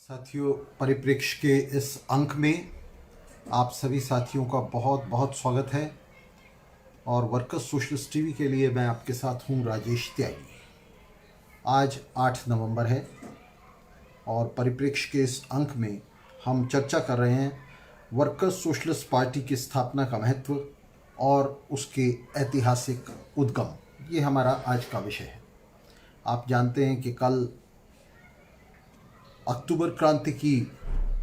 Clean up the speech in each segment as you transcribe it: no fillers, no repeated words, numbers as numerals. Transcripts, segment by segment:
साथियों, परिप्रेक्ष्य के इस अंक में आप सभी साथियों का बहुत बहुत स्वागत है। और वर्कर्स सोशलिस्ट टीवी के लिए मैं आपके साथ हूं राजेश त्यागी। आज 8 नवंबर है और परिप्रेक्ष्य के इस अंक में हम चर्चा कर रहे हैं वर्कर्स सोशलिस्ट पार्टी की स्थापना का महत्व और उसके ऐतिहासिक उद्गम। ये हमारा आज का विषय है। आप जानते हैं कि कल अक्टूबर क्रांति की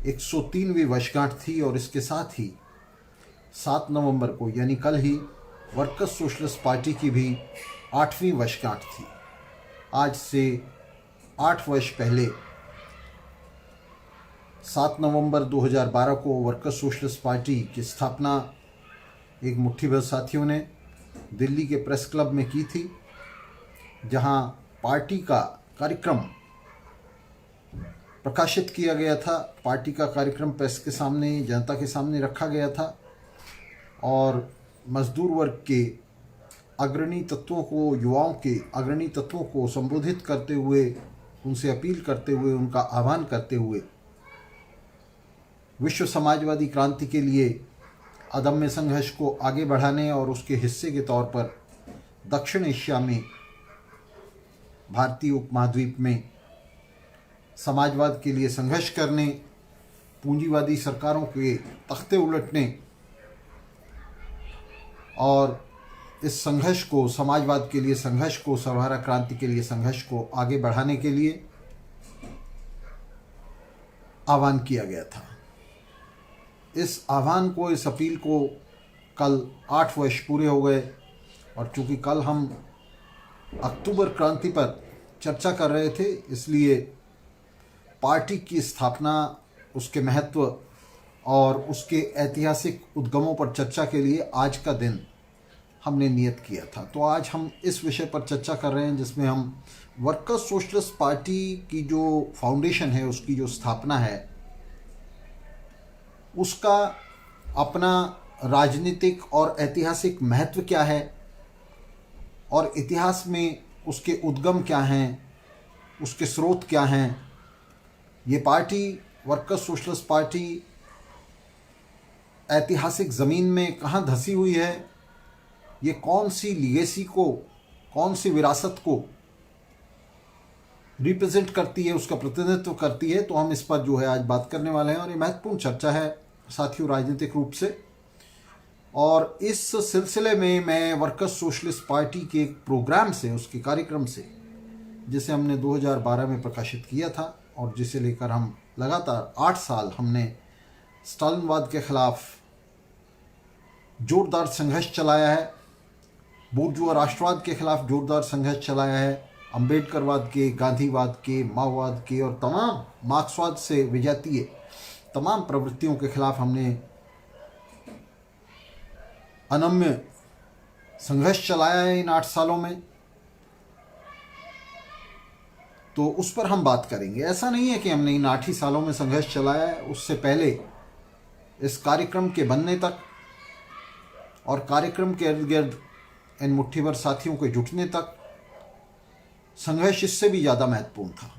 103वीं वर्षगांठ थी और इसके साथ ही 7 नवंबर को यानी कल ही वर्कर्स सोशलिस्ट पार्टी की भी 8वीं वर्षगांठ थी। आज से 8 वर्ष पहले 7 नवंबर 2012 को वर्कर्स सोशलिस्ट पार्टी की स्थापना एक मुट्ठी भर साथियों ने दिल्ली के प्रेस क्लब में की थी, जहां पार्टी का कार्यक्रम प्रकाशित किया गया था। पार्टी का कार्यक्रम प्रेस के सामने, जनता के सामने रखा गया था और मजदूर वर्ग के अग्रणी तत्वों को, युवाओं के अग्रणी तत्वों को संबोधित करते हुए, उनसे अपील करते हुए, उनका आह्वान करते हुए विश्व समाजवादी क्रांति के लिए अदम्य संघर्ष को आगे बढ़ाने और उसके हिस्से के तौर पर दक्षिण एशिया में, भारतीय उपमहाद्वीप में समाजवाद के लिए संघर्ष करने, पूंजीवादी सरकारों के तख्ते उलटने और इस संघर्ष को, समाजवाद के लिए संघर्ष को, सर्वहारा क्रांति के लिए संघर्ष को आगे बढ़ाने के लिए आह्वान किया गया था। इस आह्वान को, इस अपील को कल 8 वर्ष पूरे हो गए और चूँकि कल हम अक्टूबर क्रांति पर चर्चा कर रहे थे, इसलिए पार्टी की स्थापना, उसके महत्व और उसके ऐतिहासिक उद्गमों पर चर्चा के लिए आज का दिन हमने नियत किया था। तो आज हम इस विषय पर चर्चा कर रहे हैं, जिसमें हम वर्कर्स सोशलिस्ट पार्टी की जो फाउंडेशन है, उसकी जो स्थापना है, उसका अपना राजनीतिक और ऐतिहासिक महत्व क्या है और इतिहास में उसके उद्गम क्या हैं, उसके स्रोत क्या हैं। ये पार्टी, वर्कर्स सोशलिस्ट पार्टी, ऐतिहासिक ज़मीन में कहाँ धंसी हुई है, ये कौन सी लीगेसी को, कौन सी विरासत को रिप्रेजेंट करती है, उसका प्रतिनिधित्व करती है। तो हम इस पर जो है आज बात करने वाले हैं और ये महत्वपूर्ण चर्चा है साथियों, राजनीतिक रूप से। और इस सिलसिले में मैं वर्कर्स सोशलिस्ट पार्टी के एक प्रोग्राम से, उसके कार्यक्रम से, जिसे हमने 2012 में प्रकाशित किया था और जिसे लेकर हम लगातार 8 साल हमने स्टालिनवाद के खिलाफ जोरदार संघर्ष चलाया है, बुर्जुआ राष्ट्रवाद के खिलाफ जोरदार संघर्ष चलाया है, अंबेडकरवाद के, गांधीवाद के, माओवाद के और तमाम मार्क्सवाद से विजातीय तमाम प्रवृत्तियों के खिलाफ हमने अनम्य संघर्ष चलाया है इन 8 सालों में। तो उस पर हम बात करेंगे। ऐसा नहीं है कि हमने इन 8 ही सालों में संघर्ष चलाया है, उससे पहले इस कार्यक्रम के बनने तक और कार्यक्रम के इर्द गिर्द इन मुट्ठी भर साथियों के जुटने तक संघर्ष इससे भी ज़्यादा महत्वपूर्ण था।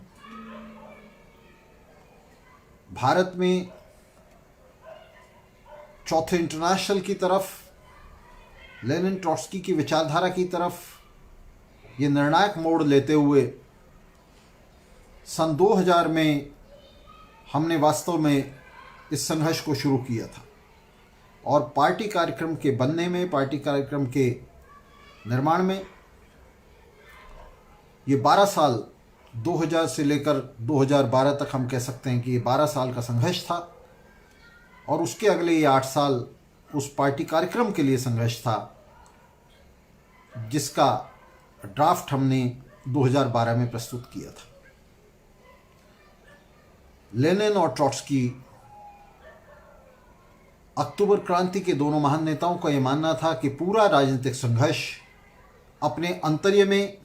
भारत में चौथे इंटरनेशनल की तरफ, लेनिन ट्रॉट्स्की की विचारधारा की तरफ ये निर्णायक मोड़ लेते हुए सन 2000 में हमने वास्तव में इस संघर्ष को शुरू किया था। और पार्टी कार्यक्रम के बनने में, पार्टी कार्यक्रम के निर्माण में ये 12 साल, 2000 से लेकर 2012 तक हम कह सकते हैं कि ये 12 साल का संघर्ष था। और उसके अगले ये 8 साल उस पार्टी कार्यक्रम के लिए संघर्ष था, जिसका ड्राफ्ट हमने 2012 में प्रस्तुत किया था। लेनिन और ट्रॉट्स्की, अक्टूबर क्रांति के दोनों महान नेताओं का यह मानना था कि पूरा राजनीतिक संघर्ष अपने आंतर्य में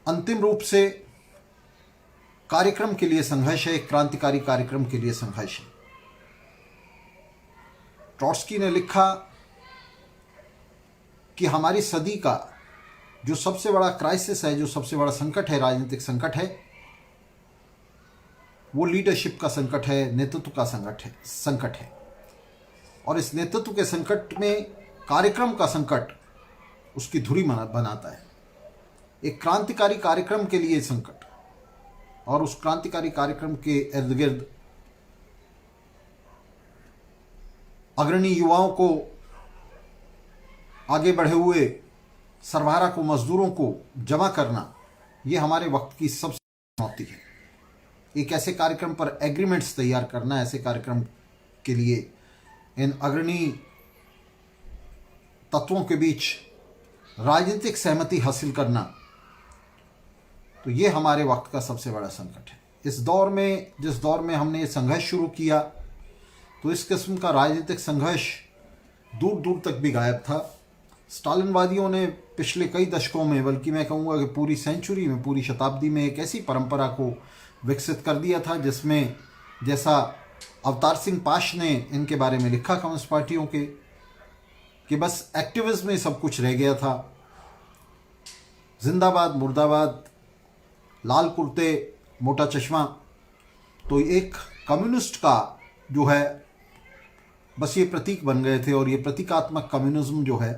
अंतिम रूप से कार्यक्रम के लिए संघर्ष है, एक क्रांतिकारी कार्यक्रम के लिए संघर्ष है। ट्रॉट्स्की ने लिखा कि हमारी सदी का जो सबसे बड़ा क्राइसिस है, जो सबसे बड़ा संकट है, राजनीतिक संकट है, वो लीडरशिप का संकट है, नेतृत्व का संकट है। और इस नेतृत्व के संकट में कार्यक्रम का संकट उसकी धुरी बनाता है। एक क्रांतिकारी कार्यक्रम के लिए संकट, और उस क्रांतिकारी कार्यक्रम के इर्द गिर्द अग्रणी युवाओं को, आगे बढ़े हुए सरबराह को, मजदूरों को जमा करना, ये हमारे वक्त की सबसे चुनौती है। एक ऐसे कार्यक्रम पर एग्रीमेंट्स तैयार करना, ऐसे कार्यक्रम के लिए इन अग्रणी तत्वों के बीच राजनीतिक सहमति हासिल करना, तो ये हमारे वक्त का सबसे बड़ा संकट है। इस दौर में, जिस दौर में हमने संघर्ष शुरू किया, तो इस किस्म का राजनीतिक संघर्ष दूर दूर तक भी गायब था। स्टालिनवादियों ने पिछले कई दशकों में, बल्कि मैं कहूँगा कि पूरी सेंचुरी में, पूरी शताब्दी में एक ऐसी परंपरा को विकसित कर दिया था जिसमें, जैसा अवतार सिंह पाश ने इनके बारे में लिखा कम्युनिस्ट पार्टियों के, कि बस एक्टिविज्म में सब कुछ रह गया था। जिंदाबाद, मुर्दाबाद, लाल कुर्ते, मोटा चश्मा, तो एक कम्युनिस्ट का जो है बस ये प्रतीक बन गए थे। और ये प्रतीकात्मक कम्युनिज्म जो है,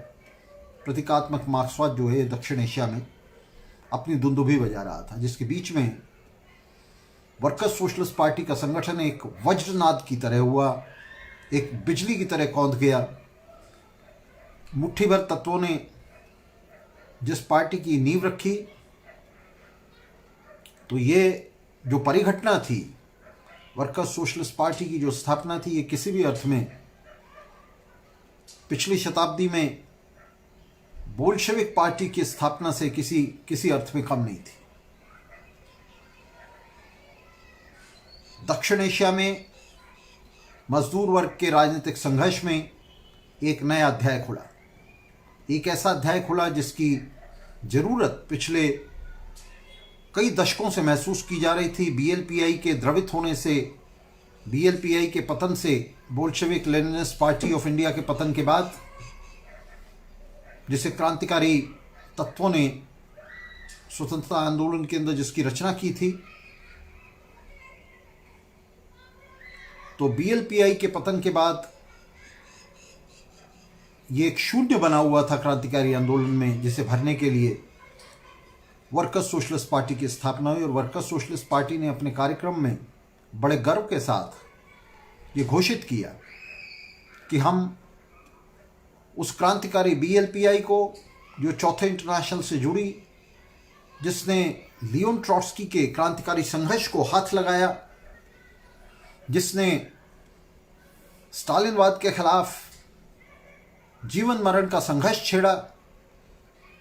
प्रतीकात्मक मार्क्सवाद जो है, दक्षिण एशिया में अपनी दुंदुभी बजा रहा था, जिसके बीच में वर्कर्स सोशलिस्ट पार्टी का संगठन एक वज्रनाद की तरह हुआ, एक बिजली की तरह कौंध गया। मुट्ठी भर तत्वों ने जिस पार्टी की नींव रखी, तो ये जो परिघटना थी, वर्कर्स सोशलिस्ट पार्टी की जो स्थापना थी, ये किसी भी अर्थ में पिछली शताब्दी में बोल्शेविक पार्टी की स्थापना से किसी अर्थ में कम नहीं थी। दक्षिण एशिया में मजदूर वर्ग के राजनीतिक संघर्ष में एक नया अध्याय खुला, एक ऐसा अध्याय खुला जिसकी जरूरत पिछले कई दशकों से महसूस की जा रही थी। बीएलपीआई के द्रवित होने से, बीएलपीआई के पतन से, Bolshevik Leninist party of India के पतन के बाद, जिसे क्रांतिकारी तत्वों ने स्वतंत्रता आंदोलन के अंदर जिसकी रचना की थी, तो बीएलपीआई के पतन के बाद ये एक शून्य बना हुआ था क्रांतिकारी आंदोलन में, जिसे भरने के लिए वर्कर्स सोशलिस्ट पार्टी की स्थापना हुई। और वर्कर्स सोशलिस्ट पार्टी ने अपने कार्यक्रम में बड़े गर्व के साथ ये घोषित किया कि हम उस क्रांतिकारी बीएलपीआई को, जो चौथे इंटरनेशनल से जुड़ी, जिसने लियोन ट्रॉट्स्की के क्रांतिकारी संघर्ष को हाथ लगाया, जिसने स्टालिनवाद के खिलाफ जीवन मरण का संघर्ष छेड़ा,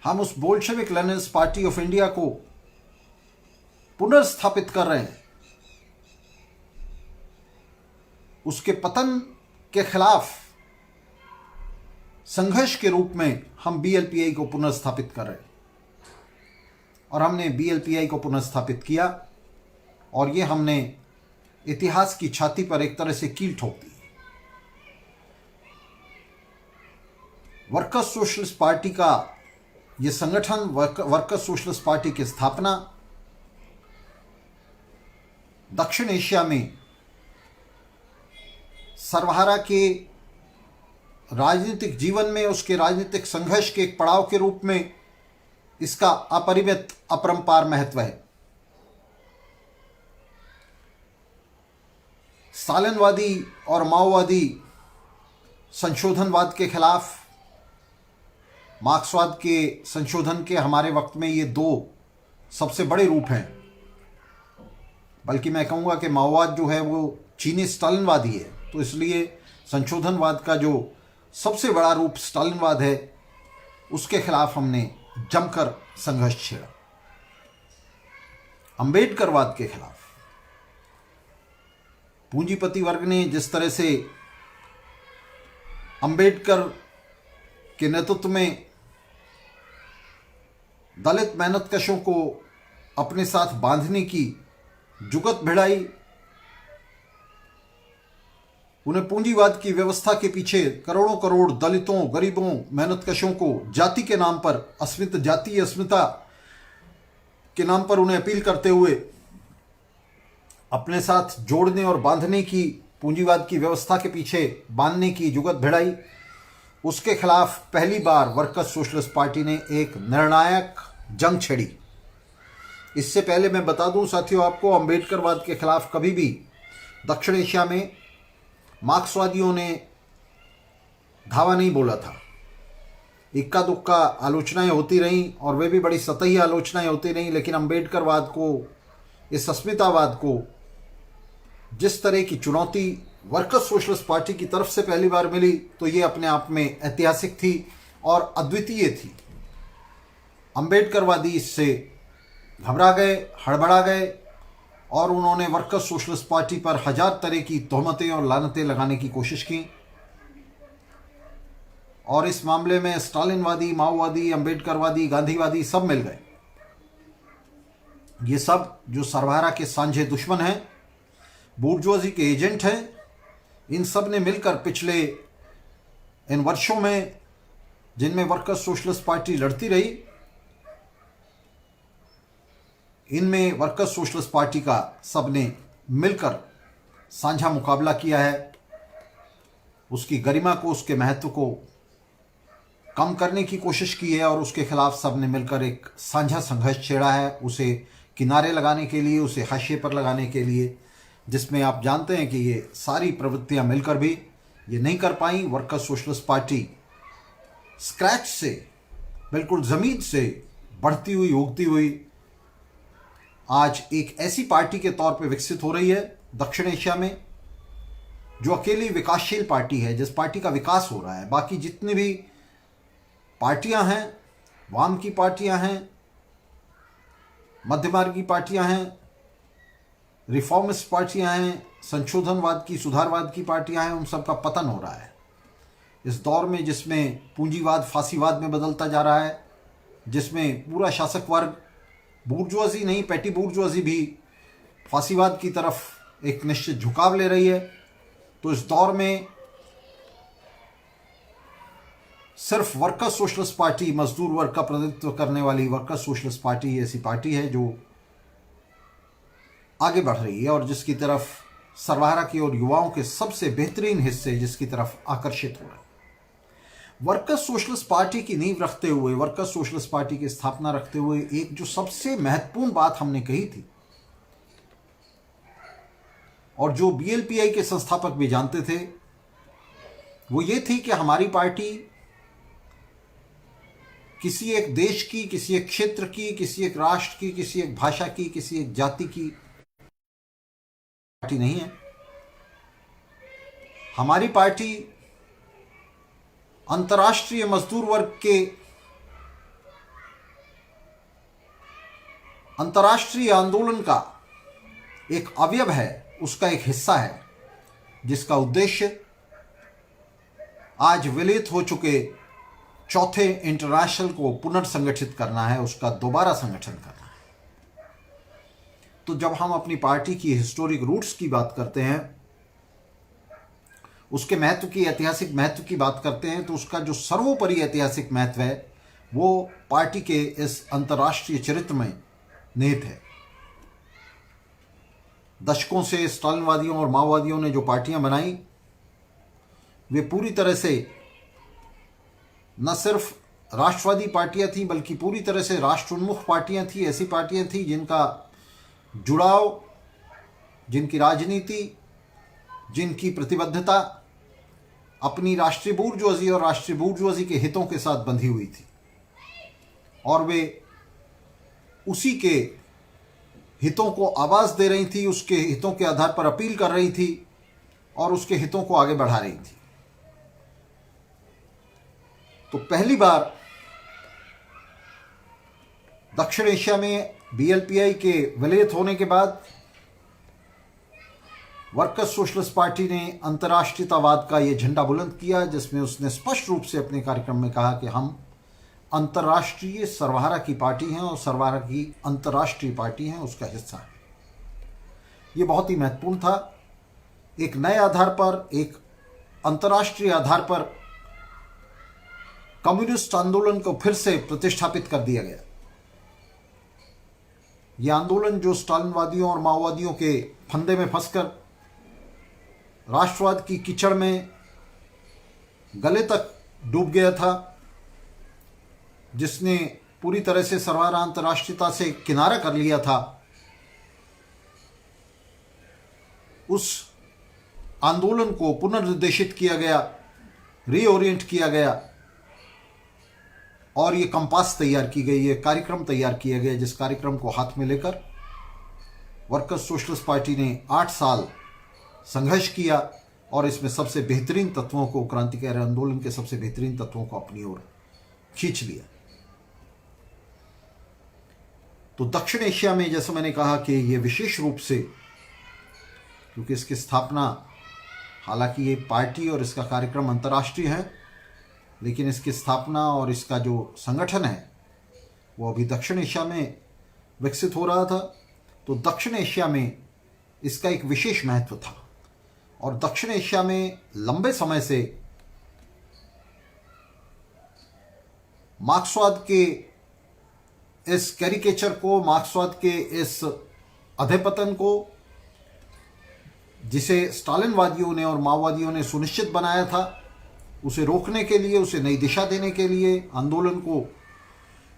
हम उस Bolshevik Leninist party of India को पुनर्स्थापित कर रहे हैं। उसके पतन के खिलाफ संघर्ष के रूप में हम बीएलपीआई को पुनर्स्थापित कर रहे हैं। और हमने बीएलपीआई को पुनर्स्थापित किया, और ये हमने इतिहास की छाती पर एक तरह से कील ठोक दी। वर्कर्स सोशलिस्ट पार्टी का ये संगठन, वर्कर्स सोशलिस्ट पार्टी की स्थापना दक्षिण एशिया में सर्वहारा के राजनीतिक जीवन में, उसके राजनीतिक संघर्ष के एक पड़ाव के रूप में, इसका अपरिमित, अपरंपार महत्व है। स्टालिनवादी और माओवादी संशोधनवाद के खिलाफ मार्क्सवाद के संशोधन के हमारे वक्त में ये दो सबसे बड़े रूप हैं। बल्कि मैं कहूँगा कि माओवाद जो है वो चीनी स्टालिनवादी है, तो इसलिए संशोधनवाद का जो सबसे बड़ा रूप स्टालिनवाद है, उसके खिलाफ हमने जमकर संघर्ष छेड़ा। अंबेडकरवाद के खिलाफ पूंजीपति वर्ग ने जिस तरह से अंबेडकर के नेतृत्व में दलित मेहनतकशों को अपने साथ बांधने की जुगत भिड़ाई, उन्हें पूंजीवाद की व्यवस्था के पीछे करोड़ों करोड़ दलितों, गरीबों, मेहनतकशों को जाति के नाम पर, जातीय अस्मिता के नाम पर उन्हें अपील करते हुए अपने साथ जोड़ने और बांधने की, पूंजीवाद की व्यवस्था के पीछे बांधने की जुगत भिड़ाई, उसके खिलाफ पहली बार वर्कर्स सोशलिस्ट पार्टी ने एक निर्णायक जंग छेड़ी। इससे पहले मैं बता दूं साथियों आपको, अम्बेडकरवाद के खिलाफ कभी भी दक्षिण एशिया में मार्क्सवादियों ने धावा नहीं बोला था। इक्का दुक्का आलोचनाएं होती रहीं और वे भी बड़ी सतही आलोचनाएं होती रहीं, लेकिन अम्बेडकरवाद को, इस अस्मितावाद को जिस तरह की चुनौती वर्कर्स सोशलिस्ट पार्टी की तरफ से पहली बार मिली, तो ये अपने आप में ऐतिहासिक थी और अद्वितीय थी। अम्बेडकरवादी इससे घबरा गए, हड़बड़ा गए और उन्होंने वर्कर्स सोशलिस्ट पार्टी पर हजार तरह की तोहमतें और लानतें लगाने की कोशिश की। और इस मामले में स्टालिनवादी, माओवादी, अम्बेडकरवादी, गांधीवादी सब मिल गए। ये सब जो सर्वहारा के सांझे दुश्मन हैं, बूर्जुआजी के एजेंट हैं, इन सब ने मिलकर पिछले इन वर्षों में जिनमें वर्कर्स सोशलिस्ट पार्टी लड़ती रही, इनमें वर्कर्स सोशलिस्ट पार्टी का सब ने मिलकर साझा मुकाबला किया है। उसकी गरिमा को, उसके महत्व को कम करने की कोशिश की है और उसके खिलाफ सब ने मिलकर एक साझा संघर्ष छेड़ा है, उसे किनारे लगाने के लिए, उसे हाशिए पर लगाने के लिए, जिसमें आप जानते हैं कि ये सारी प्रवृत्तियां मिलकर भी ये नहीं कर पाई। वर्कर्स सोशलिस्ट पार्टी स्क्रैच से, बिल्कुल ज़मीन से बढ़ती हुई, उगती हुई आज एक ऐसी पार्टी के तौर पे विकसित हो रही है दक्षिण एशिया में, जो अकेली विकासशील पार्टी है, जिस पार्टी का विकास हो रहा है। बाकी जितनी भी पार्टियां हैं, वाम की पार्टियां हैं, मध्यमार्गी पार्टियां हैं, रिफॉर्मिस्ट पार्टियां हैं, संशोधनवाद की, सुधारवाद की पार्टियां हैं, उन सब का पतन हो रहा है इस दौर में, जिसमें पूंजीवाद फासीवाद में बदलता जा रहा है, जिसमें पूरा शासक वर्ग, बूर्जुआजी नहीं, पैटी बूर्जुआजी भी फासीवाद की तरफ एक निश्चित झुकाव ले रही है। तो इस दौर में सिर्फ वर्कर्स सोशलिस्ट पार्टी, मजदूर वर्ग का प्रतिनिधित्व करने वाली वर्कर्स सोशलिस्ट पार्टी ऐसी पार्टी है जो आगे बढ़ रही है और जिसकी तरफ सर्वहारा की और युवाओं के सबसे बेहतरीन हिस्से जिसकी तरफ आकर्षित हो रहे हैं। वर्कर्स सोशलिस्ट पार्टी की नींव रखते हुए, वर्कर्स सोशलिस्ट पार्टी की स्थापना रखते हुए एक जो सबसे महत्वपूर्ण बात हमने कही थी और जो बीएलपीआई के संस्थापक भी जानते थे, वो ये थी कि हमारी पार्टी किसी एक देश की, किसी एक क्षेत्र की, किसी एक राष्ट्र की, किसी एक भाषा की, किसी एक जाति की पार्टी नहीं है। हमारी पार्टी अंतर्राष्ट्रीय मजदूर वर्ग के अंतर्राष्ट्रीय आंदोलन का एक अवयव है, उसका एक हिस्सा है, जिसका उद्देश्य आज विलित हो चुके चौथे इंटरनेशनल को पुनर्संगठित करना है, उसका दोबारा संगठन करना है। तो जब हम अपनी पार्टी की हिस्टोरिक रूट्स की बात करते हैं, उसके महत्व की, ऐतिहासिक महत्व की बात करते हैं, तो उसका जो सर्वोपरि ऐतिहासिक महत्व है वो पार्टी के इस अंतर्राष्ट्रीय चरित्र में निहित है। दशकों से स्टालिनवादियों और माओवादियों ने जो पार्टियां बनाई, वे पूरी तरह से न सिर्फ राष्ट्रवादी पार्टियां थीं, बल्कि पूरी तरह से राष्ट्रोन्मुख पार्टियां थीं। ऐसी पार्टियां थीं जिनका जुड़ाव, जिनकी राजनीति, जिनकी प्रतिबद्धता अपनी राष्ट्रीय बूर्जुआजी और राष्ट्रीय बूर्जुआजी के हितों के साथ बंधी हुई थी और वे उसी के हितों को आवाज़ दे रही थी, उसके हितों के आधार पर अपील कर रही थी और उसके हितों को आगे बढ़ा रही थी। तो पहली बार दक्षिण एशिया में बीएलपीआई के विलयित होने के बाद वर्कर्स सोशलिस्ट पार्टी ने अंतर्राष्ट्रीयतावाद का ये झंडा बुलंद किया, जिसमें उसने स्पष्ट रूप से अपने कार्यक्रम में कहा कि हम अंतर्राष्ट्रीय सर्वहारा की पार्टी हैं और सर्वहारा की अंतर्राष्ट्रीय पार्टी हैं, उसका हिस्सा है। ये बहुत ही महत्वपूर्ण था। एक नए आधार पर, एक अंतर्राष्ट्रीय आधार पर कम्युनिस्ट आंदोलन को फिर से प्रतिष्ठापित कर दिया गया। ये आंदोलन जो स्टालिनवादियों और माओवादियों के फंदे में फंसकर राष्ट्रवाद की कीचड़ में गले तक डूब गया था, जिसने पूरी तरह से सर्वहारा अंतर्राष्ट्रीयता से किनारा कर लिया था, उस आंदोलन को पुनर्निर्देशित किया गया, रीओरिएंट किया गया और ये कंपास तैयार की गई, ये कार्यक्रम तैयार किया गया, जिस कार्यक्रम को हाथ में लेकर वर्कर्स सोशलिस्ट पार्टी ने 8 साल संघर्ष किया और इसमें सबसे बेहतरीन तत्वों को, क्रांतिकारी आंदोलन के सबसे बेहतरीन तत्वों को अपनी ओर खींच लिया। तो दक्षिण एशिया में, जैसे मैंने कहा कि ये विशेष रूप से, क्योंकि इसकी स्थापना, हालांकि ये पार्टी और इसका कार्यक्रम अंतर्राष्ट्रीय है, लेकिन इसकी स्थापना और इसका जो संगठन है वो अभी दक्षिण एशिया में विकसित हो रहा था। तो दक्षिण एशिया में इसका एक विशेष महत्व था और दक्षिण एशिया में लंबे समय से मार्क्सवाद के इस कैरिकेचर को, मार्क्सवाद के इस अधःपतन को, जिसे स्टालिनवादियों ने और माओवादियों ने सुनिश्चित बनाया था, उसे रोकने के लिए, उसे नई दिशा देने के लिए, आंदोलन को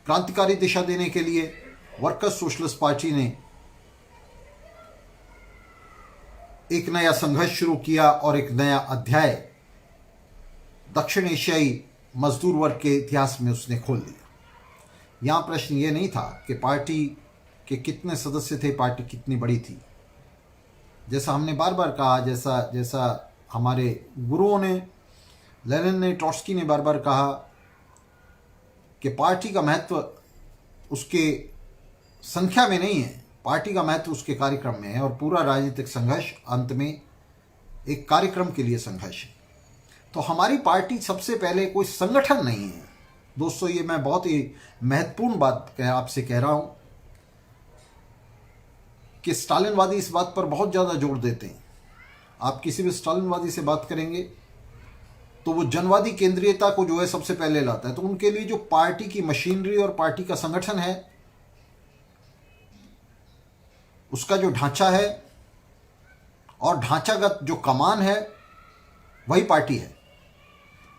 क्रांतिकारी दिशा देने के लिए वर्कर्स सोशलिस्ट पार्टी ने एक नया संघर्ष शुरू किया और एक नया अध्याय दक्षिण एशियाई मजदूर वर्ग के इतिहास में उसने खोल दिया। यहाँ प्रश्न ये नहीं था कि पार्टी के कितने सदस्य थे, पार्टी कितनी बड़ी थी। जैसा हमने बार बार कहा, जैसा हमारे गुरुओं ने, लेनिन ने, ट्रॉट्स्की ने बार बार कहा कि पार्टी का महत्व उसके संख्या में नहीं है, पार्टी का महत्व उसके कार्यक्रम में है और पूरा राजनीतिक संघर्ष अंत में एक कार्यक्रम के लिए संघर्ष है। तो हमारी पार्टी सबसे पहले कोई संगठन नहीं है दोस्तों। ये मैं बहुत ही महत्वपूर्ण बात आपसे कह रहा हूं कि स्टालिनवादी इस बात पर बहुत ज़्यादा जोर देते हैं। आप किसी भी स्टालिनवादी से बात करेंगे तो वो जनवादी केंद्रीयता को जो है सबसे पहले लाता है। तो उनके लिए जो पार्टी की मशीनरी और पार्टी का संगठन है, उसका जो ढांचा है और ढांचागत जो कमान है, वही पार्टी है।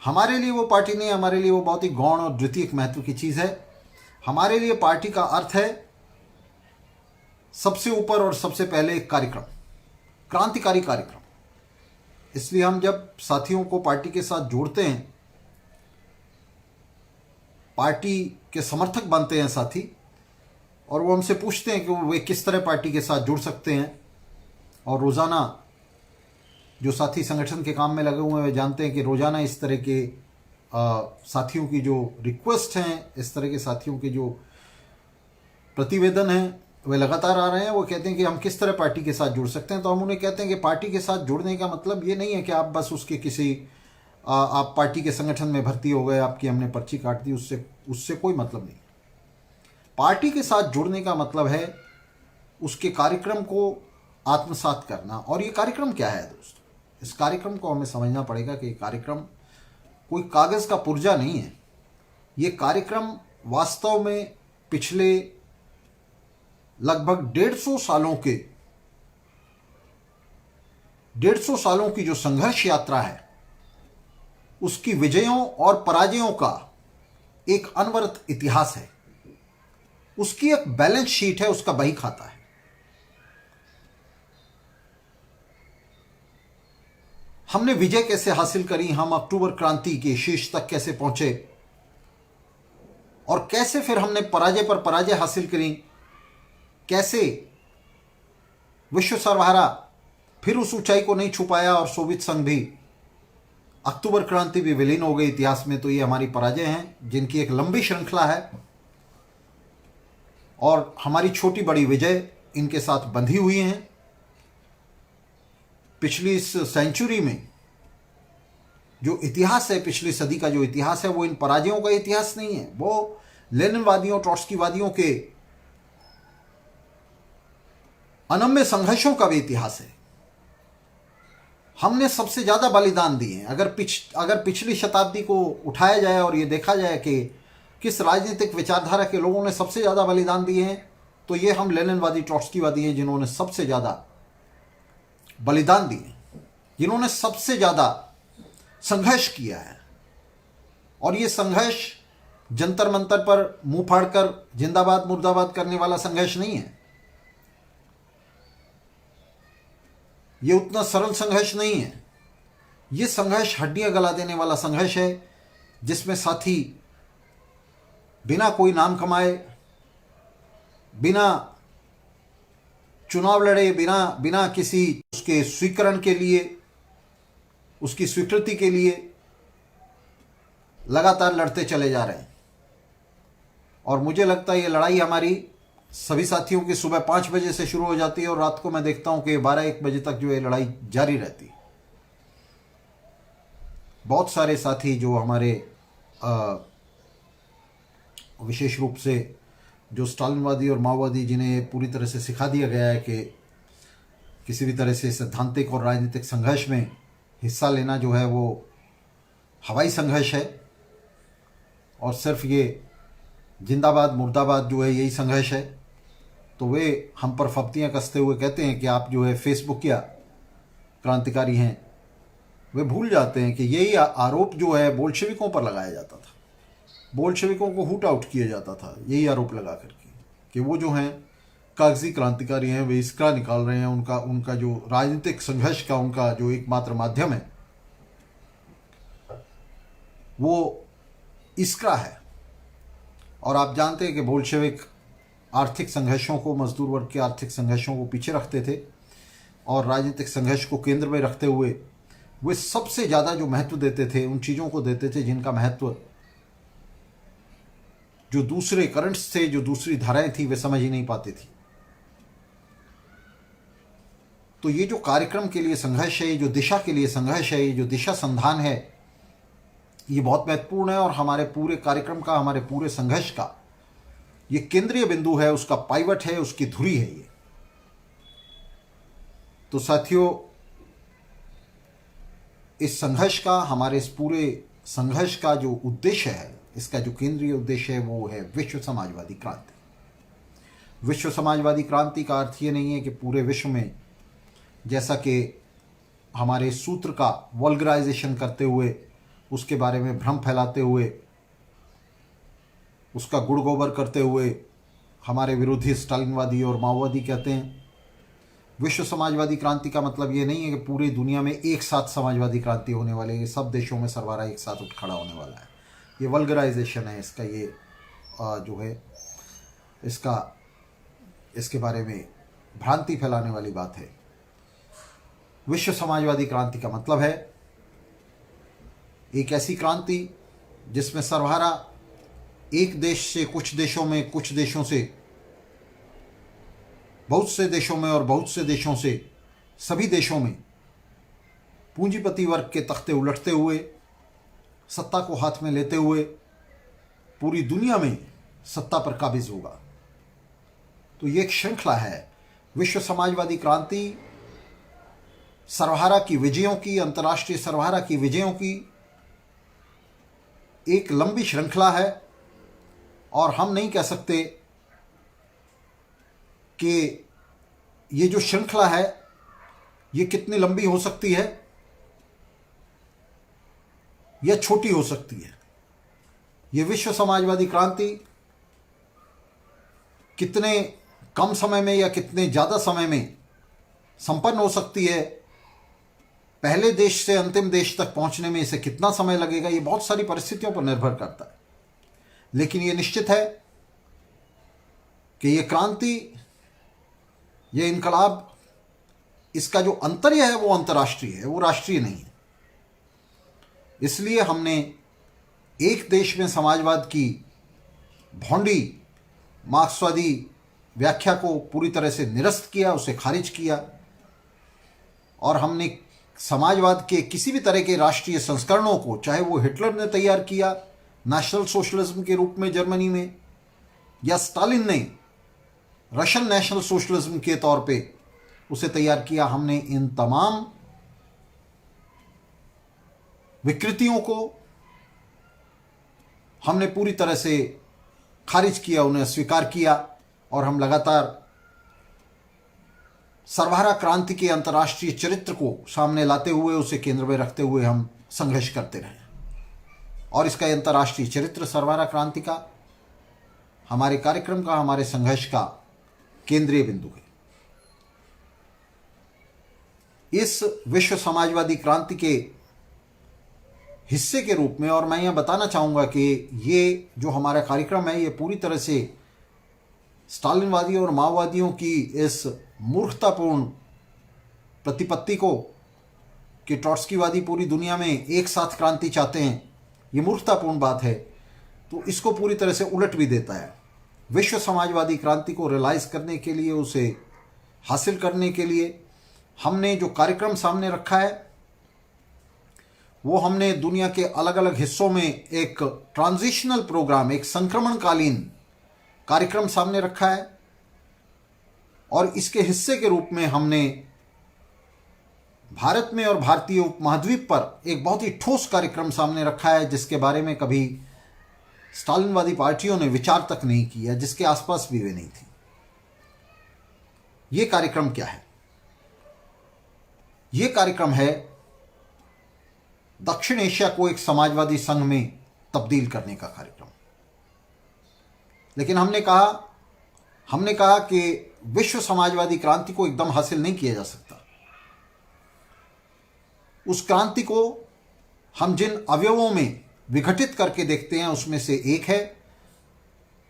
हमारे लिए वो पार्टी नहीं, हमारे लिए वो बहुत ही गौण और द्वितीयक महत्व की चीज़ है। हमारे लिए पार्टी का अर्थ है सबसे ऊपर और सबसे पहले एक कार्यक्रम, क्रांतिकारी कार्यक्रम। इसलिए हम जब साथियों को पार्टी के साथ जोड़ते हैं, पार्टी के समर्थक बनते हैं साथी, और वो हमसे पूछते हैं कि वे किस तरह पार्टी के साथ जुड़ सकते हैं, और रोज़ाना जो साथी संगठन के काम में लगे हुए हैं वे जानते हैं कि रोज़ाना इस तरह के साथियों की जो रिक्वेस्ट हैं, इस तरह के साथियों के जो प्रतिवेदन हैं, वे लगातार आ रहे हैं। वो कहते हैं कि हम किस तरह पार्टी के साथ जुड़ सकते हैं। तो हम उन्हें कहते हैं कि पार्टी के साथ जुड़ने का मतलब ये नहीं है कि आप बस उसके किसी आप पार्टी के संगठन में भर्ती हो गए, आपकी हमने पर्ची काट दी, उससे कोई मतलब नहीं। पार्टी के साथ जुड़ने का मतलब है उसके कार्यक्रम को आत्मसात करना। और ये कार्यक्रम क्या है दोस्तों? इस कार्यक्रम को हमें समझना पड़ेगा कि ये कार्यक्रम कोई कागज़ का पुर्जा नहीं है। ये कार्यक्रम वास्तव में पिछले लगभग 150 सालों की जो संघर्ष यात्रा है, उसकी विजयों और पराजयों का एक अनवरत इतिहास है। उसकी एक बैलेंस शीट है, उसका बही खाता है। हमने विजय कैसे हासिल करी, हम अक्टूबर क्रांति के शीर्ष तक कैसे पहुंचे, और कैसे फिर हमने पराजय पर पराजय हासिल करी, कैसे विश्व सर्वहारा फिर उस ऊंचाई को नहीं छू पाया और सोवियत संघ भी, अक्टूबर क्रांति भी विलीन हो गई इतिहास में। तो ये हमारी पराजय हैं जिनकी एक लंबी श्रृंखला है, और हमारी छोटी बड़ी विजय इनके साथ बंधी हुई हैं। पिछली इस सेंचुरी में जो इतिहास है, पिछली सदी का जो इतिहास है, वो इन पराजयों का इतिहास नहीं है, वो लेनिनवादियों, ट्रॉट्स्कीवादियों के अनम्य संघर्षों का भी इतिहास है। हमने सबसे ज़्यादा बलिदान दिए हैं। अगर पिछली शताब्दी को उठाया जाए और ये देखा जाए कि किस राजनीतिक विचारधारा के लोगों ने सबसे ज़्यादा बलिदान दिए हैं, तो ये हम लेनिनवादी ट्रॉट्स्कीवादी हैं जिन्होंने सबसे ज़्यादा बलिदान दिए, जिन्होंने सबसे ज़्यादा संघर्ष किया है। और ये संघर्ष जंतर मंतर पर मुंह फाड़कर जिंदाबाद मुर्दाबाद करने वाला संघर्ष नहीं है, ये उतना सरल संघर्ष नहीं है। ये संघर्ष हड्डियां गला देने वाला संघर्ष है, जिसमें साथी बिना कोई नाम कमाए, बिना चुनाव लड़े, बिना किसी उसके स्वीकरण के लिए, उसकी स्वीकृति के लिए लगातार लड़ते चले जा रहे हैं। और मुझे लगता है ये लड़ाई हमारी सभी साथियों की सुबह 5 बजे से शुरू हो जाती है और रात को मैं देखता हूं कि 12-1 बजे तक जो है लड़ाई जारी रहती है। बहुत सारे साथी जो हमारे विशेष रूप से जो स्टालिनवादी और माओवादी, जिन्हें पूरी तरह से सिखा दिया गया है कि किसी भी तरह से सैद्धांतिक और राजनीतिक संघर्ष में हिस्सा लेना जो है वो हवाई संघर्ष है और सिर्फ ये जिंदाबाद मुर्दाबाद जो है यही संघर्ष है, तो वे हम पर फब्तियाँ कसते हुए कहते हैं कि आप जो है फेसबुकिया क्रांतिकारी हैं। वे भूल जाते हैं कि यही आरोप जो है बोल्शेविकों पर लगाया जाता था, बोल्शेविकों को हुट आउट किया जाता था यही आरोप लगा करके कि वो जो हैं कागजी क्रांतिकारी हैं, वे इसका निकाल रहे हैं, उनका जो राजनीतिक संघर्ष का उनका जो एकमात्र माध्यम है वो इसका है। और आप जानते हैं कि बोल्शेविक आर्थिक संघर्षों को, मजदूर वर्ग के आर्थिक संघर्षों को पीछे रखते थे और राजनीतिक संघर्ष को केंद्र में रखते हुए वे सबसे ज़्यादा जो महत्व देते थे उन चीज़ों को देते थे जिनका महत्व जो दूसरे करंट्स थे, जो दूसरी धाराएं थी, वे समझ ही नहीं पाते थी। तो ये जो कार्यक्रम के लिए संघर्ष है, ये जो दिशा के लिए संघर्ष है, ये जो दिशा संधान है, ये बहुत महत्वपूर्ण है और हमारे पूरे कार्यक्रम का, हमारे पूरे संघर्ष का ये केंद्रीय बिंदु है, उसका पाइवट है, उसकी धुरी है ये। तो साथियों, इस संघर्ष का, हमारे इस पूरे संघर्ष का जो उद्देश्य है, इसका जो केंद्रीय उद्देश्य है वो है विश्व समाजवादी क्रांति। विश्व समाजवादी क्रांति का अर्थ ये नहीं है कि पूरे विश्व में, जैसा कि हमारे सूत्र का वल्गराइजेशन करते हुए, उसके बारे में भ्रम फैलाते हुए, उसका गुड़ गोबर करते हुए हमारे विरोधी स्टालिनवादी और माओवादी कहते हैं। विश्व समाजवादी क्रांति का मतलब ये नहीं है कि पूरी दुनिया में एक साथ समाजवादी क्रांति होने वाली है, सब देशों में सरवारा एक साथ उठ खड़ा होने वाला है। ये वल्गराइजेशन है इसका, ये जो है इसके बारे में भ्रांति फैलाने वाली बात है। विश्व समाजवादी क्रांति का मतलब है एक ऐसी क्रांति जिसमें सर्वहारा एक देश से कुछ देशों में, कुछ देशों से बहुत से देशों में और बहुत से देशों से सभी देशों में पूंजीपति वर्ग के तख्ते उलटते हुए, सत्ता को हाथ में लेते हुए पूरी दुनिया में सत्ता पर काबिज होगा। तो ये एक श्रृंखला है। विश्व समाजवादी क्रांति सर्वहारा की विजयों की, अंतर्राष्ट्रीय सर्वहारा की विजयों की एक लंबी श्रृंखला है और हम नहीं कह सकते कि ये जो श्रृंखला है ये कितनी लंबी हो सकती है या छोटी हो सकती है। ये विश्व समाजवादी क्रांति कितने कम समय में या कितने ज़्यादा समय में संपन्न हो सकती है, पहले देश से अंतिम देश तक पहुंचने में इसे कितना समय लगेगा, ये बहुत सारी परिस्थितियों पर निर्भर करता है। लेकिन ये निश्चित है कि ये क्रांति, ये इनकलाब, इसका जो अंतर्य है वो अंतर्राष्ट्रीय है, वो राष्ट्रीय नहीं है। इसलिए हमने एक देश में समाजवाद की भौंडी मार्क्सवादी व्याख्या को पूरी तरह से निरस्त किया, उसे खारिज किया और हमने समाजवाद के किसी भी तरह के राष्ट्रीय संस्करणों को, चाहे वो हिटलर ने तैयार किया नेशनल सोशलिज्म के रूप में जर्मनी में, या स्टालिन ने रशियन नेशनल सोशलिज्म के तौर पे उसे तैयार किया, हमने इन तमाम विकृतियों को हमने पूरी तरह से खारिज किया, उन्हें स्वीकार किया और हम लगातार सर्वहारा क्रांति के अंतर्राष्ट्रीय चरित्र को सामने लाते हुए उसे केंद्र में रखते हुए हम संघर्ष करते रहे। और इसका अंतर्राष्ट्रीय चरित्र सर्वहारा क्रांति का हमारे कार्यक्रम का, हमारे संघर्ष का केंद्रीय बिंदु है। इस विश्व समाजवादी क्रांति के हिस्से के रूप में, और मैं यह बताना चाहूँगा कि ये जो हमारा कार्यक्रम है ये पूरी तरह से स्टालिनवादियों और माओवादियों की इस मूर्खतापूर्ण प्रतिपत्ति को कि ट्रॉट्स्कीवादी पूरी दुनिया में एक साथ क्रांति चाहते हैं, ये मूर्खतापूर्ण बात है, तो इसको पूरी तरह से उलट भी देता है। विश्व समाजवादी क्रांति को रियलाइज़ करने के लिए, उसे हासिल करने के लिए हमने जो कार्यक्रम सामने रखा है वो हमने दुनिया के अलग अलग हिस्सों में एक ट्रांजिशनल प्रोग्राम, एक संक्रमणकालीन कार्यक्रम सामने रखा है। और इसके हिस्से के रूप में हमने भारत में और भारतीय उपमहाद्वीप पर एक बहुत ही ठोस कार्यक्रम सामने रखा है, जिसके बारे में कभी स्टालिनवादी पार्टियों ने विचार तक नहीं किया, जिसके आसपास भी वे नहीं थी। ये कार्यक्रम क्या है? ये कार्यक्रम है दक्षिण एशिया को एक समाजवादी संघ में तब्दील करने का कार्यक्रम। लेकिन हमने कहा कि विश्व समाजवादी क्रांति को एकदम हासिल नहीं किया जा सकता। उस क्रांति को हम जिन अवयवों में विघटित करके देखते हैं उसमें से एक है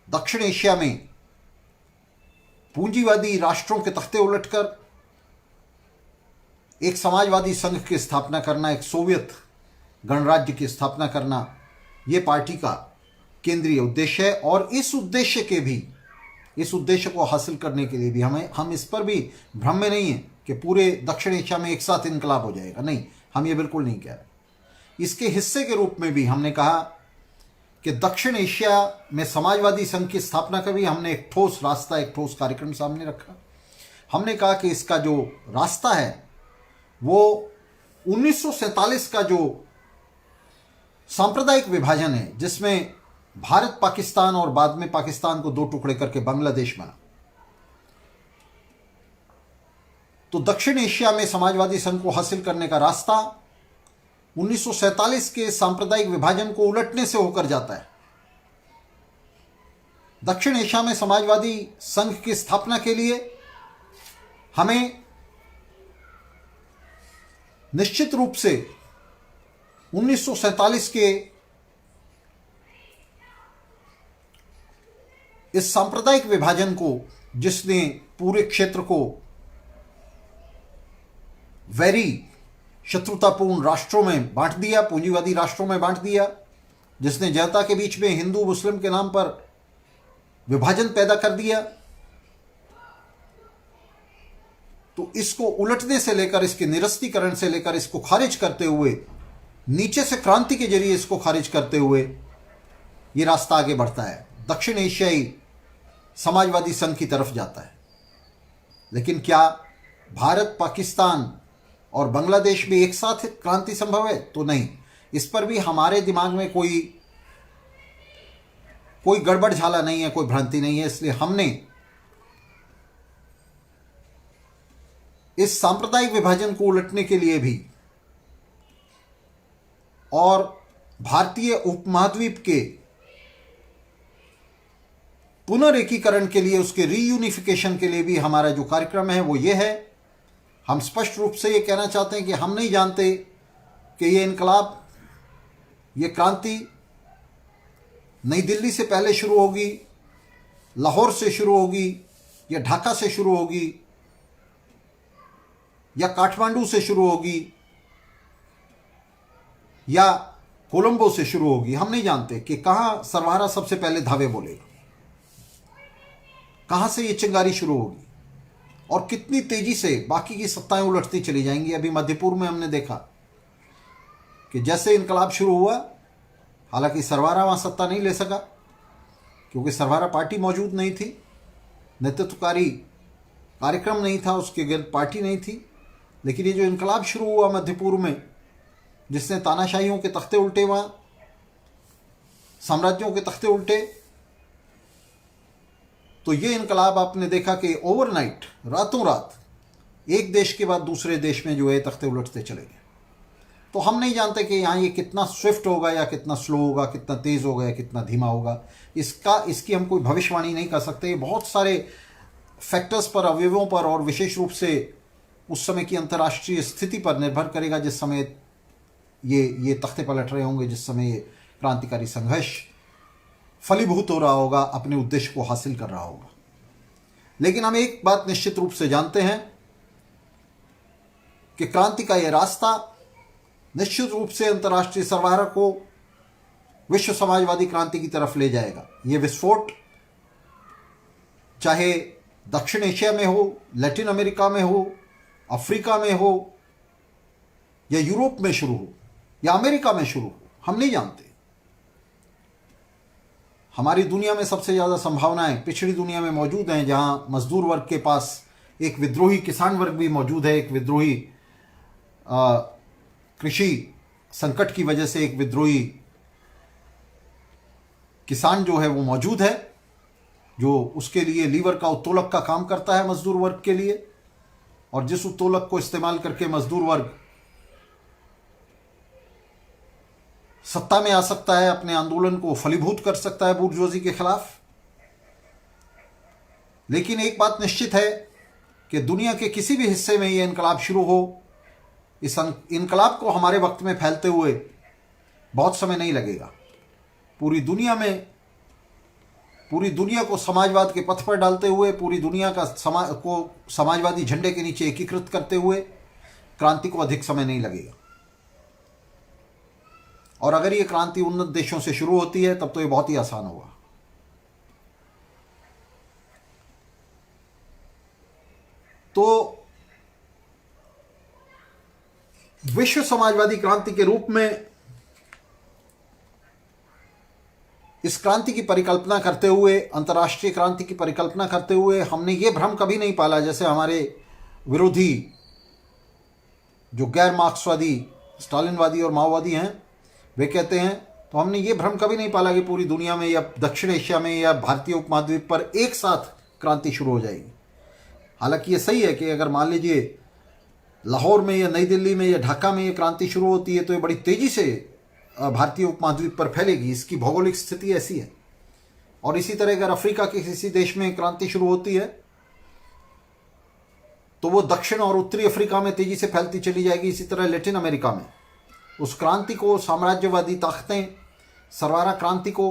दक्षिण एशिया में पूंजीवादी राष्ट्रों के तख्ते उलटकर एक समाजवादी संघ की स्थापना करना, एक सोवियत गणराज्य की स्थापना करना, ये पार्टी का केंद्रीय उद्देश्य है। और इस उद्देश्य को हासिल करने के लिए भी हम इस पर भी भ्रम में नहीं हैं कि पूरे दक्षिण एशिया में एक साथ इनकलाब हो जाएगा। नहीं, हम ये बिल्कुल नहीं कह रहे। इसके हिस्से के रूप में भी हमने कहा कि दक्षिण एशिया में समाजवादी संघ की स्थापना का भी हमने एक ठोस रास्ता, एक ठोस कार्यक्रम सामने रखा। हमने कहा कि इसका जो रास्ता है वो 1947 का जो सांप्रदायिक विभाजन है, जिसमें भारत पाकिस्तान और बाद में पाकिस्तान को दो टुकड़े करके बांग्लादेश बना, तो दक्षिण एशिया में समाजवादी संघ को हासिल करने का रास्ता 1947 के सांप्रदायिक विभाजन को उलटने से होकर जाता है। दक्षिण एशिया में समाजवादी संघ की स्थापना के लिए हमें निश्चित रूप से 1947 के इस सांप्रदायिक विभाजन को, जिसने पूरे क्षेत्र को वैरी शत्रुतापूर्ण राष्ट्रों में बांट दिया, पूंजीवादी राष्ट्रों में बांट दिया, जिसने जनता के बीच में हिंदू मुस्लिम के नाम पर विभाजन पैदा कर दिया, तो इसको उलटने से लेकर, इसके निरस्तीकरण से लेकर, इसको खारिज करते हुए, नीचे से क्रांति के जरिए इसको खारिज करते हुए ये रास्ता आगे बढ़ता है, दक्षिण एशियाई समाजवादी संघ की तरफ जाता है। लेकिन क्या भारत, पाकिस्तान और बांग्लादेश में एक साथ क्रांति संभव है? तो नहीं। इस पर भी हमारे दिमाग में कोई गड़बड़ झाला नहीं है, कोई भ्रांति नहीं है। इसलिए हमने इस सांप्रदायिक विभाजन को उलटने के लिए भी और भारतीय उपमहाद्वीप के पुनर्एकीकरण के लिए, उसके रीयूनिफिकेशन के लिए भी हमारा जो कार्यक्रम है वो ये है। हम स्पष्ट रूप से ये कहना चाहते हैं कि हम नहीं जानते कि ये इनकलाब, ये क्रांति नई दिल्ली से पहले शुरू होगी, लाहौर से शुरू होगी, या ढाका से शुरू होगी, या काठमांडू से शुरू होगी, या कोलंबो से शुरू होगी। हम नहीं जानते कि कहाँ सर्वहारा सबसे पहले धावे बोलेगा, कहाँ से ये चिंगारी शुरू होगी और कितनी तेजी से बाकी की सत्ताएं उलटती चली जाएंगी। अभी मध्य पूर्व में हमने देखा कि जैसे इनकलाब शुरू हुआ, हालांकि सर्वहारा वहाँ सत्ता नहीं ले सका क्योंकि सर्वहारा पार्टी मौजूद नहीं थी, नेतृत्वकारी कार्यक्रम नहीं था, उसके गिर्द पार्टी नहीं थी। लेकिन ये जो इनकलाब शुरू हुआ मध्य पूर्व में, जिसने तानाशाहियों के तख्ते उल्टे, वहाँ साम्राज्यों के तख्ते उल्टे, तो ये इनकलाब आपने देखा कि ओवरनाइट, रातों रात, एक देश के बाद दूसरे देश में जो है तख्ते उलटते चले गए। तो हम नहीं जानते कि यहाँ ये कितना स्विफ्ट होगा या कितना स्लो होगा, कितना तेज़ होगा या कितना धीमा होगा। इसकी हम कोई भविष्यवाणी नहीं कर सकते। ये बहुत सारे फैक्टर्स पर, अवयवों पर और विशेष रूप से उस समय की अंतर्राष्ट्रीय स्थिति पर निर्भर करेगा जिस समय ये तख्ते पलट रहे होंगे, जिस समय ये क्रांतिकारी संघर्ष फलीभूत हो रहा होगा, अपने उद्देश्य को हासिल कर रहा होगा। लेकिन हम एक बात निश्चित रूप से जानते हैं कि क्रांति का यह रास्ता निश्चित रूप से अंतर्राष्ट्रीय सर्वहारा को विश्व समाजवादी क्रांति की तरफ ले जाएगा। ये विस्फोट चाहे दक्षिण एशिया में हो, लैटिन अमेरिका में हो, अफ्रीका में हो, या यूरोप में शुरू हो या अमेरिका में शुरू हो, हम नहीं जानते। हमारी दुनिया में सबसे ज़्यादा संभावनाएं पिछड़ी दुनिया में मौजूद हैं, जहां मजदूर वर्ग के पास एक विद्रोही किसान वर्ग भी मौजूद है, एक विद्रोही कृषि संकट की वजह से एक विद्रोही किसान जो है वो मौजूद है, जो उसके लिए लीवर का उत्तोलक का काम करता है मजदूर वर्ग के लिए, और जिस उत्तोलक को इस्तेमाल करके मजदूर वर्ग सत्ता में आ सकता है, अपने आंदोलन को फलीभूत कर सकता है बूर्जोजी के खिलाफ। लेकिन एक बात निश्चित है कि दुनिया के किसी भी हिस्से में ये इनकलाब शुरू हो, इस इनकलाब को हमारे वक्त में फैलते हुए बहुत समय नहीं लगेगा। पूरी दुनिया को समाजवाद के पथ पर डालते हुए, पूरी दुनिया का समाजवादी झंडे के नीचे एकीकृत करते हुए क्रांति को अधिक समय नहीं लगेगा। और अगर ये क्रांति उन्नत देशों से शुरू होती है तब तो ये बहुत ही आसान होगा। तो विश्व समाजवादी क्रांति के रूप में इस क्रांति की परिकल्पना करते हुए, अंतर्राष्ट्रीय क्रांति की परिकल्पना करते हुए, हमने ये भ्रम कभी नहीं पाला, जैसे हमारे विरोधी जो गैर मार्क्सवादी, स्टालिनवादी और माओवादी हैं, वे कहते हैं, तो हमने ये भ्रम कभी नहीं पाला कि पूरी दुनिया में या दक्षिण एशिया में या भारतीय उपमहाद्वीप पर एक साथ क्रांति शुरू हो जाएगी। हालांकि ये सही है कि अगर मान लीजिए लाहौर में या नई दिल्ली में या ढाका में ये क्रांति शुरू होती है तो ये बड़ी तेज़ी से भारतीय उपमहाद्वीप पर फैलेगी, इसकी भौगोलिक स्थिति ऐसी है। और इसी तरह अगर अफ्रीका के किसी देश में क्रांति शुरू होती है तो वो दक्षिण और उत्तरी अफ्रीका में तेज़ी से फैलती चली जाएगी। इसी तरह लैटिन अमेरिका में उस क्रांति को साम्राज्यवादी ताकतें, सरवारा क्रांति को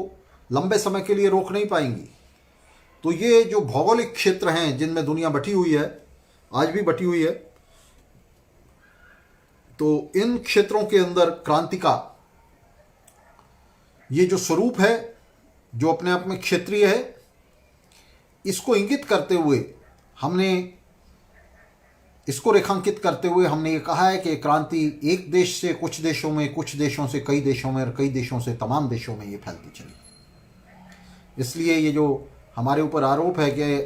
लंबे समय के लिए रोक नहीं पाएंगी। तो ये जो भौगोलिक क्षेत्र हैं जिनमें दुनिया बटी हुई है, आज भी बटी हुई है, तो इन क्षेत्रों के अंदर क्रांति का ये जो स्वरूप है, जो अपने आप में क्षेत्रीय है, इसको इंगित करते हुए इसको रेखांकित करते हुए हमने ये कहा है कि क्रांति एक देश से कुछ देशों में, कुछ देशों से कई देशों में, और कई देशों से तमाम देशों में ये फैलती चली। इसलिए ये जो हमारे ऊपर आरोप है कि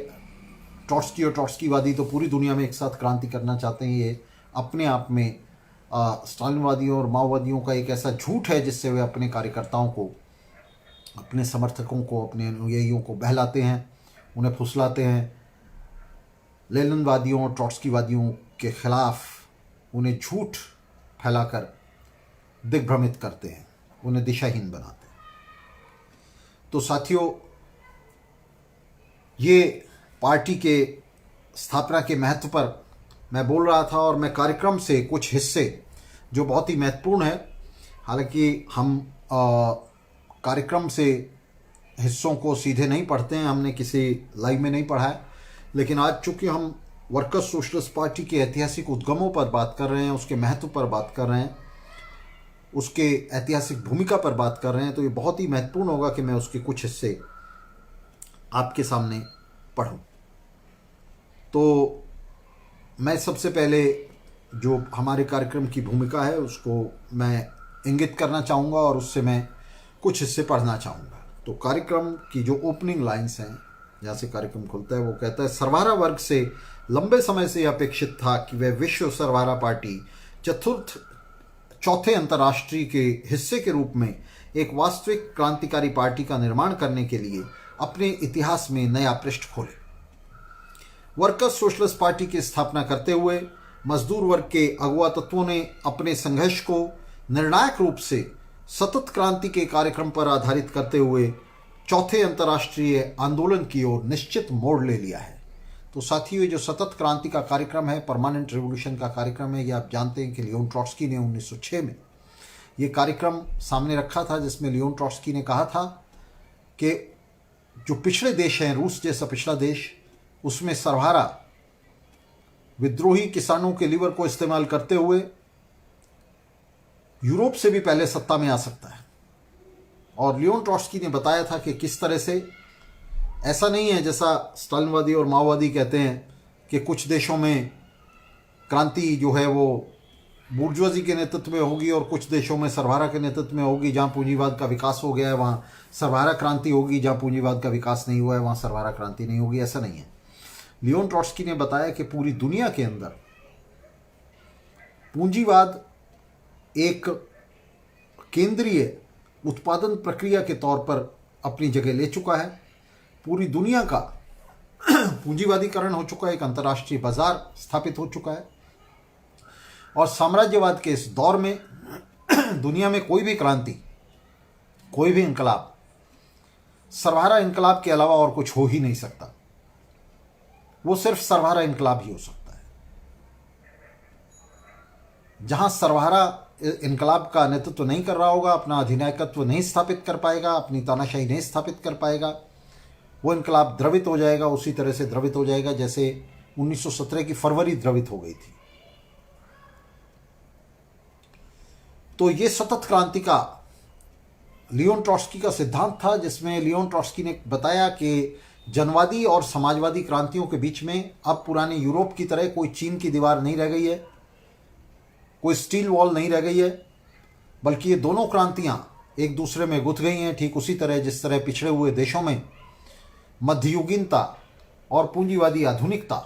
ट्रॉट्स्की और ट्रॉट्स्कीवादी तो पूरी दुनिया में एक साथ क्रांति करना चाहते हैं, ये अपने आप में स्टालिनवादियों और माओवादियों का एक ऐसा झूठ है जिससे वे अपने कार्यकर्ताओं को, अपने समर्थकों को, अपने अनुयायियों को बहलाते हैं, उन्हें फुसलाते हैं। लेनिनवादियों और ट्रॉट्स्कीवादियों के खिलाफ उन्हें झूठ फैलाकर दिग्भ्रमित करते हैं, उन्हें दिशाहीन बनाते हैं। तो साथियों, ये पार्टी के स्थापना के महत्व पर मैं बोल रहा था, और मैं कार्यक्रम से कुछ हिस्से जो बहुत ही महत्वपूर्ण है, हालांकि हम कार्यक्रम से हिस्सों को सीधे नहीं पढ़ते हैं, हमने किसी लाइव में नहीं पढ़ा है, लेकिन आज चूँकि हम वर्कर्स सोशलिस्ट पार्टी के ऐतिहासिक उद्गमों पर बात कर रहे हैं, उसके महत्व पर बात कर रहे हैं, उसके ऐतिहासिक भूमिका पर बात कर रहे हैं, तो ये बहुत ही महत्वपूर्ण होगा कि मैं उसके कुछ हिस्से आपके सामने पढ़ूं। तो मैं सबसे पहले जो हमारे कार्यक्रम की भूमिका है उसको मैं इंगित करना चाहूँगा और उससे मैं कुछ हिस्से पढ़ना चाहूँगा। तो कार्यक्रम की जो ओपनिंग लाइंस हैं, जहाँ से कार्यक्रम खुलता है, वो कहता है, सर्वारा वर्ग से लंबे समय से अपेक्षित था कि वह विश्व सर्वारा पार्टी चौथे अंतर्राष्ट्रीय के हिस्से के रूप में एक वास्तविक क्रांतिकारी पार्टी का निर्माण करने के लिए अपने इतिहास में नया पृष्ठ खोले। वर्कर्स सोशलिस्ट पार्टी की स्थापना करते हुए मजदूर वर्ग के अगुआ तत्वों ने अपने संघर्ष को निर्णायक रूप से सतत क्रांति के कार्यक्रम पर आधारित करते हुए चौथे अंतर्राष्ट्रीय आंदोलन की ओर निश्चित मोड़ ले लिया है। तो साथियों, ये जो सतत क्रांति का कार्यक्रम है, परमानेंट रिवोल्यूशन का कार्यक्रम है, ये आप जानते हैं कि लियोन ट्रॉट्स्की ने 1906 में ये कार्यक्रम सामने रखा था, जिसमें लियोन ट्रॉट्स्की ने कहा था कि जो पिछड़े देश हैं, रूस जैसा पिछड़ा देश, उसमें सर्वहारा विद्रोही किसानों के लीवर को इस्तेमाल करते हुए यूरोप से भी पहले सत्ता में आ सकता है। और लियोन ट्रॉट्स्की ने बताया था कि किस तरह से ऐसा नहीं है जैसा स्टालिनवादी और माओवादी कहते हैं कि कुछ देशों में क्रांति जो है वो बुर्जुआजी के नेतृत्व में होगी और कुछ देशों में सर्वहारा के नेतृत्व में होगी। जहाँ पूंजीवाद का विकास हो गया है वहाँ सर्वहारा क्रांति होगी, जहाँ पूंजीवाद का विकास नहीं हुआ है वहाँ सर्वहारा क्रांति नहीं होगी। ऐसा नहीं है। लियोन ट्रॉट्स्की ने बताया कि पूरी दुनिया के अंदर पूंजीवाद एक केंद्रीय उत्पादन प्रक्रिया के तौर पर अपनी जगह ले चुका है। पूरी दुनिया का पूंजीवादीकरण हो चुका है, एक अंतर्राष्ट्रीय बाजार स्थापित हो चुका है। और साम्राज्यवाद के इस दौर में दुनिया में कोई भी क्रांति, कोई भी इंकलाब सर्वहारा इंकलाब के अलावा और कुछ हो ही नहीं सकता। वो सिर्फ सर्वहारा इंकलाब ही हो सकता है। जहां सर्वहारा इंकलाब का नेतृत्व नहीं कर रहा होगा, अपना अधिनायकत्व नहीं स्थापित कर पाएगा, अपनी तानाशाही नहीं स्थापित कर पाएगा, वो इंकलाब द्रवित हो जाएगा। उसी तरह से द्रवित हो जाएगा जैसे 1917 की फरवरी द्रवित हो गई थी। तो ये सतत क्रांति का लियोन ट्रॉट्स्की का सिद्धांत था, जिसमें लियोन ट्रॉट्स्की ने बताया कि जनवादी और समाजवादी क्रांतियों के बीच में अब पुराने यूरोप की तरह कोई चीन की दीवार नहीं रह गई है, कोई स्टील वॉल नहीं रह गई है, बल्कि ये दोनों क्रांतियां एक दूसरे में गुथ गई हैं। ठीक उसी तरह जिस तरह पिछड़े हुए देशों में मध्ययुगीनता और पूंजीवादी आधुनिकता,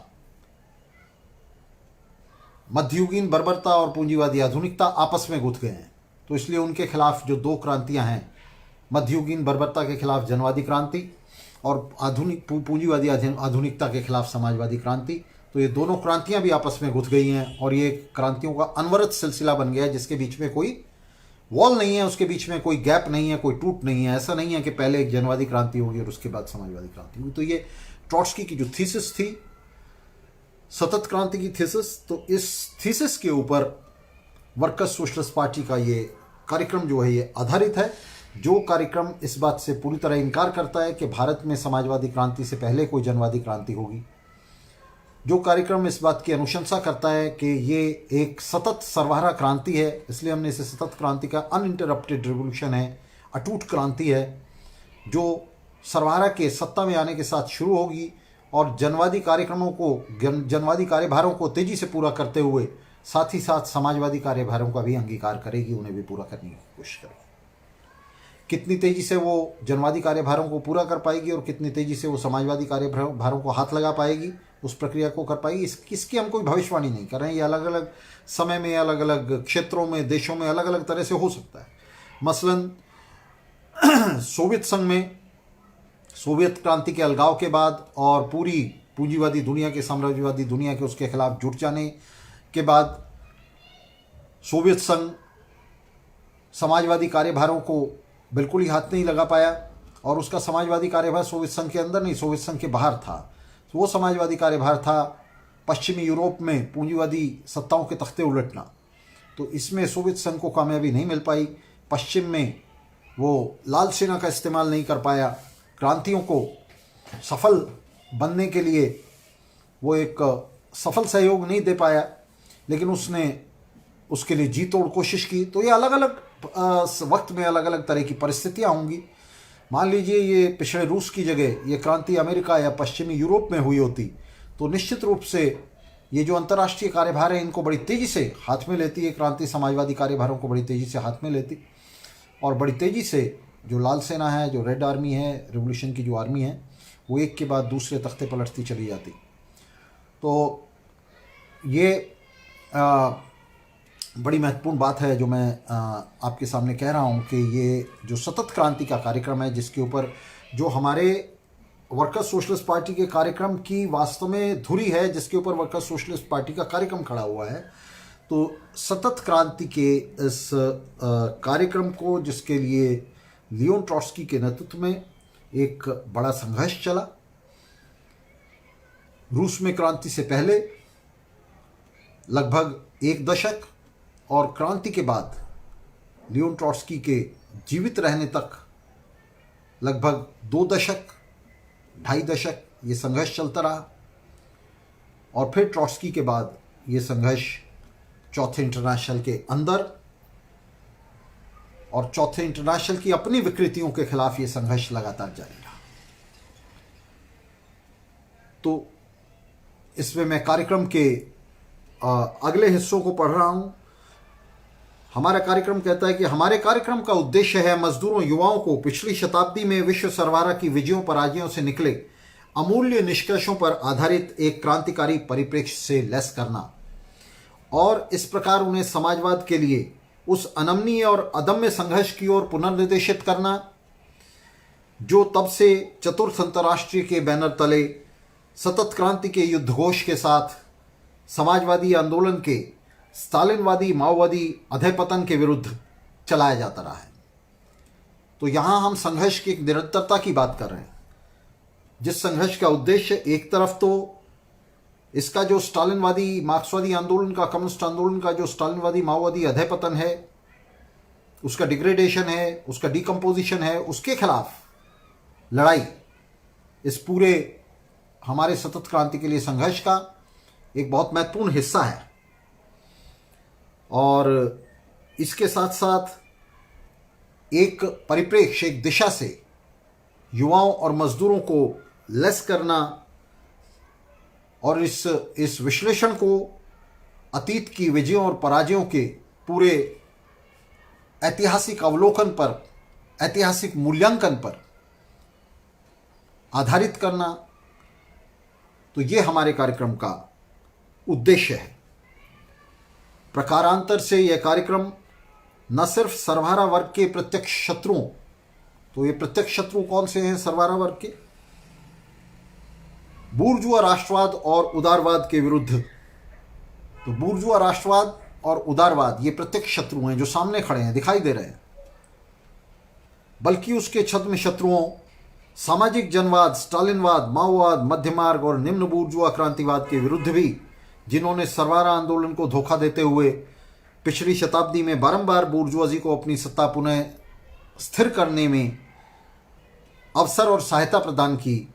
मध्ययुगीन बर्बरता और पूंजीवादी आधुनिकता आपस में गुथ गए हैं। तो इसलिए उनके खिलाफ जो दो क्रांतियां हैं, मध्ययुगीन बर्बरता के खिलाफ जनवादी क्रांति और आधुनिक पूंजीवादी आधुनिकता के खिलाफ समाजवादी क्रांति, तो ये दोनों क्रांतियां भी आपस में गुथ गई हैं और ये क्रांतियों का अनवरत सिलसिला बन गया है, जिसके बीच में कोई वॉल नहीं है, उसके बीच में कोई गैप नहीं है, कोई टूट नहीं है। ऐसा नहीं है कि पहले एक जनवादी क्रांति होगी और उसके बाद समाजवादी क्रांति होगी। तो ये ट्रॉट्स्की की जो थीसिस थी, सतत क्रांति की थीसिस, तो इस थीसिस के ऊपर वर्कर्स सोशलिस्ट पार्टी का ये कार्यक्रम जो है ये आधारित है, जो कार्यक्रम इस बात से पूरी तरह इनकार करता है कि भारत में समाजवादी क्रांति से पहले कोई जनवादी क्रांति होगी, जो कार्यक्रम इस बात की अनुशंसा करता है कि ये एक सतत सर्वहारा क्रांति है, इसलिए हमने इसे सतत क्रांति का अनइंटरप्टेड रिवोल्यूशन है, अटूट क्रांति है, जो सर्वहारा के सत्ता में आने के साथ शुरू होगी और जनवादी कार्यक्रमों को, जनवादी कार्यभारों को तेजी से पूरा करते हुए साथ ही साथ समाजवादी कार्यभारों का भी अंगीकार करेगी, उन्हें भी पूरा करने की कोशिश करेगी। कितनी तेजी से वो जनवादी कार्यभारों को पूरा कर पाएगी और कितनी तेजी से वो समाजवादी कार्यभारों को हाथ लगा पाएगी, उस प्रक्रिया को कर पाएगी, इसकी हम कोई भविष्यवाणी नहीं कर रहे हैं। ये अलग अलग समय में, अलग अलग क्षेत्रों में, देशों में अलग अलग तरह से हो सकता है। मसलन सोवियत संघ में सोवियत क्रांति के अलगाव के बाद और पूरी पूंजीवादी दुनिया के, साम्राज्यवादी दुनिया के उसके खिलाफ जुट जाने के बाद सोवियत संघ समाजवादी कार्यभारों को बिल्कुल ही हाथ नहीं लगा पाया और उसका समाजवादी कार्यभार सोवियत संघ के अंदर नहीं, सोवियत संघ के बाहर था। तो वो समाजवादी कार्यभार था पश्चिमी यूरोप में पूंजीवादी सत्ताओं के तख्ते उलटना। तो इसमें सोवियत संघ को कामयाबी नहीं मिल पाई। पश्चिम में वो लाल सेना का इस्तेमाल नहीं कर पाया, क्रांतियों को सफल बनने के लिए वो एक सफल सहयोग नहीं दे पाया, लेकिन उसने उसके लिए जी तोड़ कोशिश की। तो ये अलग अलग वक्त में अलग अलग तरह की परिस्थितियाँ होंगी। मान लीजिए ये पिछड़े रूस की जगह ये क्रांति अमेरिका या पश्चिमी यूरोप में हुई होती, तो निश्चित रूप से ये जो अंतर्राष्ट्रीय कार्यभार है इनको बड़ी तेज़ी से हाथ में लेती है, क्रांति समाजवादी कार्यभारों को बड़ी तेज़ी से हाथ में लेती और बड़ी तेज़ी से जो लाल सेना है, जो रेड आर्मी है, रिवोल्यूशन की जो आर्मी है, वो एक के बाद दूसरे तख्ते पलटती चली जाती। तो ये बड़ी महत्वपूर्ण बात है जो मैं आपके सामने कह रहा हूँ कि ये जो सतत क्रांति का कार्यक्रम है, जिसके ऊपर जो हमारे वर्कर्स सोशलिस्ट पार्टी के कार्यक्रम की वास्तव में धुरी है जिसके ऊपर वर्कर्स सोशलिस्ट पार्टी का कार्यक्रम खड़ा हुआ है। तो सतत क्रांति के इस कार्यक्रम को, जिसके लिए लियोन ट्रॉट्स्की के नेतृत्व में एक बड़ा संघर्ष चला, रूस में क्रांति से पहले लगभग 1 दशक और क्रांति के बाद लियोन ट्रॉट्स्की के जीवित रहने तक लगभग 2 दशक, 2.5 दशक ये संघर्ष चलता रहा। और फिर ट्रॉट्स्की के बाद ये संघर्ष चौथे इंटरनेशनल के अंदर और चौथे इंटरनेशनल की अपनी विकृतियों के खिलाफ ये संघर्ष लगातार जारी रहा। तो इसमें मैं कार्यक्रम के अगले हिस्सों को पढ़ रहा हूं। हमारा कार्यक्रम कहता है कि हमारे कार्यक्रम का उद्देश्य है मजदूरों युवाओं को पिछली शताब्दी में विश्व सरबराह की विजयों पराजयों से निकले अमूल्य निष्कर्षों पर आधारित एक क्रांतिकारी परिप्रेक्ष्य से लैस करना और इस प्रकार उन्हें समाजवाद के लिए उस अनमनीय और अदम्य संघर्ष की ओर पुनर्निर्देशित करना जो तब से चतुर्थ अंतर्राष्ट्रीय के बैनर तले सतत क्रांति के युद्धघोष के साथ समाजवादी आंदोलन के स्टालिनवादी माओवादी अधःपतन के विरुद्ध चलाया जाता रहा है। तो यहाँ हम संघर्ष की निरंतरता की बात कर रहे हैं, जिस संघर्ष का उद्देश्य एक तरफ तो इसका जो स्टालिनवादी मार्क्सवादी आंदोलन का, कम्युनिस्ट आंदोलन का जो स्टालिनवादी माओवादी अधःपतन है, उसका डिग्रेडेशन है, उसका डिकम्पोजिशन है, उसके खिलाफ लड़ाई इस पूरे हमारे सतत क्रांति के लिए संघर्ष का एक बहुत महत्वपूर्ण हिस्सा है। और इसके साथ साथ एक परिप्रेक्ष्य, एक दिशा से युवाओं और मजदूरों को लेस करना और इस विश्लेषण को अतीत की विजयों और पराजयों के पूरे ऐतिहासिक अवलोकन पर, ऐतिहासिक मूल्यांकन पर आधारित करना, तो ये हमारे कार्यक्रम का उद्देश्य है। प्रकारांतर से यह कार्यक्रम न सिर्फ सर्वहारा वर्ग के प्रत्यक्ष शत्रुओं, तो ये प्रत्यक्ष शत्रु कौन से हैं सर्वहारा वर्ग के? बूर्जुआ राष्ट्रवाद और उदारवाद के विरुद्ध। तो बूर्जुआ राष्ट्रवाद और उदारवाद ये प्रत्यक्ष शत्रु हैं जो सामने खड़े हैं, दिखाई दे रहे हैं। बल्कि उसके छद्म शत्रुओं सामाजिक जनवाद, स्टालिनवाद, माओवाद, मध्य मार्ग और निम्न बूर्जुआ क्रांतिवाद के विरुद्ध भी, जिन्होंने सर्वहारा आंदोलन को धोखा देते हुए पिछली शताब्दी में बारंबार बूर्जुआजी को अपनी सत्ता पुनः स्थिर करने में अवसर और सहायता प्रदान की,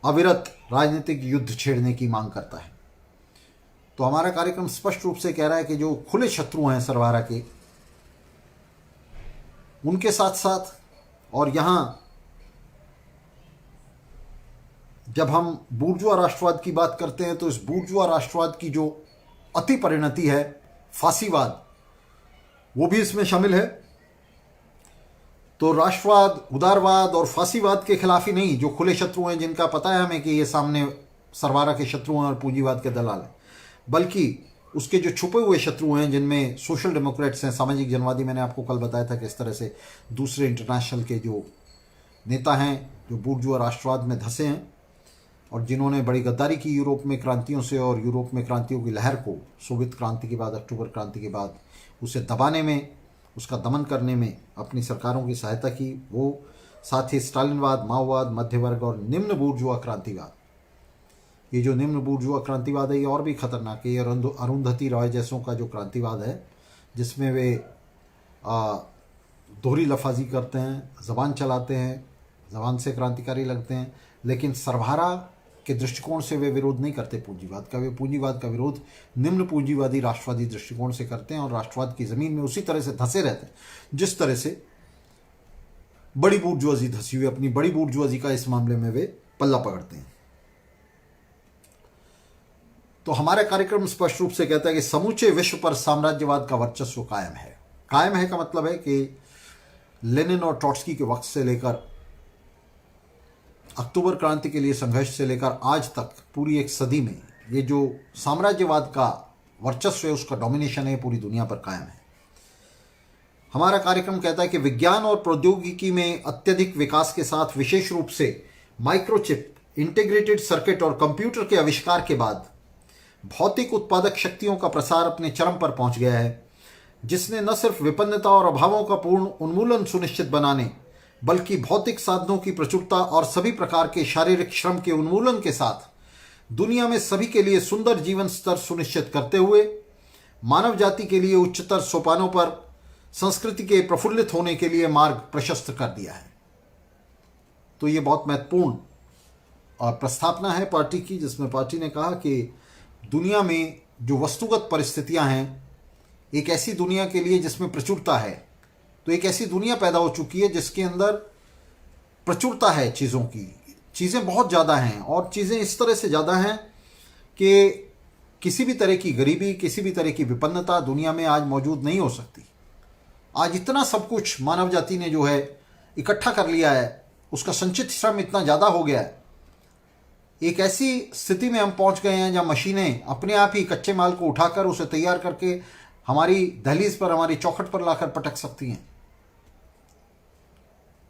अविरत राजनीतिक युद्ध छेड़ने की मांग करता है। तो हमारा कार्यक्रम स्पष्ट रूप से कह रहा है कि जो खुले शत्रु हैं सर्वहारा के, उनके साथ साथ, और यहाँ जब हम बूर्जुआ राष्ट्रवाद की बात करते हैं तो इस बूर्जुआ राष्ट्रवाद की जो अति परिणति है, फांसीवाद, वो भी इसमें शामिल है। तो राष्ट्रवाद, उदारवाद और फांसीवाद के खिलाफ ही नहीं, जो खुले शत्रु हैं, जिनका पता है हमें कि ये सामने सर्वहारा के शत्रु हैं और पूंजीवाद के दलाल हैं, बल्कि उसके जो छुपे हुए शत्रु हैं, जिनमें सोशल डेमोक्रेट्स हैं, सामाजिक जनवादी, मैंने आपको कल बताया था किस तरह से दूसरे इंटरनेशनल के जो नेता हैं जो बूर्जुआ राष्ट्रवाद में धंसे हैं और जिन्होंने बड़ी गद्दारी की यूरोप में क्रांतियों से, और यूरोप में क्रांतियों की लहर को सोवियत क्रांति के बाद, अक्टूबर क्रांति के बाद उसे दबाने में, उसका दमन करने में अपनी सरकारों की सहायता की। वो साथ ही स्टालिनवाद, माओवाद, मध्य वर्ग और निम्न बूर्जुआ क्रांतिवाद, ये जो निम्न बूर्जुआ क्रांतिवाद है ये और भी खतरनाक है। ये अरुंधति रॉय जैसों का जो क्रांतिवाद है, जिसमें वे दोहरी लफाजी करते हैं, ज़बान चलाते हैं, ज़बान से क्रांतिकारी लगते हैं, लेकिन सर्वहारा के दृष्टिकोण से वे विरोध नहीं करते पूंजीवाद का। वे पूंजीवाद का विरोध निम्न पूंजीवादी राष्ट्रवादी दृष्टिकोण से करते हैं और राष्ट्रवाद की ज़मीन में उसी तरह से धंसे रहते हैं जिस तरह से बड़ी बूर्जुआजी धंसी हुई, अपनी बड़ी बूर्जुआजी का इस मामले में वे पल्ला पकड़ते हैं। तो हमारा कार्यक्रम स्पष्ट रूप से कहता है कि समूचे विश्व पर साम्राज्यवाद का वर्चस्व कायम है। कायम है का मतलब है कि लेनिन और ट्रॉट्स्की के वक्त से लेकर अक्टूबर क्रांति के लिए संघर्ष से लेकर आज तक पूरी एक सदी में ये जो साम्राज्यवाद का वर्चस्व है, उसका डोमिनेशन है, पूरी दुनिया पर कायम है। हमारा कार्यक्रम कहता है कि विज्ञान और प्रौद्योगिकी में अत्यधिक विकास के साथ विशेष रूप से माइक्रोचिप, इंटीग्रेटेड सर्किट और कंप्यूटर के आविष्कार के बाद भौतिक उत्पादक शक्तियों का प्रसार अपने चरम पर पहुंच गया है, जिसने न सिर्फ विपन्नता और अभावों का पूर्ण उन्मूलन सुनिश्चित बनाने, बल्कि भौतिक साधनों की प्रचुरता और सभी प्रकार के शारीरिक श्रम के उन्मूलन के साथ दुनिया में सभी के लिए सुंदर जीवन स्तर सुनिश्चित करते हुए मानव जाति के लिए उच्चतर सोपानों पर संस्कृति के प्रफुल्लित होने के लिए मार्ग प्रशस्त कर दिया है। तो ये बहुत महत्वपूर्ण और प्रस्तावना है पार्टी की, जिसमें पार्टी ने कहा कि दुनिया में जो वस्तुगत परिस्थितियां हैं, एक ऐसी दुनिया के लिए जिसमें प्रचुरता है, तो एक ऐसी दुनिया पैदा हो चुकी है जिसके अंदर प्रचुरता है चीज़ों की, चीज़ें बहुत ज़्यादा हैं और चीज़ें इस तरह से ज़्यादा हैं कि किसी भी तरह की गरीबी, किसी भी तरह की विपन्नता दुनिया में आज मौजूद नहीं हो सकती। आज इतना सब कुछ मानव जाति ने जो है इकट्ठा कर लिया है, उसका संचित श्रम इतना ज़्यादा हो गया है, एक ऐसी स्थिति में हम पहुंच गए हैं जहां मशीनें अपने आप ही कच्चे माल को उठाकर उसे तैयार करके हमारी दहलीज पर, हमारी चौखट पर लाकर पटक सकती हैं।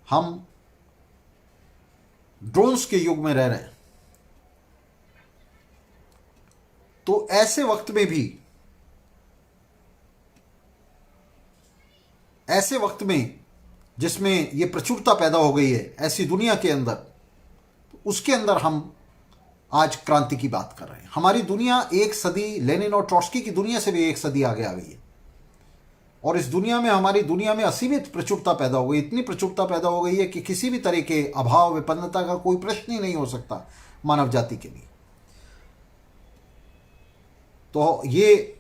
हम ड्रोन्स के युग में रह रहे हैं। तो ऐसे वक्त में भी, ऐसे वक्त में जिसमें ये प्रचुरता पैदा हो गई है, ऐसी दुनिया के अंदर, तो उसके अंदर हम आज क्रांति की बात कर रहे हैं। हमारी दुनिया एक सदी लेनिन और ट्रॉट्स्की की दुनिया से भी एक सदी आगे आ गई है और इस दुनिया में, हमारी दुनिया में असीमित प्रचुरता पैदा हो गई, इतनी प्रचुरता पैदा हो गई है कि किसी भी तरह के अभाव, विपन्नता का कोई प्रश्न ही नहीं हो सकता मानव जाति के लिए। तो ये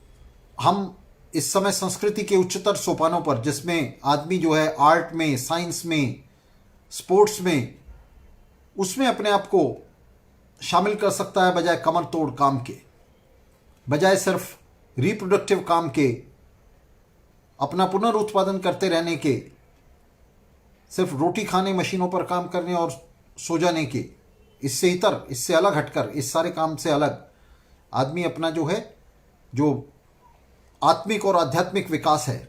हम इस समय संस्कृति के उच्चतर सोपानों पर, जिसमें आदमी जो है आर्ट में, साइंस में, स्पोर्ट्स में, उसमें अपने आप को शामिल कर सकता है, बजाय कमर तोड़ काम के, बजाय सिर्फ रिप्रोडक्टिव काम के, अपना पुनरुत्पादन करते रहने के, सिर्फ रोटी खाने, मशीनों पर काम करने और सो जाने के, इससे इतर, इससे अलग हटकर, इस सारे काम से अलग आदमी अपना जो है, जो आत्मिक और आध्यात्मिक विकास है,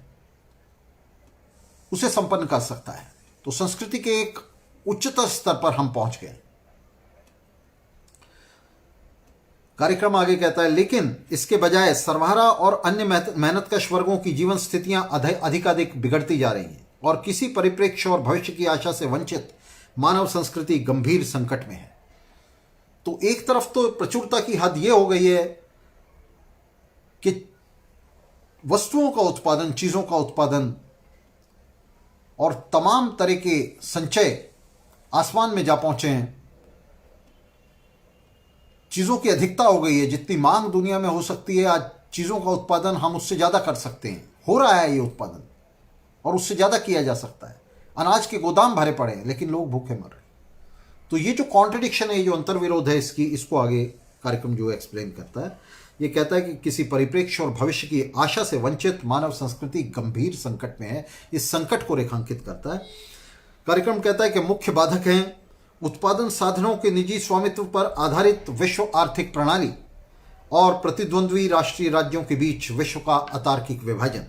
उसे संपन्न कर सकता है। तो संस्कृति के एक उच्चतर स्तर पर हम पहुंच गए। कार्यक्रम आगे कहता है, लेकिन इसके बजाय सर्वहारा और अन्य मेहनतकश वर्गों की जीवन स्थितियां अधिकाधिक बिगड़ती जा रही हैं और किसी परिप्रेक्ष्य और भविष्य की आशा से वंचित मानव संस्कृति गंभीर संकट में है। तो एक तरफ तो प्रचुरता की हद यह हो गई है कि वस्तुओं का उत्पादन, चीजों का उत्पादन और तमाम तरह के संचय आसमान में जा पहुंचे हैं। चीज़ों की अधिकता हो गई है, जितनी मांग दुनिया में हो सकती है आज चीज़ों का उत्पादन हम उससे ज़्यादा कर सकते हैं, हो रहा है ये उत्पादन और उससे ज़्यादा किया जा सकता है। अनाज के गोदाम भरे पड़े हैं लेकिन लोग भूखे मर रहे हैं। तो ये जो कॉन्ट्रडिक्शन है, ये जो अंतर्विरोध है, इसको आगे कार्यक्रम जो एक्सप्लेन करता है, ये कहता है कि किसी परिप्रेक्ष्य और भविष्य की आशा से वंचित मानव संस्कृति गंभीर संकट में है। इस संकट को रेखांकित करता है। कार्यक्रम कहता है कि मुख्य बाधक हैं उत्पादन साधनों के निजी स्वामित्व पर आधारित विश्व आर्थिक प्रणाली और प्रतिद्वंद्वी राष्ट्रीय राज्यों के बीच विश्व का अतार्किक विभाजन,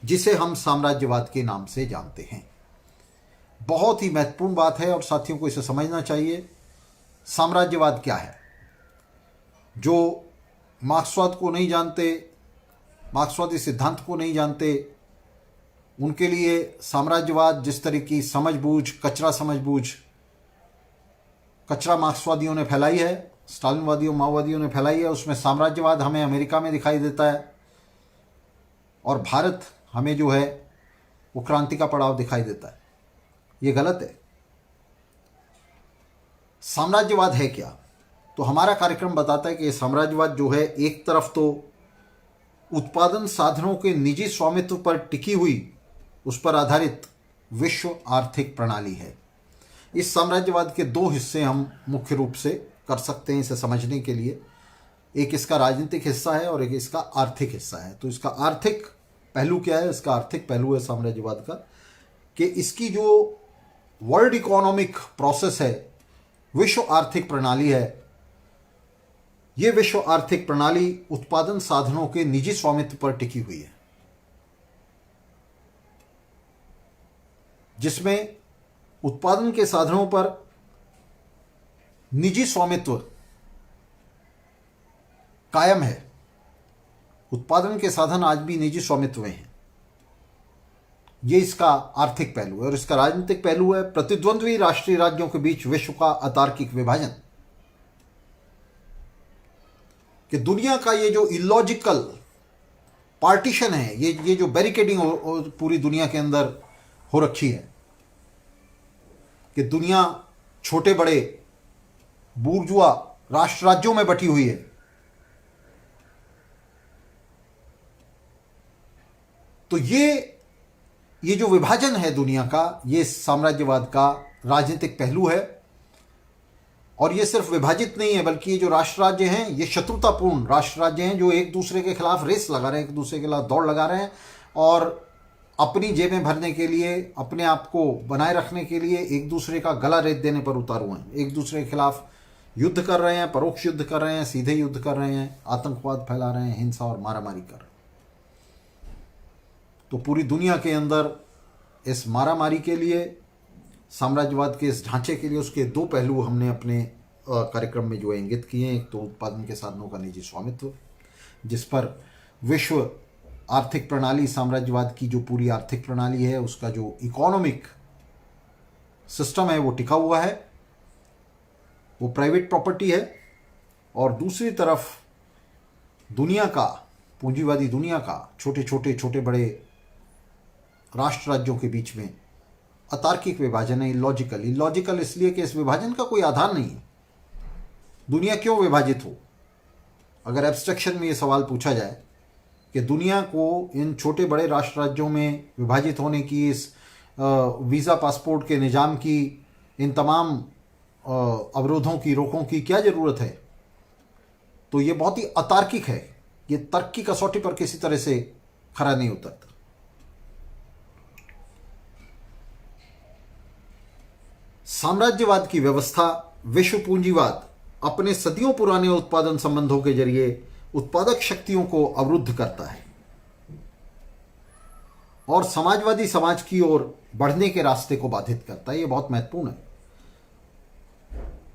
जिसे हम साम्राज्यवाद के नाम से जानते हैं। बहुत ही महत्वपूर्ण बात है और साथियों को इसे समझना चाहिए। साम्राज्यवाद क्या है? जो मार्क्सवाद को नहीं जानते, मार्क्सवादी सिद्धांत को नहीं जानते, उनके लिए साम्राज्यवाद जिस तरह की समझबूझ, कचरा समझबूझ, कचरा मार्क्सवादियों ने फैलाई है, स्टालिनवादियों, माओवादियों ने फैलाई है, उसमें साम्राज्यवाद हमें अमेरिका में दिखाई देता है और भारत हमें जो है वो क्रांति का पड़ाव दिखाई देता है। ये गलत है। साम्राज्यवाद है क्या? तो हमारा कार्यक्रम बताता है कि साम्राज्यवाद जो है, एक तरफ तो उत्पादन साधनों के निजी स्वामित्व पर टिकी हुई, उस पर आधारित विश्व आर्थिक प्रणाली है। इस साम्राज्यवाद के दो हिस्से हम मुख्य रूप से कर सकते हैं इसे समझने के लिए। एक इसका राजनीतिक हिस्सा है और एक इसका आर्थिक हिस्सा है। तो इसका आर्थिक पहलू क्या है? इसका आर्थिक पहलू है साम्राज्यवाद का कि इसकी जो वर्ल्ड इकोनॉमिक प्रोसेस है, विश्व आर्थिक प्रणाली है, ये विश्व आर्थिक प्रणाली उत्पादन साधनों के निजी स्वामित्व पर टिकी हुई है, जिसमें उत्पादन के साधनों पर निजी स्वामित्व कायम है। उत्पादन के साधन आज भी निजी स्वामित्व में हैं। ये इसका आर्थिक पहलू है। और इसका राजनीतिक पहलू है प्रतिद्वंद्वी राष्ट्रीय राज्यों के बीच विश्व का अतार्किक विभाजन। कि दुनिया का ये जो इलॉजिकल पार्टीशन है, ये जो बैरिकेडिंग पूरी दुनिया के अंदर हो रखी है, कि दुनिया छोटे बड़े बूर्जुआ राष्ट्र राज्यों में बटी हुई है। तो ये जो विभाजन है दुनिया का, ये साम्राज्यवाद का राजनीतिक पहलू है। और ये सिर्फ विभाजित नहीं है, बल्कि ये जो राष्ट्र राज्य हैं, ये शत्रुतापूर्ण राष्ट्र राज्य हैं, जो एक दूसरे के खिलाफ रेस लगा रहे हैं, एक दूसरे के खिलाफ दौड़ लगा रहे हैं, और अपनी जेबें भरने के लिए, अपने आप को बनाए रखने के लिए एक दूसरे का गला रेत देने पर उतारू हैं। एक दूसरे के खिलाफ युद्ध कर रहे हैं, परोक्ष युद्ध कर रहे हैं, सीधे युद्ध कर रहे हैं, आतंकवाद फैला रहे हैं, हिंसा और मारामारी कर रहे हैं। तो पूरी दुनिया के अंदर इस मारामारी के लिए, साम्राज्यवाद के इस ढांचे के लिए, उसके दो पहलू हमने अपने कार्यक्रम में जो है इंगित किए हैं। एक तो उत्पादन के साधनों का निजी स्वामित्व, जिस पर विश्व आर्थिक प्रणाली, साम्राज्यवाद की जो पूरी आर्थिक प्रणाली है, उसका जो इकोनॉमिक सिस्टम है वो टिका हुआ है, वो प्राइवेट प्रॉपर्टी है। और दूसरी तरफ दुनिया का, पूंजीवादी दुनिया का छोटे बड़े राष्ट्र राज्यों के बीच में अतार्किक विभाजन है। इलॉजिकल इसलिए कि इस विभाजन का कोई आधार नहीं है। दुनिया क्यों विभाजित हो? अगर एब्स्ट्रैक्शन में ये सवाल पूछा जाए कि दुनिया को इन छोटे बड़े राष्ट्र राज्यों में विभाजित होने की, इस वीज़ा पासपोर्ट के निज़ाम की, इन तमाम अवरोधों की, रोकों की क्या ज़रूरत है? तो ये बहुत ही अतार्किक है। ये तर्क की कसौटी पर किसी तरह से खरा नहीं उतरता। साम्राज्यवाद की व्यवस्था, विश्व पूंजीवाद अपने सदियों पुराने उत्पादन संबंधों के जरिए उत्पादक शक्तियों को अवरुद्ध करता है और समाजवादी समाज की ओर बढ़ने के रास्ते को बाधित करता है। यह बहुत महत्वपूर्ण है।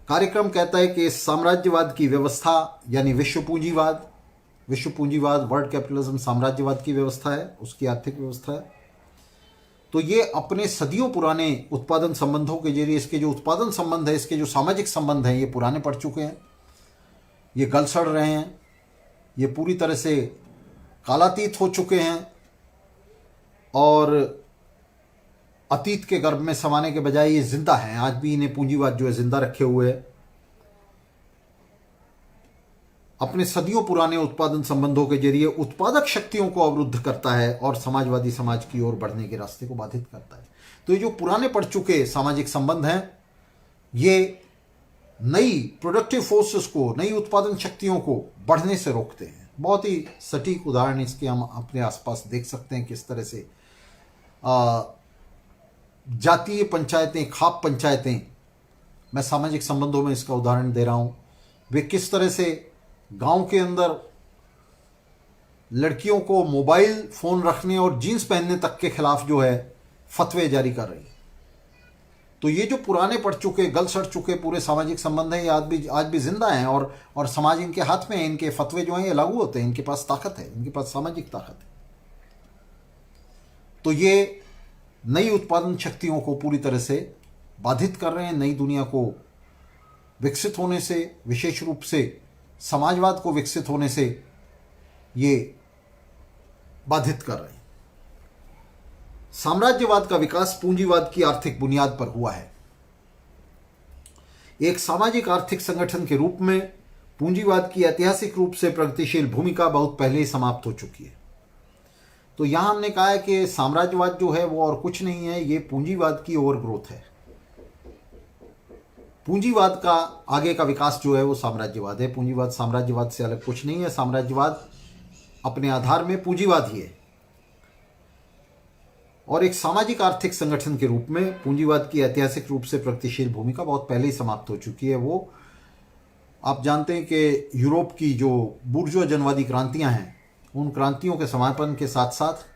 कार्यक्रम कहता है कि साम्राज्यवाद की व्यवस्था यानी विश्व पूंजीवाद वर्ल्ड कैपिटलिज्म साम्राज्यवाद की व्यवस्था है, उसकी आर्थिक व्यवस्था है। तो ये अपने सदियों पुराने उत्पादन संबंधों के जरिए, इसके जो उत्पादन संबंध है, इसके जो सामाजिक संबंध हैं, ये पुराने पड़ चुके हैं, ये गल सड़ रहे हैं, ये पूरी तरह से कालातीत हो चुके हैं और अतीत के गर्भ में समाने के बजाय ये जिंदा हैं। आज भी इन्हें पूंजीवाद जो है जिंदा रखे हुए है। अपने सदियों पुराने उत्पादन संबंधों के जरिए उत्पादक शक्तियों को अवरुद्ध करता है और समाजवादी समाज की ओर बढ़ने के रास्ते को बाधित करता है। तो ये जो पुराने पड़ चुके सामाजिक संबंध हैं, ये नई प्रोडक्टिव फोर्सेस को, नई उत्पादन शक्तियों को बढ़ने से रोकते हैं। बहुत ही सटीक उदाहरण इसके हम अपने आसपास देख सकते हैं, किस तरह से जातीय पंचायतें, खाप पंचायतें, मैं सामाजिक संबंधों में इसका उदाहरण दे रहा हूं, वे किस तरह से गांव के अंदर लड़कियों को मोबाइल फोन रखने और जीन्स पहनने तक के खिलाफ जो है फतवे जारी कर रही है। तो ये जो पुराने पड़ चुके, गल सड़ चुके पूरे सामाजिक संबंध हैं, ये आज भी जिंदा हैं और समाज इनके हाथ में है। इनके फतवे जो हैं ये लागू होते हैं, इनके पास ताकत है, इनके पास सामाजिक ताकत है। तो ये नई उत्पादन शक्तियों को पूरी तरह से बाधित कर रहे हैं, नई दुनिया को विकसित होने से, विशेष रूप से समाजवाद को विकसित होने से ये बाधित कर रहे हैं। साम्राज्यवाद का विकास पूंजीवाद की आर्थिक बुनियाद पर हुआ है। एक सामाजिक आर्थिक संगठन के रूप में पूंजीवाद की ऐतिहासिक रूप से प्रगतिशील भूमिका बहुत पहले ही समाप्त हो चुकी है। तो यहां हमने कहा है कि साम्राज्यवाद जो है वो और कुछ नहीं है, ये पूंजीवाद की ओवर ग्रोथ है। पूंजीवाद का आगे का विकास जो है वो साम्राज्यवाद है। पूंजीवाद साम्राज्यवाद से अलग कुछ नहीं है। साम्राज्यवाद अपने आधार में पूंजीवाद ही है। और एक सामाजिक आर्थिक संगठन के रूप में पूंजीवाद की ऐतिहासिक रूप से प्रगतिशील भूमिका बहुत पहले ही समाप्त हो चुकी है। वो आप जानते हैं कि यूरोप की जो बुर्जुआ जनवादी क्रांतियां हैं, उन क्रांतियों के समापन के साथ साथ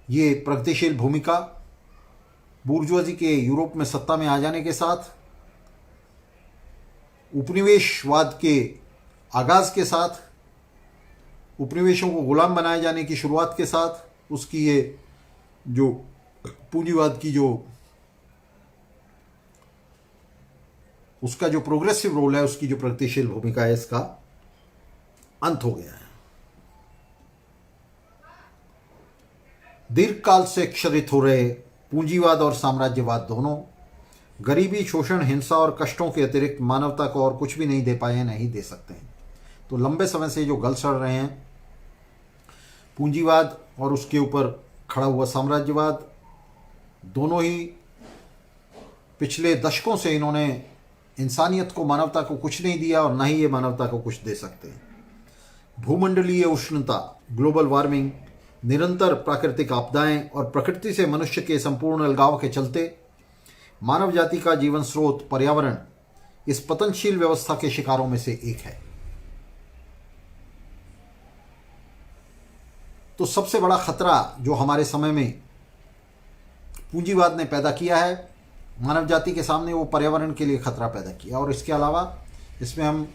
ये प्रगतिशील भूमिका बुर्जुआजी के यूरोप में सत्ता में आ जाने के साथ उपनिवेशवाद के आगाज़ के साथ, उपनिवेशों को गुलाम बनाए जाने की शुरुआत के साथ उसकी ये जो पूंजीवाद की जो उसका जो प्रोग्रेसिव रोल है, उसकी जो प्रगतिशील भूमिका है, इसका अंत हो गया है। दीर्घकाल से क्षरित हो रहे पूंजीवाद और साम्राज्यवाद दोनों गरीबी, शोषण, हिंसा और कष्टों के अतिरिक्त मानवता को और कुछ भी नहीं दे पाए हैं, नहीं दे सकते हैं। तो लंबे समय से जो गल सड़ रहे हैं पूंजीवाद और उसके ऊपर खड़ा हुआ साम्राज्यवाद, दोनों ही पिछले दशकों से इन्होंने इंसानियत को, मानवता को कुछ नहीं दिया और ना ही ये मानवता को कुछ दे सकते हैं। भूमंडलीय उष्णता, ग्लोबल वार्मिंग, निरंतर प्राकृतिक आपदाएं और प्रकृति से मनुष्य के संपूर्ण अलगाव के चलते मानव जाति का जीवन स्रोत पर्यावरण इस पतनशील व्यवस्था के शिकारों में से एक है। तो सबसे बड़ा खतरा जो हमारे समय में पूंजीवाद ने पैदा किया है मानव जाति के सामने, वो पर्यावरण के लिए खतरा पैदा किया। और इसके अलावा इसमें हम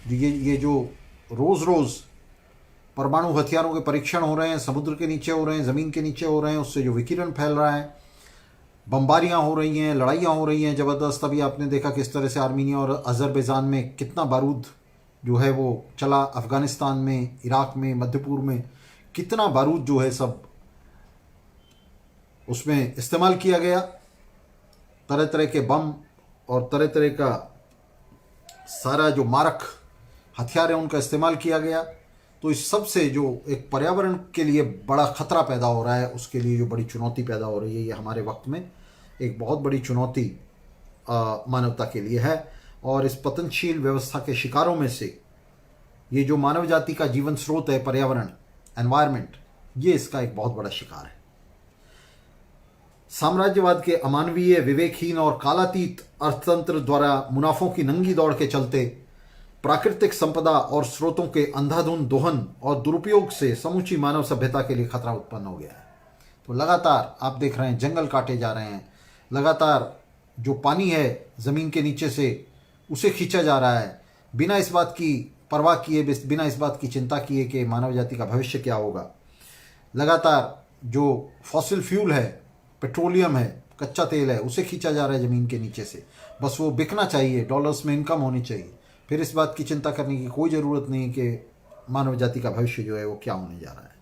ये जो रोज़ रोज़ परमाणु हथियारों के परीक्षण हो रहे हैं, समुद्र के नीचे हो रहे हैं, ज़मीन के नीचे हो रहे हैं, उससे जो विकिरण फैल रहा है, बमबारियां हो रही हैं, लड़ाइयाँ हो रही हैं ज़बरदस्त। अभी आपने देखा किस तरह से आर्मीनिया और अज़रबैजान में कितना बारूद जो है वो चला, अफ़गानिस्तान में, इराक़ में, मध्य पूर्व में कितना बारूद जो है सब उसमें इस्तेमाल किया गया। तरह तरह के बम और तरह तरह का सारा जो मारक हथियार है उनका इस्तेमाल किया गया। तो इस सब से जो एक पर्यावरण के लिए बड़ा खतरा पैदा हो रहा है, उसके लिए जो बड़ी चुनौती पैदा हो रही है, ये हमारे वक्त में एक बहुत बड़ी चुनौती मानवता के लिए है। और इस पतनशील व्यवस्था के शिकारों में से ये जो मानव जाति का जीवन स्रोत है, पर्यावरण, एनवायरनमेंट, ये इसका एक बहुत बड़ा शिकार है। साम्राज्यवाद के अमानवीय, विवेकहीन और कालातीत अर्थतंत्र द्वारा मुनाफों की नंगी दौड़ के चलते प्राकृतिक संपदा और स्रोतों के अंधाधुंध दोहन और दुरुपयोग से समूची मानव सभ्यता के लिए खतरा उत्पन्न हो गया है। तो लगातार आप देख रहे हैं जंगल काटे जा रहे हैं, लगातार जो पानी है ज़मीन के नीचे से उसे खींचा जा रहा है, बिना इस बात की परवाह किए, बिना इस बात की चिंता किए कि मानव जाति का भविष्य क्या होगा। लगातार जो फॉसिल फ्यूल है, पेट्रोलियम है, कच्चा तेल है, उसे खींचा जा रहा है ज़मीन के नीचे से, बस वो बिकना चाहिए, डॉलर्स में इनकम होनी चाहिए। फिर इस बात की चिंता करने की कोई ज़रूरत नहीं कि मानव जाति का भविष्य जो है वो क्या होने जा रहा है।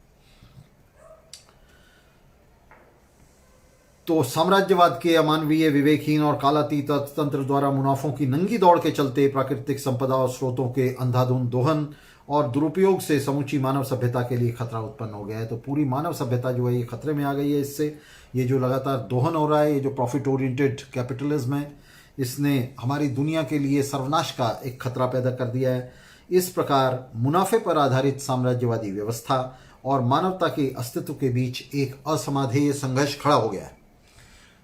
तो साम्राज्यवाद के अमानवीय, विवेकहीन और कालातीत अर्थतंत्र द्वारा मुनाफों की नंगी दौड़ के चलते प्राकृतिक संपदा और स्रोतों के अंधाधुंध दोहन और दुरुपयोग से समूची मानव सभ्यता के लिए खतरा उत्पन्न हो गया है। तो पूरी मानव सभ्यता जो है ये खतरे में आ गई है इससे। ये जो लगातार दोहन हो रहा है, ये जो प्रॉफिट ओरिएंटेड कैपिटलिज्म है, इसने हमारी दुनिया के लिए सर्वनाश का एक खतरा पैदा कर दिया है। इस प्रकार मुनाफे पर आधारित साम्राज्यवादी व्यवस्था और मानवता के अस्तित्व के बीच एक असमाधेय संघर्ष खड़ा हो गया है।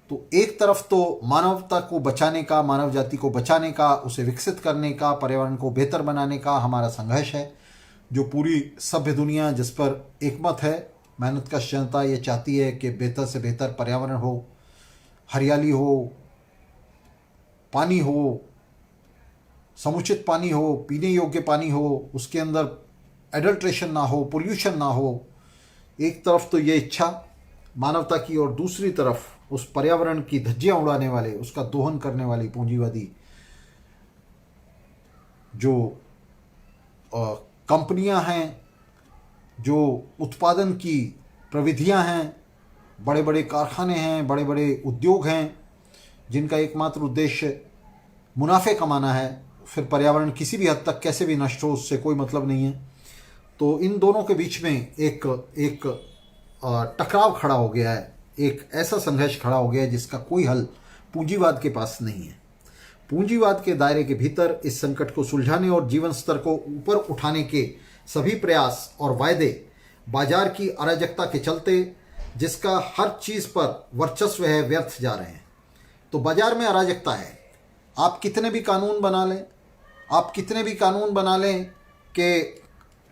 तो एक तरफ तो मानवता को बचाने का, मानव जाति को बचाने का, उसे विकसित करने का, पर्यावरण को बेहतर बनाने का हमारा संघर्ष है, जो पूरी सभ्य दुनिया जिस पर एकमत है, मेहनतकश जनता ये चाहती है कि बेहतर से बेहतर पर्यावरण हो, हरियाली हो, पानी हो, समुचित पानी हो, पीने योग्य पानी हो, उसके अंदर एडल्ट्रेशन ना हो, पोल्यूशन ना हो। एक तरफ तो ये इच्छा मानवता की, और दूसरी तरफ उस पर्यावरण की धज्जियां उड़ाने वाले, उसका दोहन करने वाली पूंजीवादी जो कंपनियां हैं, जो उत्पादन की प्रविधियां हैं, बड़े बड़े कारखाने हैं, बड़े बड़े उद्योग हैं, जिनका एकमात्र उद्देश्य मुनाफे कमाना है। फिर पर्यावरण किसी भी हद तक कैसे भी नष्ट हो, उससे कोई मतलब नहीं है। तो इन दोनों के बीच में एक टकराव खड़ा हो गया है, एक ऐसा संघर्ष खड़ा हो गया है जिसका कोई हल पूंजीवाद के पास नहीं है। पूंजीवाद के दायरे के भीतर इस संकट को सुलझाने और जीवन स्तर को ऊपर उठाने के सभी प्रयास और वायदे बाजार की अराजकता के चलते, जिसका हर चीज़ पर वर्चस्व है, व्यर्थ जा रहे हैं। तो बाजार में अराजकता है, आप कितने भी कानून बना लें, आप कितने भी कानून बना लें कि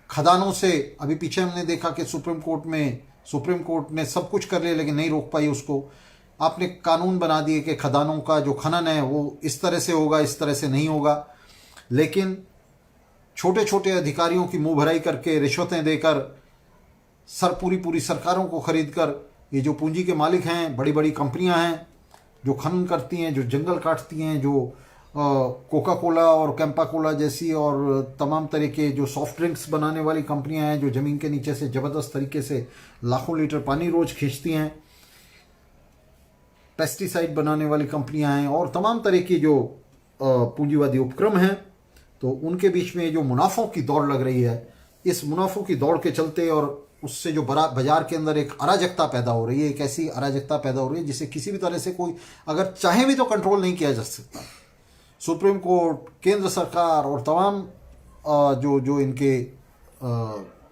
खदानों से, अभी पीछे हमने देखा कि सुप्रीम कोर्ट ने सब कुछ कर लिया लेकिन नहीं रोक पाई उसको। आपने कानून बना दिए कि खदानों का जो खनन है वो इस तरह से होगा, इस तरह से नहीं होगा। लेकिन छोटे छोटे अधिकारियों की मुंह भराई करके, रिश्वतें देकर, पूरी पूरी सरकारों को खरीद कर, ये जो पूंजी के मालिक हैं, बड़ी बड़ी कंपनियां हैं जो खनन करती हैं, जो जंगल काटती हैं, जो कोका कोला और कैंपा कोला जैसी और तमाम तरह के जो सॉफ्ट ड्रिंक्स बनाने वाली कंपनियां हैं, जो ज़मीन के नीचे से ज़बरदस्त तरीके से लाखों लीटर पानी रोज खींचती हैं, पेस्टिसाइड बनाने वाली कंपनियां हैं और तमाम तरह की जो पूंजीवादी उपक्रम हैं, तो उनके बीच में जो मुनाफों की दौड़ लग रही है, इस मुनाफों की दौड़ के चलते और उससे जो बड़ा बाजार के अंदर एक अराजकता पैदा हो रही है, एक ऐसी अराजकता पैदा हो रही है जिसे किसी भी तरह से कोई अगर चाहे भी तो कंट्रोल नहीं किया जा सकता। सुप्रीम कोर्ट, केंद्र सरकार और तमाम जो इनके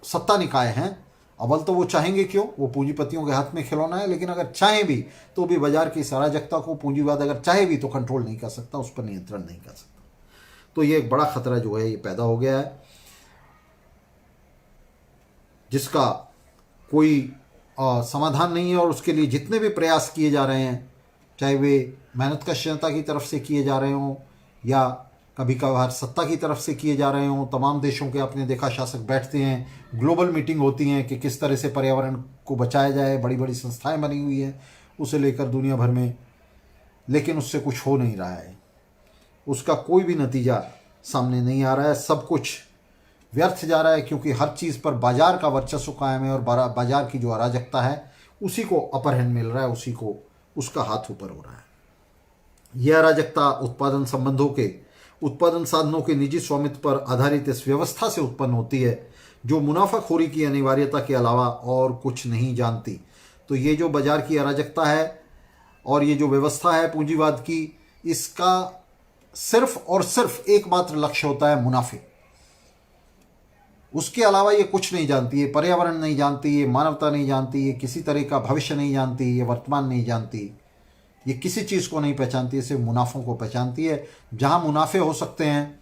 सत्ता निकाय हैं, अव्वल तो वो चाहेंगे क्यों, वो पूंजीपतियों के हाथ में खिलौना है, लेकिन अगर चाहें भी तो भी बाजार की इस अराजकता को पूंजीवाद अगर चाहे भी तो कंट्रोल नहीं कर सकता, उस पर नियंत्रण नहीं कर सकता। तो ये एक बड़ा खतरा जो है ये पैदा हो गया है, जिसका कोई समाधान नहीं है और उसके लिए जितने भी प्रयास किए जा रहे हैं, चाहे वे मेहनतकश जनता की तरफ से किए जा रहे हों या कभी कभार सत्ता की तरफ से किए जा रहे हों, तमाम देशों के आपने देखा शासक बैठते हैं, ग्लोबल मीटिंग होती हैं कि किस तरह से पर्यावरण को बचाया जाए, बड़ी बड़ी संस्थाएं बनी हुई हैं उसे लेकर दुनिया भर में, लेकिन उससे कुछ हो नहीं रहा है, उसका कोई भी नतीजा सामने नहीं आ रहा है, सब कुछ व्यर्थ जा रहा है, क्योंकि हर चीज़ पर बाजार का वर्चस्व कायम है और बाजार की जो अराजकता है उसी को अपर हैंड मिल रहा है, उसी को उसका हाथ ऊपर हो रहा है। यह अराजकता उत्पादन संबंधों के, उत्पादन साधनों के निजी स्वामित्व पर आधारित इस व्यवस्था से उत्पन्न होती है जो मुनाफाखोरी की अनिवार्यता के अलावा और कुछ नहीं जानती। तो ये जो बाजार की अराजकता है और ये जो व्यवस्था है पूंजीवाद की, इसका सिर्फ और सिर्फ एकमात्र लक्ष्य होता है मुनाफे, उसके अलावा ये कुछ नहीं जानती, ये पर्यावरण नहीं जानती, ये मानवता नहीं जानती, ये किसी तरह का भविष्य नहीं जानती, ये वर्तमान नहीं जानती, ये किसी चीज़ को नहीं पहचानती है, सिर्फ मुनाफों को पहचानती है। जहाँ मुनाफे हो सकते हैं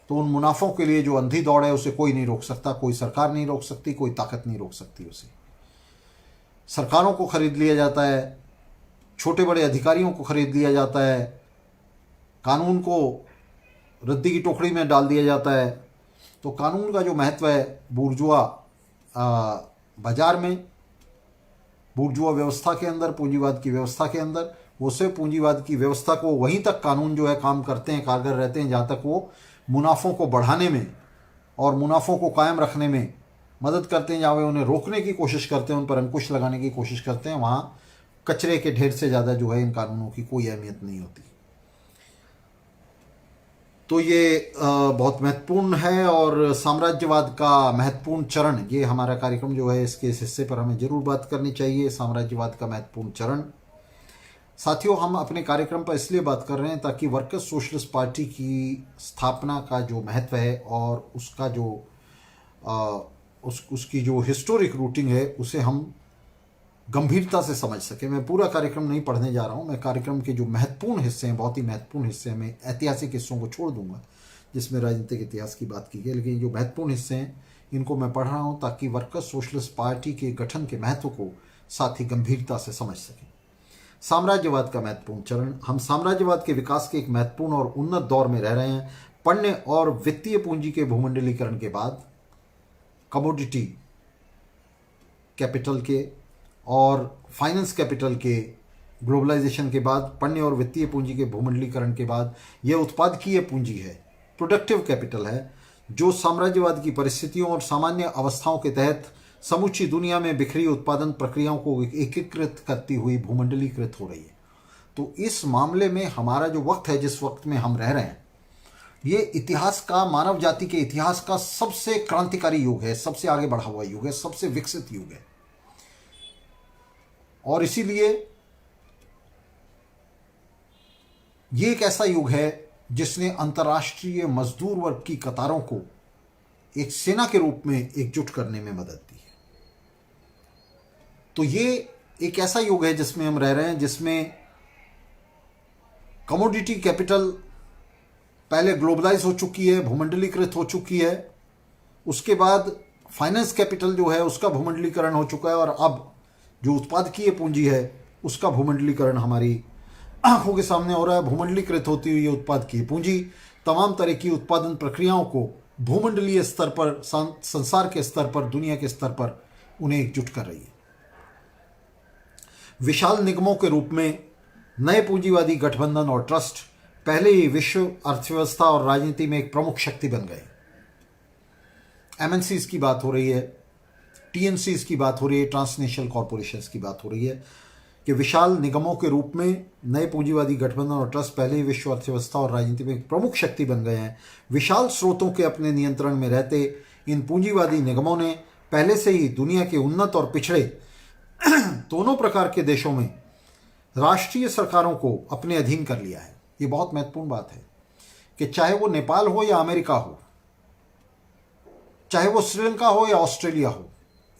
तो उन मुनाफों के लिए जो अंधी दौड़ है उसे कोई नहीं रोक सकता, कोई सरकार नहीं रोक सकती, कोई ताकत नहीं रोक सकती उसे। सरकारों को खरीद लिया जाता है, छोटे बड़े अधिकारियों को खरीद लिया जाता है, कानून को रद्दी की टोकरी में डाल दिया जाता है। तो कानून का जो महत्व है बुर्जुआ बाजार में, बुर्जुआ व्यवस्था के अंदर, पूंजीवाद की व्यवस्था के अंदर, वो सिर्फ पूंजीवाद की व्यवस्था को वहीं तक कानून जो है काम करते हैं, कारगर रहते हैं, जहाँ तक वो मुनाफों को बढ़ाने में और मुनाफों को कायम रखने में मदद करते हैं, जहाँ वे उन्हें रोकने की कोशिश करते हैं, उन पर अंकुश लगाने की कोशिश करते हैं, वहाँ कचरे के ढेर से ज़्यादा जो है इन कानूनों की कोई अहमियत नहीं होती। तो ये बहुत महत्वपूर्ण है और साम्राज्यवाद का महत्वपूर्ण चरण, ये हमारा कार्यक्रम जो है इसके इस हिस्से पर हमें जरूर बात करनी चाहिए, साम्राज्यवाद का महत्वपूर्ण चरण। साथियों, हम अपने कार्यक्रम पर इसलिए बात कर रहे हैं ताकि वर्कर्स सोशलिस्ट पार्टी की स्थापना का जो महत्व है और उसका जो उसकी जो हिस्टोरिक रूटिंग है उसे हम गंभीरता से समझ सके। मैं पूरा कार्यक्रम नहीं पढ़ने जा रहा हूँ, मैं कार्यक्रम के जो महत्वपूर्ण हिस्से हैं, बहुत ही महत्वपूर्ण हिस्से में ऐतिहासिक हिस्सों को छोड़ दूंगा जिसमें राजनीतिक इतिहास की बात की गई, लेकिन जो महत्वपूर्ण हिस्से हैं इनको मैं पढ़ रहा हूँ ताकि वर्कर्स सोशलिस्ट पार्टी के गठन के महत्व को साथ ही गंभीरता से समझ सकें। साम्राज्यवाद का महत्वपूर्ण चरण। हम साम्राज्यवाद के विकास के एक महत्वपूर्ण और उन्नत दौर में रह रहे हैं। पण्य और वित्तीय पूंजी के भूमंडलीकरण के बाद, कमोडिटी कैपिटल के और फाइनेंस कैपिटल के ग्लोबलाइजेशन के बाद, पण्य और वित्तीय पूंजी के भूमंडलीकरण के बाद, यह उत्पादकीय पूंजी है, प्रोडक्टिव कैपिटल है, जो साम्राज्यवाद की परिस्थितियों और सामान्य अवस्थाओं के तहत समूची दुनिया में बिखरी उत्पादन प्रक्रियाओं को एकीकृत करती हुई भूमंडलीकृत हो रही है। तो इस मामले में हमारा जो वक्त है, जिस वक्त में हम रह रहे हैं, ये इतिहास का, मानव जाति के इतिहास का सबसे क्रांतिकारी युग है, सबसे आगे बढ़ा हुआ युग है, सबसे विकसित युग है। और इसीलिए ये एक ऐसा युग है जिसने अंतर्राष्ट्रीय मजदूर वर्ग की कतारों को एक सेना के रूप में एकजुट करने में मदद दी है। तो ये एक ऐसा युग है जिसमें हम रह रहे हैं, जिसमें कमोडिटी कैपिटल पहले ग्लोबलाइज हो चुकी है, भूमंडलीकृत हो चुकी है, उसके बाद फाइनेंस कैपिटल जो है उसका भूमंडलीकरण हो चुका है, और अब जो उत्पादकीय पूंजी है उसका भूमंडलीकरण हमारी आंखों के सामने हो रहा है। भूमंडलीकृत होती हुई उत्पादकीय पूंजी तमाम तरह की उत्पादन प्रक्रियाओं को भूमंडलीय स्तर पर, संसार के स्तर पर, दुनिया के स्तर पर उन्हें एकजुट कर रही है। विशाल निगमों के रूप में नए पूंजीवादी गठबंधन और ट्रस्ट पहले ही विश्व अर्थव्यवस्था और राजनीति में एक प्रमुख शक्ति बन गए। एमएनसीज की बात हो रही है, टीएनसीज की बात हो रही है, ट्रांसनेशनल कॉरपोरेशंस की बात हो रही है कि विशाल निगमों के रूप में नए पूंजीवादी गठबंधन और ट्रस्ट पहले ही विश्व अर्थव्यवस्था और राजनीति में एक प्रमुख शक्ति बन गए हैं। विशाल स्रोतों के अपने नियंत्रण में रहते इन पूंजीवादी निगमों ने पहले से ही दुनिया के उन्नत और पिछड़े दोनों प्रकार के देशों में राष्ट्रीय सरकारों को अपने अधीन कर लिया है। ये बहुत महत्वपूर्ण बात है कि चाहे वो नेपाल हो या अमेरिका हो, चाहे वो श्रीलंका हो या ऑस्ट्रेलिया हो,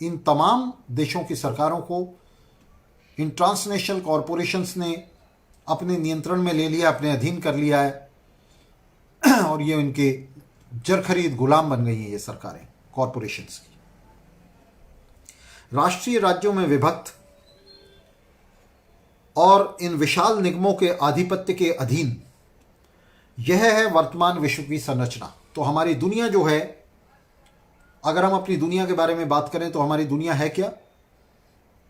इन तमाम देशों की सरकारों को इन ट्रांसनेशनल कॉरपोरेशंस ने अपने नियंत्रण में ले लिया, अपने अधीन कर लिया है और ये उनके जरखरीद गुलाम बन गई हैं ये सरकारें, कॉरपोरेशंस की। राष्ट्रीय राज्यों में विभक्त और इन विशाल निगमों के आधिपत्य के अधीन यह है वर्तमान विश्व की संरचना। तो हमारी दुनिया जो है, अगर हम अपनी दुनिया के बारे में बात करें तो हमारी दुनिया है क्या?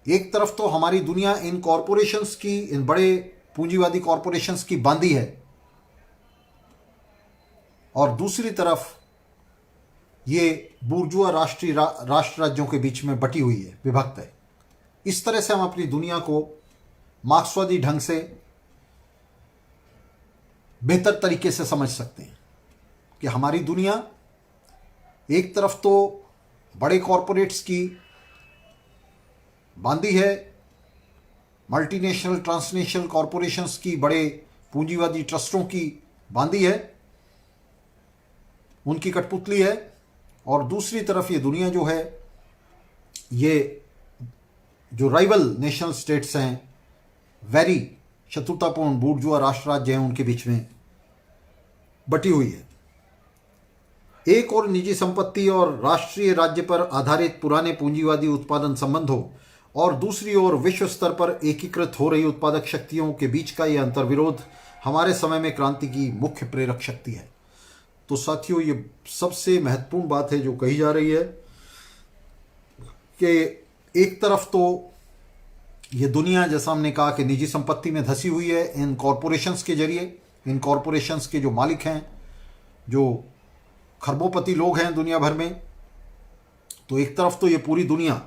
एक तरफ तो हमारी दुनिया इन कॉरपोरेशंस की, इन बड़े पूंजीवादी कॉरपोरेशंस की बांदी है और दूसरी तरफ ये बूर्जुआ राष्ट्र राज्यों के बीच में बटी हुई है, विभक्त है। इस तरह से हम अपनी दुनिया को मार्क्सवादी ढंग से बेहतर तरीके से समझ सकते हैं कि हमारी दुनिया एक तरफ तो बड़े कॉरपोरेट्स की बांदी है, मल्टीनेशनल ट्रांसनेशनल कॉरपोरेशंस की, बड़े पूंजीवादी ट्रस्टों की बांदी है, उनकी कठपुतली है, और दूसरी तरफ ये दुनिया जो है, ये जो राइवल नेशनल स्टेट्स हैं, वेरी शत्रुतापूर्ण बूर्जुआ राष्ट्र राज्य हैं, उनके बीच में बटी हुई है। एक और निजी संपत्ति और राष्ट्रीय राज्य पर आधारित पुराने पूंजीवादी उत्पादन संबंधों और दूसरी ओर विश्व स्तर पर एकीकृत हो रही उत्पादक शक्तियों के बीच का यह अंतर्विरोध हमारे समय में क्रांति की मुख्य प्रेरक शक्ति है। तो साथियों, ये सबसे महत्वपूर्ण बात है जो कही जा रही है कि एक तरफ तो ये दुनिया, जैसा हमने कहा, कि निजी संपत्ति में धसी हुई है इन कॉरपोरेशंस के जरिए। इन कॉरपोरेशंस के जो मालिक हैं, जो खरबोपति लोग हैं दुनिया भर में, तो एक तरफ तो ये पूरी दुनिया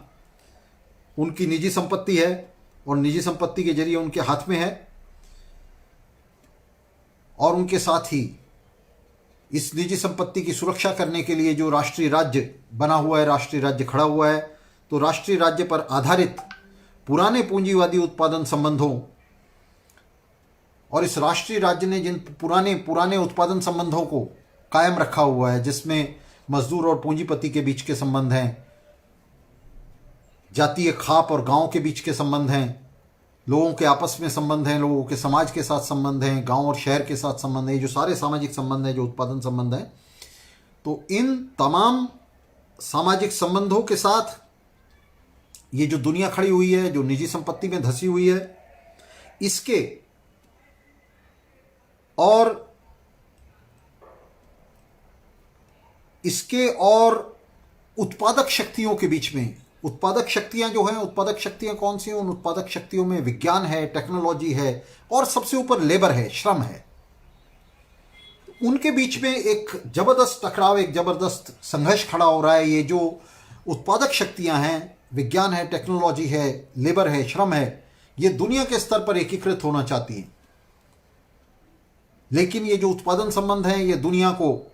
उनकी निजी संपत्ति है और निजी संपत्ति के जरिए उनके हाथ में है, और उनके साथ ही इस निजी संपत्ति की सुरक्षा करने के लिए जो राष्ट्रीय राज्य बना हुआ है, राष्ट्रीय राज्य खड़ा हुआ है, तो राष्ट्रीय राज्य पर आधारित पुराने पूंजीवादी उत्पादन संबंधों और इस राष्ट्रीय राज्य ने जिन पुराने उत्पादन संबंधों को कायम रखा हुआ है, जिसमें मजदूर और पूंजीपति के बीच के संबंध हैं, जातीय खाप और गांव के बीच के संबंध हैं, लोगों के आपस में संबंध हैं, लोगों के समाज के साथ संबंध हैं, गांव और शहर के साथ संबंध है, जो सारे सामाजिक संबंध हैं, जो उत्पादन संबंध हैं, तो इन तमाम सामाजिक संबंधों के साथ ये जो दुनिया खड़ी हुई है, जो निजी संपत्ति में धसी हुई है, इसके और उत्पादक शक्तियों के बीच में, उत्पादक शक्तियां जो हैं, उत्पादक शक्तियां कौन सी हैं? उन उत्पादक शक्तियों में विज्ञान है, टेक्नोलॉजी है, और सबसे ऊपर लेबर है, श्रम है। उनके बीच में एक जबरदस्त टकराव, एक जबरदस्त संघर्ष खड़ा हो रहा है। ये जो उत्पादक शक्तियां हैं, विज्ञान है, टेक्नोलॉजी है, लेबर है, श्रम है, ये दुनिया के स्तर पर एकीकृत होना चाहती हैं, लेकिन ये जो उत्पादन संबंध हैं, ये दुनिया को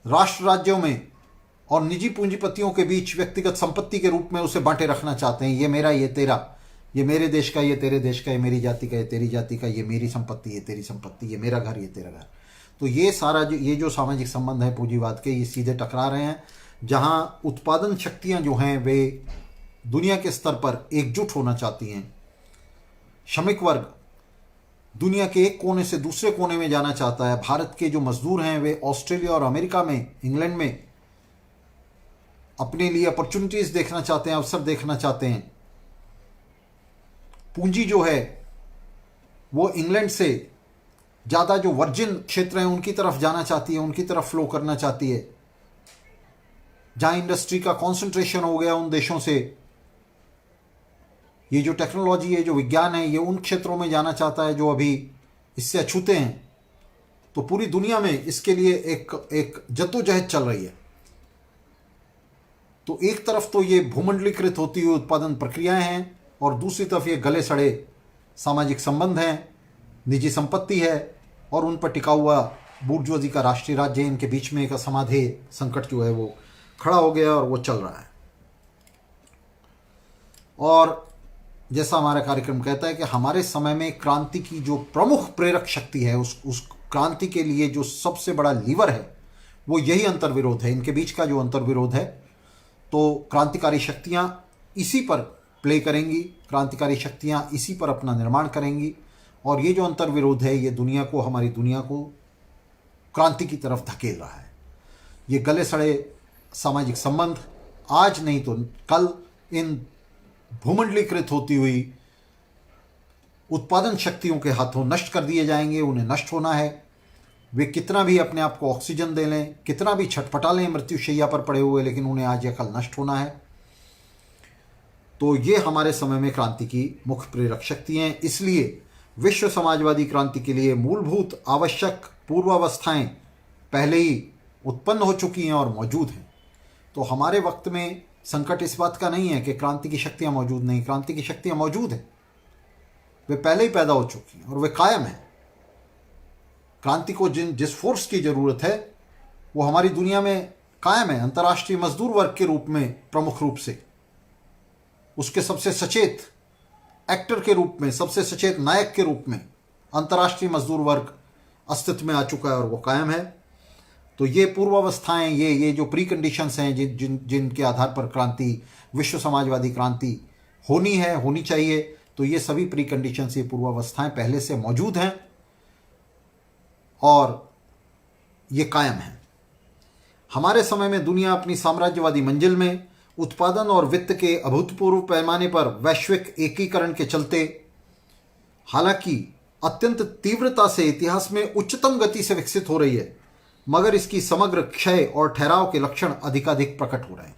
राष्ट्र राज्यों में और निजी पूंजीपतियों के बीच व्यक्तिगत संपत्ति के रूप में उसे बांटे रखना चाहते हैं। ये मेरा, ये तेरा, ये मेरे देश का, ये तेरे देश का, ये मेरी जाति का, ये तेरी जाति का, ये मेरी संपत्ति, ये तेरी संपत्ति, ये मेरा घर, ये तेरा घर। तो ये सारा ये जो सामाजिक संबंध है पूंजीवाद के, ये सीधे टकरा रहे हैं, जहां उत्पादन शक्तियां जो हैं वे दुनिया के स्तर पर एकजुट होना चाहती हैं। श्रमिक वर्ग दुनिया के एक कोने से दूसरे कोने में जाना चाहता है। भारत के जो मजदूर हैं वे ऑस्ट्रेलिया और अमेरिका में, इंग्लैंड में अपने लिए अपॉर्चुनिटीज देखना चाहते हैं, अवसर देखना चाहते हैं। पूंजी जो है वो इंग्लैंड से ज़्यादा जो वर्जिन क्षेत्र हैं उनकी तरफ जाना चाहती है, उनकी तरफ फ्लो करना चाहती है। जहाँ इंडस्ट्री का कॉन्सेंट्रेशन हो गया उन देशों से, ये जो टेक्नोलॉजी है, जो विज्ञान है, ये उन क्षेत्रों में जाना चाहता है जो अभी इससे अछूते हैं। तो पूरी दुनिया में इसके लिए एक जद्दोजहद चल रही है। तो एक तरफ तो ये भूमंडलीकृत होती हुई उत्पादन प्रक्रियाएं हैं और दूसरी तरफ ये गले सड़े सामाजिक संबंध हैं, निजी संपत्ति है और उन पर टिका हुआ बूर्जुआजी का राष्ट्रीय राज्य। इनके बीच में एक असमाधेय संकट जो है वो खड़ा हो गया और वो चल रहा है। और जैसा हमारा कार्यक्रम कहता है कि हमारे समय में क्रांति की जो प्रमुख प्रेरक शक्ति है, उस क्रांति के लिए जो सबसे बड़ा लीवर है वो यही अंतर्विरोध है। इनके बीच का जो अंतर्विरोध है, तो क्रांतिकारी शक्तियां इसी पर प्ले करेंगी, क्रांतिकारी शक्तियां इसी पर अपना निर्माण करेंगी। और ये जो अंतर्विरोध है ये दुनिया को, हमारी दुनिया को क्रांति की तरफ धकेल रहा है। ये गले सड़े सामाजिक संबंध आज नहीं तो कल इन भूमंडलीकृत होती हुई उत्पादन शक्तियों के हाथों नष्ट कर दिए जाएंगे। उन्हें नष्ट होना है। वे कितना भी अपने आप को ऑक्सीजन दे लें, कितना भी छटपटा लें मृत्युशैया पर पड़े हुए, लेकिन उन्हें आज या कल नष्ट होना है। तो ये हमारे समय में क्रांति की मुख्य प्रेरक शक्ति हैं। इसलिए विश्व समाजवादी क्रांति के लिए मूलभूत आवश्यक पूर्वावस्थाएं पहले ही उत्पन्न हो चुकी हैं और मौजूद हैं। तो हमारे वक्त में संकट इस बात का नहीं है कि क्रांति की शक्तियां मौजूद नहीं। क्रांति की शक्तियां मौजूद हैं, वे पहले ही पैदा हो चुकी हैं और वे कायम हैं। क्रांति को जिस फोर्स की जरूरत है वो हमारी दुनिया में कायम है, अंतर्राष्ट्रीय मजदूर वर्ग के रूप में, प्रमुख रूप से उसके सबसे सचेत एक्टर के रूप में, सबसे सचेत नायक के रूप में अंतर्राष्ट्रीय मजदूर वर्ग अस्तित्व में आ चुका है और वो कायम है। तो ये पूर्वावस्थाएं, ये जो प्री कंडीशंस हैं जिनके आधार पर क्रांति, विश्व समाजवादी क्रांति होनी है, होनी चाहिए, तो ये सभी प्री कंडीशंस, ये पूर्वावस्थाएं पहले से मौजूद हैं और ये कायम है। हमारे समय में दुनिया अपनी साम्राज्यवादी मंजिल में उत्पादन और वित्त के अभूतपूर्व पैमाने पर वैश्विक एकीकरण के चलते, हालांकि अत्यंत तीव्रता से इतिहास में उच्चतम गति से विकसित हो रही है, मगर इसकी समग्र क्षय और ठहराव के लक्षण अधिकाधिक प्रकट हो रहे हैं।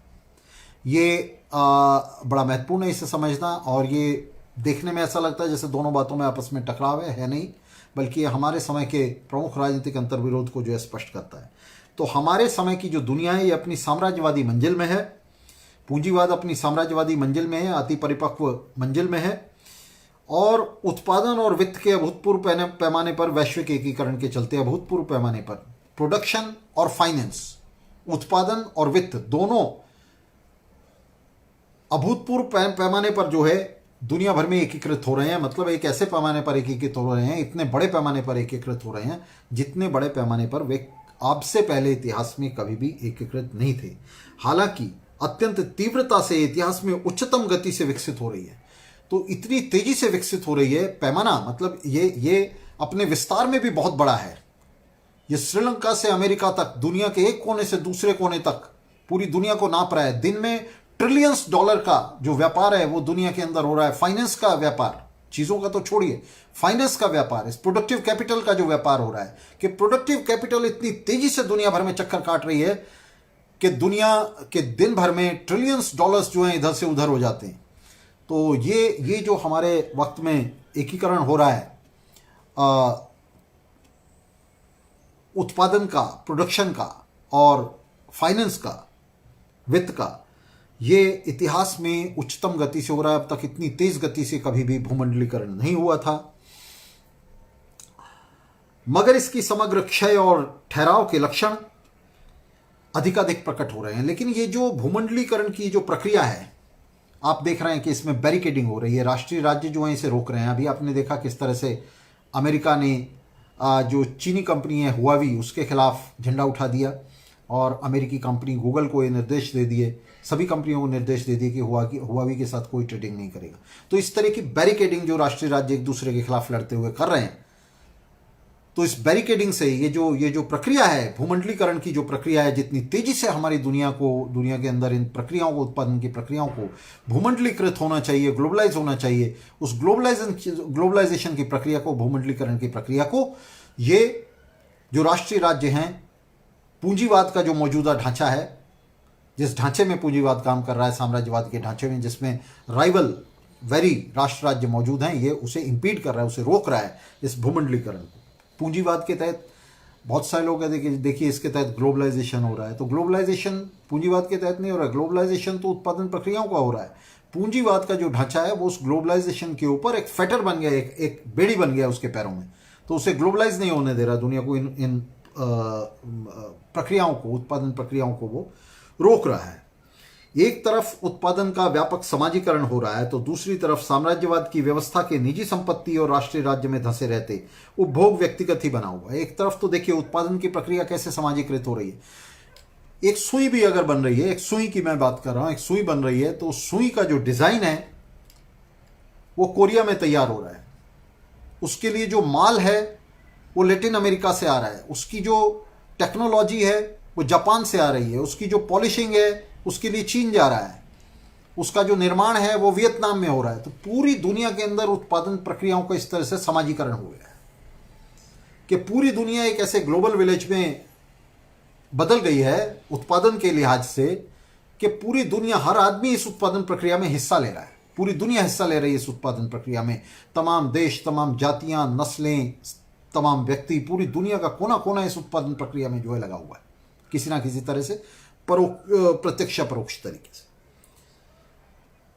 ये बड़ा महत्वपूर्ण है इसे समझना। और ये देखने में ऐसा लगता है जैसे दोनों बातों में आपस में टकराव है नहीं, बल्कि ये हमारे समय के प्रमुख राजनीतिक अंतर्विरोध को जो है स्पष्ट करता है। तो हमारे समय की जो दुनिया है ये अपनी साम्राज्यवादी मंजिल में है, पूंजीवाद अपनी साम्राज्यवादी मंजिल में है, अति परिपक्व मंजिल में है, और उत्पादन और वित्त के अभूतपूर्व पैमाने पर वैश्विक एकीकरण के चलते, अभूतपूर्व पैमाने पर प्रोडक्शन और फाइनेंस, उत्पादन और वित्त दोनों अभूतपूर्व पैमाने पर जो है दुनिया भर में एकीकृत हो रहे हैं। मतलब एक ऐसे पैमाने पर एकीकृत हो रहे हैं, इतने बड़े पैमाने पर एकीकृत हो रहे हैं जितने बड़े पैमाने पर वे आपसे पहले इतिहास में कभी भी एकीकृत नहीं थे। हालांकि अत्यंत तीव्रता से इतिहास में उच्चतम गति से विकसित हो रही है। तो इतनी तेजी से विकसित हो रही है, पैमाना मतलब ये अपने विस्तार में भी बहुत बड़ा है। ये श्रीलंका से अमेरिका तक, दुनिया के एक कोने से दूसरे कोने तक पूरी दुनिया को नाप रहा है। दिन में ट्रिलियंस डॉलर का जो व्यापार है वो दुनिया के अंदर हो रहा है। फाइनेंस का व्यापार, चीजों का तो छोड़िए, फाइनेंस का व्यापार, इस प्रोडक्टिव कैपिटल का जो व्यापार हो रहा है, कि प्रोडक्टिव कैपिटल इतनी तेजी से दुनिया भर में चक्कर काट रही है कि दुनिया के दिन भर में ट्रिलियंस डॉलर्स जो हैं इधर से उधर हो जाते हैं। तो ये जो हमारे वक्त में एकीकरण हो रहा है उत्पादन का, प्रोडक्शन का और फाइनेंस का, वित्त का, ये इतिहास में उच्चतम गति से हो रहा है। अब तक इतनी तेज गति से कभी भी भूमंडलीकरण नहीं हुआ था। मगर इसकी समग्र क्षय और ठहराव के लक्षण अधिकाधिक प्रकट हो रहे हैं। लेकिन ये जो भूमंडलीकरण की जो प्रक्रिया है, आप देख रहे हैं कि इसमें बैरिकेडिंग हो रही है। राष्ट्रीय राज्य जो है इसे रोक रहे हैं। अभी आपने देखा किस तरह से अमेरिका ने जो चीनी कंपनी है हुआवी, उसके खिलाफ झंडा उठा दिया और अमेरिकी कंपनी गूगल को ये निर्देश दे दिए, सभी कंपनियों को निर्देश दे दिए कि हुआवी के साथ कोई ट्रेडिंग नहीं करेगा। तो इस तरह की बैरिकेडिंग जो राष्ट्रीय राज्य एक दूसरे के खिलाफ लड़ते हुए कर रहे हैं, तो इस बैरिकेडिंग से ये जो प्रक्रिया है, भूमंडलीकरण की जो प्रक्रिया है, जितनी तेजी से हमारी दुनिया के अंदर इन प्रक्रियाओं को, उत्पादन की प्रक्रियाओं को भूमंडलीकृत होना चाहिए, ग्लोबलाइज होना चाहिए, उस ग्लोबलाइजेशन की प्रक्रिया को, भूमंडलीकरण की प्रक्रिया को ये जो राष्ट्रीय राज्य हैं, पूंजीवाद का जो मौजूदा ढांचा है, जिस ढांचे में पूंजीवाद काम कर रहा है, साम्राज्यवाद के ढांचे में, जिसमें राइवल वेरी राष्ट्र राज्य मौजूद हैं, ये उसे इंपीड कर रहा है, उसे रोक रहा है, इस भूमंडलीकरण को। पूंजीवाद के तहत बहुत सारे लोग कहते हैं कि देखिए इसके तहत ग्लोबलाइजेशन हो रहा है, तो ग्लोबलाइजेशन पूंजीवाद के तहत नहीं हो रहा है। ग्लोबलाइजेशन तो उत्पादन प्रक्रियाओं का हो रहा है। पूंजीवाद का जो ढांचा है वो उस ग्लोबलाइजेशन के ऊपर एक फेटर बन गया, एक बेड़ी बन गया उसके पैरों में, तो उसे ग्लोबलाइज नहीं होने दे रहा दुनिया को। इन प्रक्रियाओं को, उत्पादन प्रक्रियाओं को वो रोक रहा है। एक तरफ उत्पादन का व्यापक समाजीकरण हो रहा है, तो दूसरी तरफ साम्राज्यवाद की व्यवस्था के निजी संपत्ति और राष्ट्रीय राज्य में धंसे रहते उपभोग व्यक्तिगत ही बना हुआ है। एक तरफ तो देखिए उत्पादन की प्रक्रिया कैसे समाजीकृत हो रही है। एक सुई भी अगर बन रही है, एक सुई की मैं बात कर रहा हूं, एक सुई बन रही है, तो सुई का जो डिजाइन है वो कोरिया में तैयार हो रहा है। उसके लिए जो माल है वो लैटिन अमेरिका से आ रहा है। उसकी जो टेक्नोलॉजी है वो जापान से आ रही है। उसकी जो पॉलिशिंग है उसके लिए चीन जा रहा है। उसका जो निर्माण है वो वियतनाम में हो रहा है। तो पूरी दुनिया के अंदर उत्पादन प्रक्रियाओं का इस तरह से समाजीकरण हो गया है कि पूरी दुनिया एक ऐसे ग्लोबल विलेज में बदल गई है उत्पादन के लिहाज से, कि पूरी दुनिया, हर आदमी इस उत्पादन प्रक्रिया में हिस्सा ले रहा है। पूरी दुनिया हिस्सा ले रही है इस उत्पादन प्रक्रिया में। तमाम देश, तमाम जातियां, नस्लें, तमाम व्यक्ति, पूरी दुनिया का कोना कोना इस उत्पादन प्रक्रिया में जो है लगा हुआ है, किसी ना किसी तरह से, प्रत्यक्ष परोक्ष तरीके से।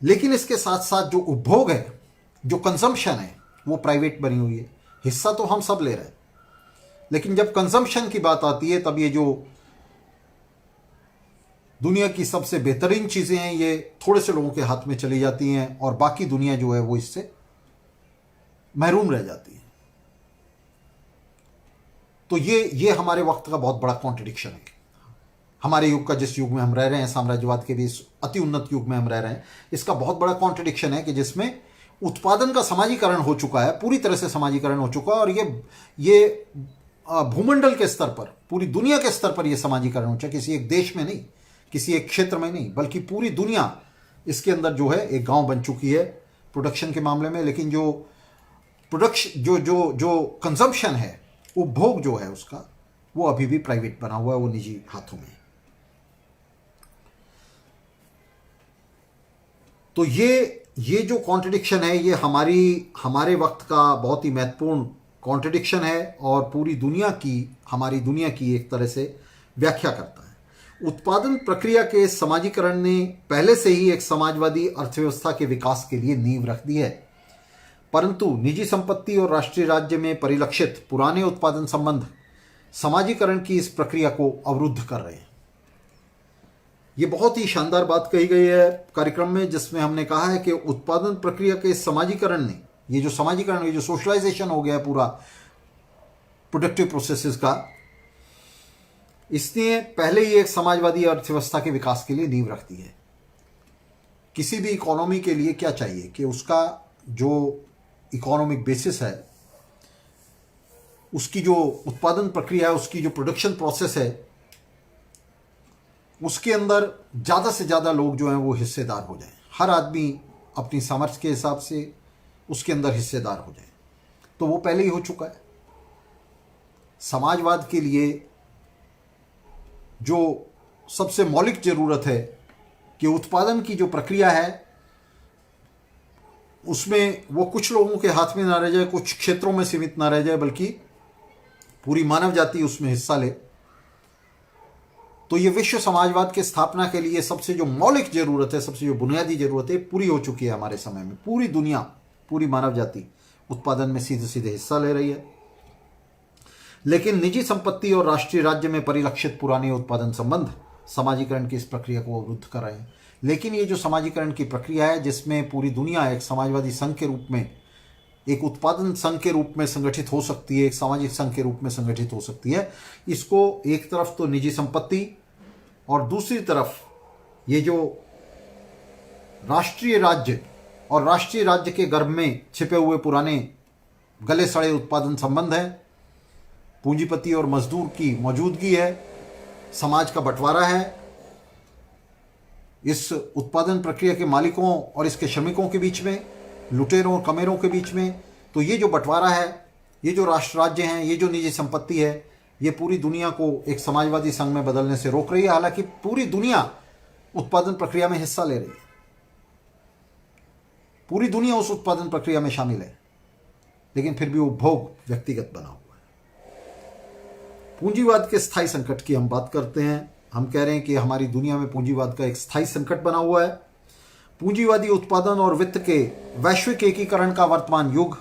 लेकिन इसके साथ साथ जो उपभोग है, जो कंजम्पशन है, वो प्राइवेट बनी हुई है। हिस्सा तो हम सब ले रहे हैं, लेकिन जब कंजम्पशन की बात आती है तब ये जो दुनिया की सबसे बेहतरीन चीजें हैं ये थोड़े से लोगों के हाथ में चली जाती हैं और बाकी दुनिया जो है वो इससे महरूम रह जाती है। तो ये हमारे वक्त का बहुत बड़ा कॉन्ट्रडिक्शन है। हमारे युग का, जिस युग में हम रह रहे हैं, साम्राज्यवाद के भी इस अति उन्नत युग में हम रह रहे हैं, इसका बहुत बड़ा कॉन्ट्रडिक्शन है कि जिसमें उत्पादन का समाजीकरण हो चुका है, पूरी तरह से समाजीकरण हो चुका है, और ये भूमंडल के स्तर पर, पूरी दुनिया के स्तर पर यह समाजीकरण हो चुका है। किसी एक देश में नहीं, किसी एक क्षेत्र में नहीं, बल्कि पूरी दुनिया इसके अंदर जो है एक गांव बन चुकी है प्रोडक्शन के मामले में। लेकिन जो प्रोडक्शन, जो कंजम्पशन है, उपभोग जो है उसका, वो अभी भी प्राइवेट बना हुआ है, वो निजी हाथों में। तो ये जो कॉन्ट्रडिक्शन है, ये हमारे वक्त का बहुत ही महत्वपूर्ण कॉन्ट्रडिक्शन है और पूरी दुनिया की, हमारी दुनिया की एक तरह से व्याख्या करता है। उत्पादन प्रक्रिया के समाजीकरण ने पहले से ही एक समाजवादी अर्थव्यवस्था के विकास के लिए नींव रख दी है, परंतु निजी संपत्ति और राष्ट्रीय राज्य में परिलक्षित पुराने उत्पादन संबंध समाजीकरण की इस प्रक्रिया को अवरुद्ध कर रहे हैं। ये बहुत ही शानदार बात कही गई है कार्यक्रम में, जिसमें हमने कहा है कि उत्पादन प्रक्रिया के समाजीकरण ने, ये जो समाजीकरण, ये जो सोशलाइजेशन हो गया है पूरा प्रोडक्टिव प्रोसेसेस का, इसने पहले ही एक समाजवादी अर्थव्यवस्था के विकास के लिए नींव रख दी है। किसी भी इकोनॉमी के लिए क्या चाहिए कि उसका जो इकोनॉमिक बेसिस है, उसकी जो उत्पादन प्रक्रिया है, उसकी जो प्रोडक्शन प्रोसेस है, उसके अंदर ज़्यादा से ज़्यादा लोग जो हैं वो हिस्सेदार हो जाएं। हर आदमी अपनी सामर्थ्य के हिसाब से उसके अंदर हिस्सेदार हो जाए। तो वो पहले ही हो चुका है। समाजवाद के लिए जो सबसे मौलिक ज़रूरत है कि उत्पादन की जो प्रक्रिया है उसमें वो कुछ लोगों के हाथ में ना रह जाए, कुछ क्षेत्रों में सीमित ना रह जाए, बल्कि पूरी मानव जाति उसमें हिस्सा ले। तो ये विश्व समाजवाद के स्थापना के लिए सबसे जो मौलिक ज़रूरत है, सबसे जो बुनियादी ज़रूरत है, पूरी हो चुकी है हमारे समय में। पूरी दुनिया, पूरी मानव जाति उत्पादन में सीधे सीधे हिस्सा ले रही है। लेकिन निजी संपत्ति और राष्ट्रीय राज्य में परिलक्षित पुराने उत्पादन संबंध समाजीकरण की इस प्रक्रिया को अवरुद्ध कर रहे हैं। लेकिन ये जो समाजीकरण की प्रक्रिया है, जिसमें पूरी दुनिया एक समाजवादी संघ के रूप में, एक उत्पादन संघ के रूप में संगठित हो सकती है, एक सामाजिक संघ के रूप में संगठित हो सकती है, इसको एक तरफ तो निजी संपत्ति और दूसरी तरफ ये जो राष्ट्रीय राज्य और राष्ट्रीय राज्य के गर्भ में छिपे हुए पुराने गले सड़े उत्पादन संबंध हैं, पूंजीपति और मजदूर की मौजूदगी है, समाज का बंटवारा है इस उत्पादन प्रक्रिया के मालिकों और इसके श्रमिकों के बीच में, लुटेरों और कमेरों के बीच में। तो ये जो बंटवारा है ये जो राष्ट्र राज्य हैं, ये जो निजी संपत्ति है, ये पूरी दुनिया को एक समाजवादी संघ में बदलने से रोक रही है। हालांकि पूरी दुनिया उत्पादन प्रक्रिया में हिस्सा ले रही है, पूरी दुनिया उस उत्पादन प्रक्रिया में शामिल है, लेकिन फिर भी उपभोग व्यक्तिगत बना हुआ है। पूंजीवाद के स्थायी संकट की हम बात करते हैं। हम कह रहे हैं कि हमारी दुनिया में पूंजीवाद का एक स्थायी संकट बना हुआ है। पूंजीवादी उत्पादन और वित्त के वैश्विक एकीकरण का वर्तमान युग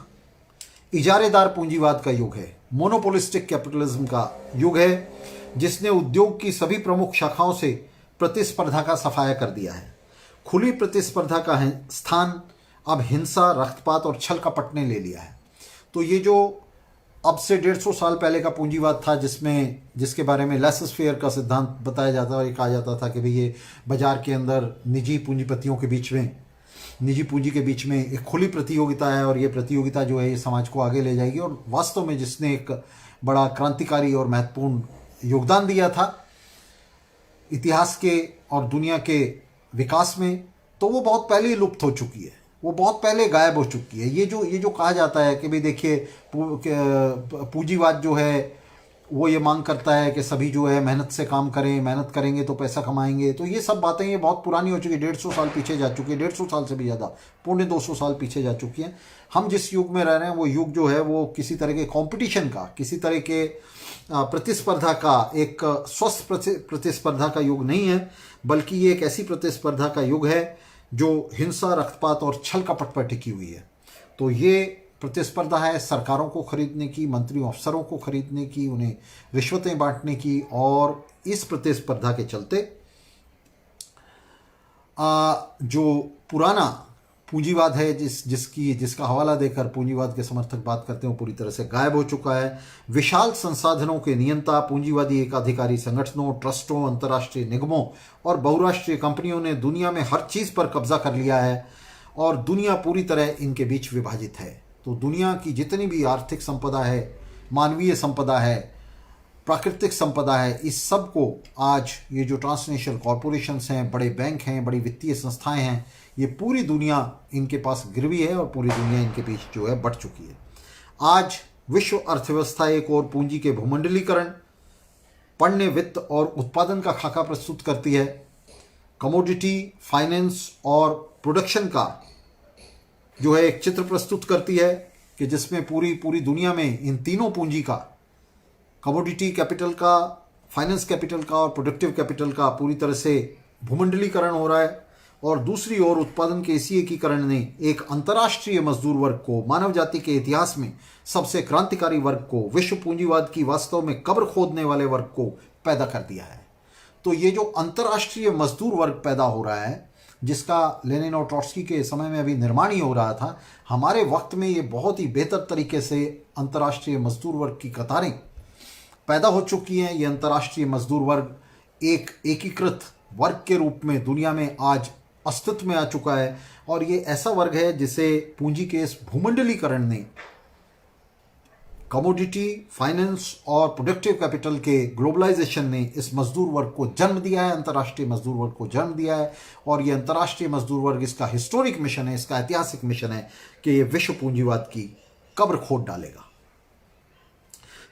इजारेदार पूंजीवाद का युग है, मोनोपोलिस्टिक कैपिटलिज्म का युग है, जिसने उद्योग की सभी प्रमुख शाखाओं से प्रतिस्पर्धा का सफाया कर दिया है। खुली प्रतिस्पर्धा का स्थान अब हिंसा, रक्तपात और छल कपट ने ले लिया है। तो ये जो अब से 150 साल पहले का पूंजीवाद था, जिसके बारे में लेसस फेयर का सिद्धांत बताया जाता और कहा जाता था कि भाई ये बाजार के अंदर निजी पूंजीपतियों के बीच में, निजी पूंजी के बीच में एक खुली प्रतियोगिता है और ये प्रतियोगिता जो है ये समाज को आगे ले जाएगी। और वास्तव में जिसने एक बड़ा क्रांतिकारी और महत्वपूर्ण योगदान दिया था इतिहास के और दुनिया के विकास में, तो वो बहुत पहले ही लुप्त हो चुकी है, वो बहुत पहले गायब हो चुकी है। ये जो कहा जाता है कि भाई देखिए पूंजीवाद जो है वो ये मांग करता है कि सभी जो है मेहनत से काम करें, मेहनत करेंगे तो पैसा कमाएंगे, तो ये सब बातें ये बहुत पुरानी हो चुकी है, 150 साल पीछे जा चुकी है, 150 साल से भी ज़्यादा, 250 साल पीछे जा चुकी हैं। हम जिस युग में रह रहे हैं वो युग जो है वो किसी तरह के कंपटीशन का, किसी तरह के प्रतिस्पर्धा का, एक स्वस्थ प्रतिस्पर्धा का युग नहीं है, बल्कि ये एक ऐसी प्रतिस्पर्धा का युग है जो हिंसा, रक्तपात और छल कपट पर टिकी हुई है। तो ये प्रतिस्पर्धा है सरकारों को खरीदने की, मंत्रियों अफसरों को खरीदने की, उन्हें रिश्वतें बांटने की। और इस प्रतिस्पर्धा के चलते जो पुराना पूंजीवाद है, जिसका हवाला देकर पूंजीवाद के समर्थक बात करते हैं, वो पूरी तरह से गायब हो चुका है। विशाल संसाधनों के नियंता पूंजीवादी एकाधिकारी संगठनों, ट्रस्टों, अंतर्राष्ट्रीय निगमों और बहुराष्ट्रीय कंपनियों ने दुनिया में हर चीज़ पर कब्जा कर लिया है और दुनिया पूरी तरह इनके बीच विभाजित है। तो दुनिया की जितनी भी आर्थिक संपदा है, मानवीय संपदा है, प्राकृतिक संपदा है, इस सब को आज ये जो ट्रांसनेशनल कॉरपोरेशंस हैं, बड़े बैंक हैं, बड़ी वित्तीय संस्थाएं हैं, ये पूरी दुनिया इनके पास गिरवी है और पूरी दुनिया इनके बीच जो है बढ़ चुकी है। आज विश्व अर्थव्यवस्था एक और पूंजी के भूमंडलीकरण, पण्य वित्त और उत्पादन का खाका प्रस्तुत करती है। कमोडिटी, फाइनेंस और प्रोडक्शन का जो है एक चित्र प्रस्तुत करती है कि जिसमें पूरी दुनिया में इन तीनों पूंजी का, कमोडिटी कैपिटल का, फाइनेंस कैपिटल का और प्रोडक्टिव कैपिटल का पूरी तरह से भूमंडलीकरण हो रहा है। और दूसरी ओर उत्पादन के इसी एकीकरण ने एक अंतर्राष्ट्रीय मजदूर वर्ग को, मानव जाति के इतिहास में सबसे क्रांतिकारी वर्ग को, विश्व पूंजीवाद की वास्तव में कब्र खोदने वाले वर्ग को पैदा कर दिया है। तो ये जो अंतर्राष्ट्रीय मजदूर वर्ग पैदा हो रहा है, जिसका लेनिन और ट्रॉट्स्की के समय में अभी निर्माण ही हो रहा था, हमारे वक्त में ये बहुत ही बेहतर तरीके से अंतर्राष्ट्रीय मजदूर वर्ग की कतारें पैदा हो चुकी हैं। ये अंतर्राष्ट्रीय मजदूर वर्ग एक एकीकृत वर्ग के रूप में दुनिया में आज अस्तित्व में आ चुका है और ये ऐसा वर्ग है जिसे पूंजी के इस भूमंडलीकरण ने, कमोडिटी, फाइनेंस और प्रोडक्टिव कैपिटल के ग्लोबलाइजेशन ने इस मजदूर वर्ग को जन्म दिया है, अंतर्राष्ट्रीय मजदूर वर्ग को जन्म दिया है। और ये अंतर्राष्ट्रीय मजदूर वर्ग, इसका हिस्टोरिक मिशन है, इसका ऐतिहासिक मिशन है कि ये विश्व पूंजीवाद की कब्र खोद डालेगा।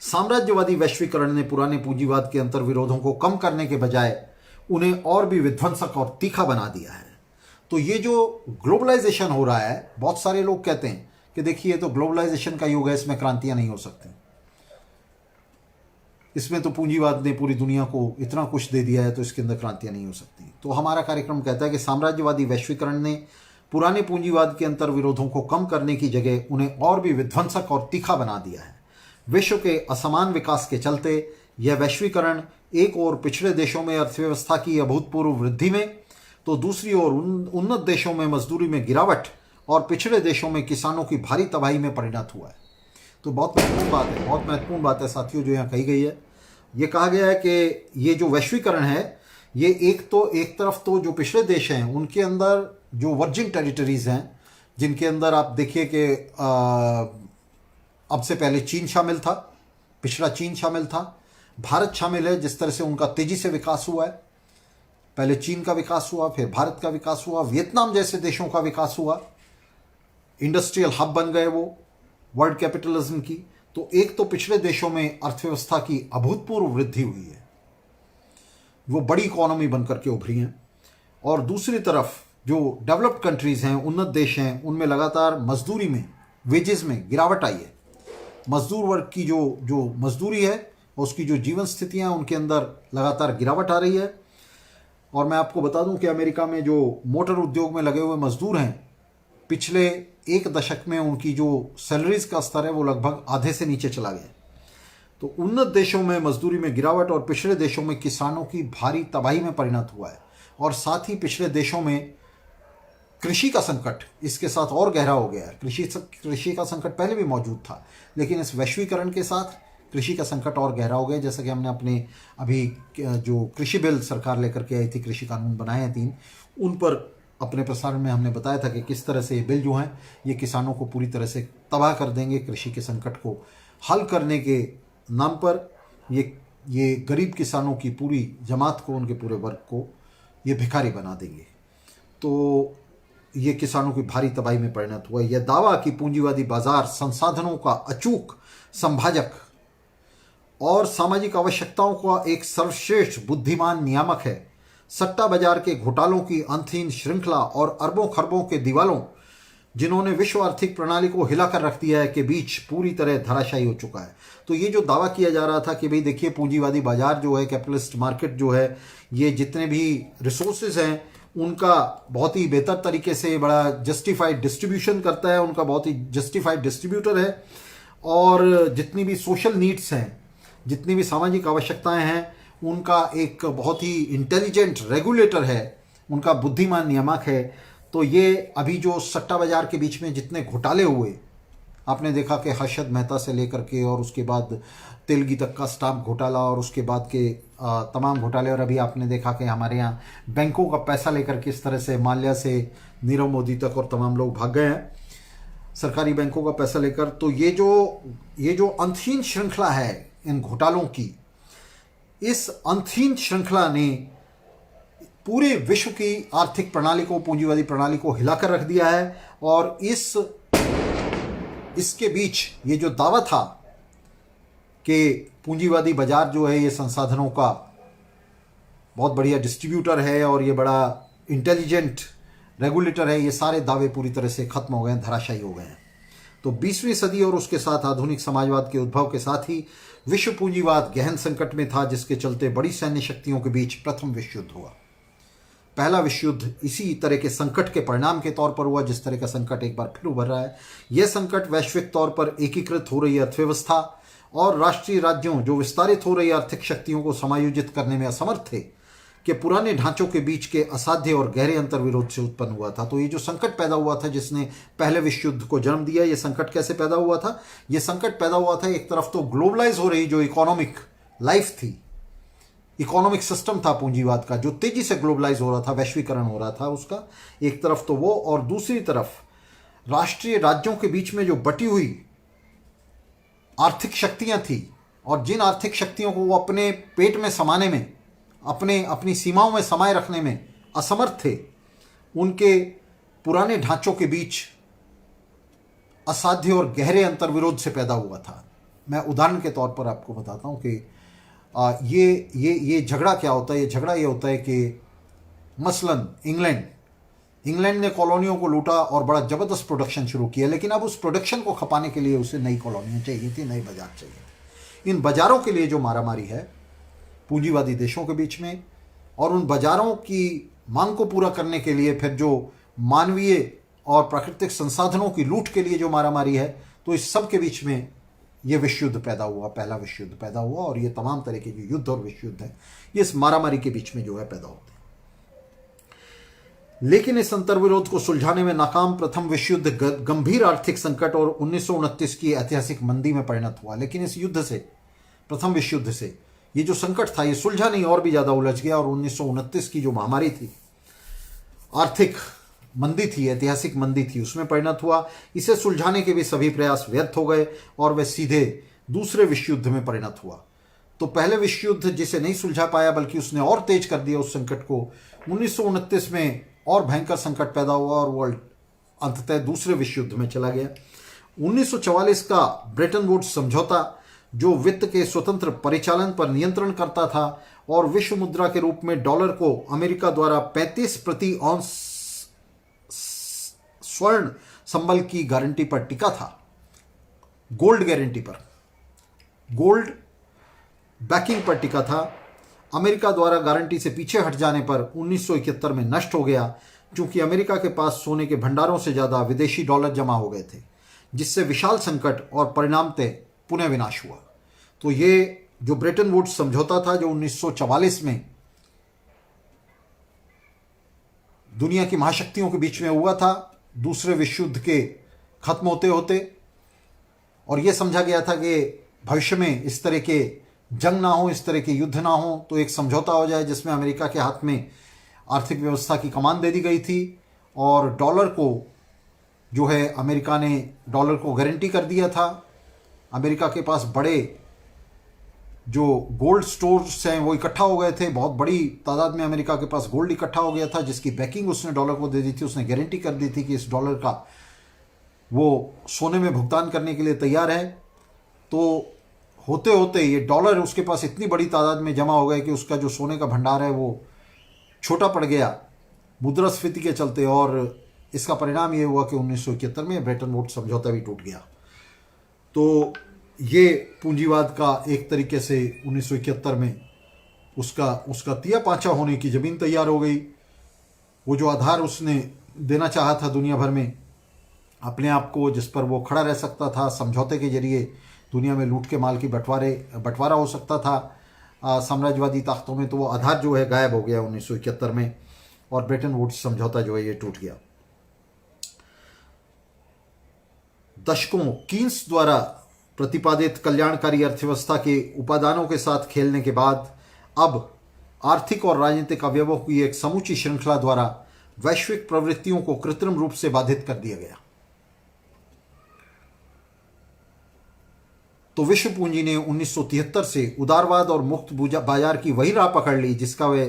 साम्राज्यवादी वैश्वीकरण ने पुराने पूंजीवाद के अंतर्विरोधों को कम करने के बजाय उन्हें और भी विध्वंसक और तीखा बना दिया है। तो ये जो ग्लोबलाइजेशन हो रहा है, बहुत सारे लोग कहते हैं कि देखिए तो ग्लोबलाइजेशन का युग है, इसमें क्रांतियां नहीं हो सकती, इसमें तो पूंजीवाद ने पूरी दुनिया को इतना कुछ दे दिया है तो इसके अंदर क्रांतियां नहीं हो सकती। तो हमारा कार्यक्रम कहता है कि साम्राज्यवादी वैश्वीकरण ने पुराने पूंजीवाद के अंतर्विरोधों को कम करने की जगह उन्हें और भी विध्वंसक और तीखा बना दिया है। विश्व के असमान विकास के चलते यह वैश्वीकरण एक और पिछड़े देशों में अर्थव्यवस्था की अभूतपूर्व वृद्धि में, तो दूसरी ओर उन्नत देशों में मजदूरी में गिरावट और पिछड़े देशों में किसानों की भारी तबाही में परिणत हुआ है। तो बहुत महत्वपूर्ण बात है, बहुत महत्वपूर्ण बात है साथियों जो यहाँ कही गई है। ये कहा गया है कि ये जो वैश्वीकरण है, ये एक तरफ तो जो पिछड़े देश हैं उनके अंदर जो वर्जिन टेरिटरीज हैं, जिनके अंदर आप देखिए कि अब से पहले चीन शामिल था, पिछड़ा चीन शामिल था, भारत शामिल है। जिस तरह से उनका तेजी से विकास हुआ है, पहले चीन का विकास हुआ, फिर भारत का विकास हुआ, वियतनाम जैसे देशों का विकास हुआ, इंडस्ट्रियल हब बन गए वो वर्ल्ड कैपिटलिज्म की। तो एक तो पिछले देशों में अर्थव्यवस्था की अभूतपूर्व वृद्धि हुई है, वो बड़ी इकोनॉमी बनकर के उभरी हैं, और दूसरी तरफ जो डेवलप्ड कंट्रीज़ हैं, उन्नत देश हैं, उनमें लगातार मजदूरी में, वेजेस में गिरावट आई है। मजदूर वर्ग की जो मजदूरी है, उसकी जो जीवन स्थितियाँ, उनके अंदर लगातार गिरावट आ रही है। और मैं आपको बता दूं कि अमेरिका में जो मोटर उद्योग में लगे हुए मजदूर हैं, पिछले एक दशक में उनकी जो सैलरीज का स्तर है वो लगभग आधे से नीचे चला गया। तो उन्नत देशों में मजदूरी में गिरावट और पिछड़े देशों में किसानों की भारी तबाही में परिणत हुआ है। और साथ ही पिछले देशों में कृषि का संकट इसके साथ और गहरा हो गया है। कृषि का संकट पहले भी मौजूद था, लेकिन इस वैश्वीकरण के साथ कृषि का संकट और गहरा हो गया। जैसा कि हमने अपने अभी जो कृषि बिल सरकार लेकर के आई थी, कृषि कानून बनाए हैं 3, उन पर अपने प्रसारण में हमने बताया था कि किस तरह से ये बिल जो हैं ये किसानों को पूरी तरह से तबाह कर देंगे। कृषि के संकट को हल करने के नाम पर ये गरीब किसानों की पूरी जमात को, उनके पूरे वर्ग को ये भिखारी बना देंगे। तो ये किसानों की भारी तबाही में परिणत हुआ। यह दावा कि पूंजीवादी बाजार संसाधनों का अचूक संभाजक और सामाजिक आवश्यकताओं का एक सर्वश्रेष्ठ बुद्धिमान नियामक है, सट्टा बाजार के घोटालों की अंतहीन श्रृंखला और अरबों खरबों के दीवालों जिन्होंने विश्व आर्थिक प्रणाली को हिलाकर रख दिया है के बीच पूरी तरह धराशायी हो चुका है। तो ये जो दावा किया जा रहा था कि भाई देखिए पूंजीवादी बाजार जो है, कैपिटलिस्ट मार्केट जो है, ये जितने भी रिसोर्सेज हैं उनका बहुत ही बेहतर तरीके से बड़ा जस्टिफाइड डिस्ट्रीब्यूशन करता है, उनका बहुत ही जस्टिफाइड डिस्ट्रीब्यूटर है, और जितनी भी सोशल नीड्स हैं, जितनी भी सामाजिक आवश्यकताएं हैं, उनका एक बहुत ही इंटेलिजेंट रेगुलेटर है, उनका बुद्धिमान नियामक है। तो ये अभी जो सट्टा बाजार के बीच में जितने घोटाले हुए, आपने देखा कि हर्षद मेहता से लेकर के और उसके बाद तेलगी तक का स्टाम्प घोटाला और उसके बाद के तमाम घोटाले, और अभी आपने देखा कि हमारे यहाँ बैंकों का पैसा लेकर किस तरह से माल्या से नीरव मोदी तक और तमाम लोग भाग गए हैं सरकारी बैंकों का पैसा लेकर। तो ये जो अंतहीन श्रृंखला है इन घोटालों की, इस अंतहीन श्रृंखला ने पूरे विश्व की आर्थिक प्रणाली को, पूंजीवादी प्रणाली को हिलाकर रख दिया है। और इसके बीच ये जो दावा था कि पूंजीवादी बाजार जो है ये संसाधनों का बहुत बढ़िया डिस्ट्रीब्यूटर है और ये बड़ा इंटेलिजेंट रेगुलेटर है, ये सारे दावे पूरी तरह से खत्म हो गए हैं, धराशायी हो गए हैं। तो 20वीं सदी और उसके साथ आधुनिक समाजवाद के उद्भव के साथ ही विश्व पूंजीवाद गहन संकट में था, जिसके चलते बड़ी सैन्य शक्तियों के बीच प्रथम विश्व युद्ध हुआ। पहला विश्व युद्ध इसी तरह के संकट के परिणाम के तौर पर हुआ, जिस तरह का संकट एक बार फिर उभर रहा है। यह संकट वैश्विक तौर पर एकीकृत हो रही अर्थव्यवस्था और राष्ट्रीय राज्यों जो विस्तारित हो रही आर्थिक शक्तियों को समायोजित करने में असमर्थ थे के पुराने ढांचों के बीच के असाध्य और गहरे अंतर्विरोध से उत्पन्न हुआ था। तो ये जो संकट पैदा हुआ था जिसने पहले विश्व युद्ध को जन्म दिया, ये संकट कैसे पैदा हुआ था? ये संकट पैदा हुआ था, एक तरफ तो ग्लोबलाइज हो रही जो इकोनॉमिक लाइफ थी, इकोनॉमिक सिस्टम था पूंजीवाद का, जो तेजी से ग्लोबलाइज हो रहा था, वैश्वीकरण हो रहा था उसका, एक तरफ तो वो, और दूसरी तरफ राष्ट्रीय राज्यों के बीच में जो बटी हुई आर्थिक शक्तियां थी, और जिन आर्थिक शक्तियों को वो अपने पेट में समाने में, अपनी सीमाओं में समाये रखने में असमर्थ थे, उनके पुराने ढांचों के बीच असाध्य और गहरे अंतर्विरोध से पैदा हुआ था। मैं उदाहरण के तौर पर आपको बताता हूं कि ये झगड़ा क्या होता है। ये झगड़ा ये होता है कि मसलन इंग्लैंड ने कॉलोनियों को लूटा और बड़ा ज़बरदस्त प्रोडक्शन शुरू किया, लेकिन अब उस प्रोडक्शन को खपाने के लिए उसे नई कॉलोनियाँ चाहिए थी, नए बाजार चाहिए थे। इन बाजारों के लिए जो मारामारी है पूंजीवादी देशों के बीच में, और उन बाजारों की मांग को पूरा करने के लिए फिर जो मानवीय और प्राकृतिक संसाधनों की लूट के लिए जो मारामारी है, तो इस सब के बीच में ये विश्व युद्ध पैदा हुआ, पहला विश्व युद्ध पैदा हुआ। और ये तमाम तरह के जो युद्ध और विश्व युद्ध है ये इस मारामारी के बीच में जो है पैदा होते हैं। लेकिन इस अंतर्विरोध को सुलझाने में नाकाम प्रथम विश्व युद्ध गंभीर आर्थिक संकट और 1929 की ऐतिहासिक मंदी में परिणत हुआ। लेकिन इस युद्ध से, प्रथम विश्व युद्ध से, ये जो संकट था ये सुलझा नहीं, और भी ज्यादा उलझ गया, और 1929 की जो महामारी थी, आर्थिक मंदी थी, ऐतिहासिक मंदी थी, उसमें परिणत हुआ। इसे सुलझाने के भी सभी प्रयास व्यर्थ हो गए और वह सीधे दूसरे विश्व युद्ध में परिणत हुआ। तो पहले विश्व युद्ध जिसे नहीं सुलझा पाया, बल्कि उसने और तेज कर दिया उस संकट को, 1929 में और भयंकर संकट पैदा हुआ और वर्ल्ड अंततः दूसरे विश्व युद्ध में चला गया। 1944 का ब्रेटन वुड्स समझौता, जो वित्त के स्वतंत्र परिचालन पर नियंत्रण करता था और विश्व मुद्रा के रूप में डॉलर को अमेरिका द्वारा 35 प्रति औंस स्वर्ण संबल की गारंटी पर टिका था, गोल्ड गारंटी पर, गोल्ड बैकिंग पर टिका था, अमेरिका द्वारा गारंटी से पीछे हट जाने पर 1971 में नष्ट हो गया, क्योंकि अमेरिका के पास सोने के भंडारों से ज़्यादा विदेशी डॉलर जमा हो गए थे, जिससे विशाल संकट और परिणामतः पुनः विनाश हुआ। तो ये जो ब्रेटन वुड्स समझौता था, जो 1944 में दुनिया की महाशक्तियों के बीच में हुआ था, दूसरे विश्व युद्ध के खत्म होते होते, और यह समझा गया था कि भविष्य में इस तरह के जंग ना हो, इस तरह के युद्ध ना हो, तो एक समझौता हो जाए जिसमें अमेरिका के हाथ में आर्थिक व्यवस्था की कमान दे दी गई थी और डॉलर को जो है अमेरिका ने डॉलर को गारंटी कर दिया था। अमेरिका के पास बड़े जो गोल्ड स्टोर्स हैं वो इकट्ठा हो गए थे, बहुत बड़ी तादाद में अमेरिका के पास गोल्ड इकट्ठा हो गया था, जिसकी बैकिंग उसने डॉलर को दे दी थी। उसने गारंटी कर दी थी कि इस डॉलर का वो सोने में भुगतान करने के लिए तैयार है। तो होते होते ये डॉलर उसके पास इतनी बड़ी तादाद में जमा हो गए कि उसका जो सोने का भंडार है वो छोटा पड़ गया मुद्रास्फीति के चलते, और इसका परिणाम ये हुआ कि 1971 में ब्रेटन वुड्स समझौता भी टूट गया। तो ये पूंजीवाद का एक तरीके से 1971 में उसका तिया पांचा होने की ज़मीन तैयार हो गई। वो जो आधार उसने देना चाहा था दुनिया भर में अपने आप को, जिस पर वो खड़ा रह सकता था, समझौते के जरिए दुनिया में लूट के माल की बंटवारा हो सकता था साम्राज्यवादी ताकतों में, तो वो आधार जो है गायब हो गया 1971 में, और ब्रेटन वुड्स समझौता जो है ये टूट गया। दशकों कीन्स द्वारा प्रतिपादित कल्याणकारी अर्थव्यवस्था के उपादानों के साथ खेलने के बाद अब आर्थिक और राजनीतिक अवयवों की एक समूची श्रृंखला द्वारा वैश्विक प्रवृत्तियों को कृत्रिम रूप से बाधित कर दिया गया। तो विश्व पूंजी ने 1973 से उदारवाद और मुक्त बाजार की वही राह पकड़ ली जिसका वे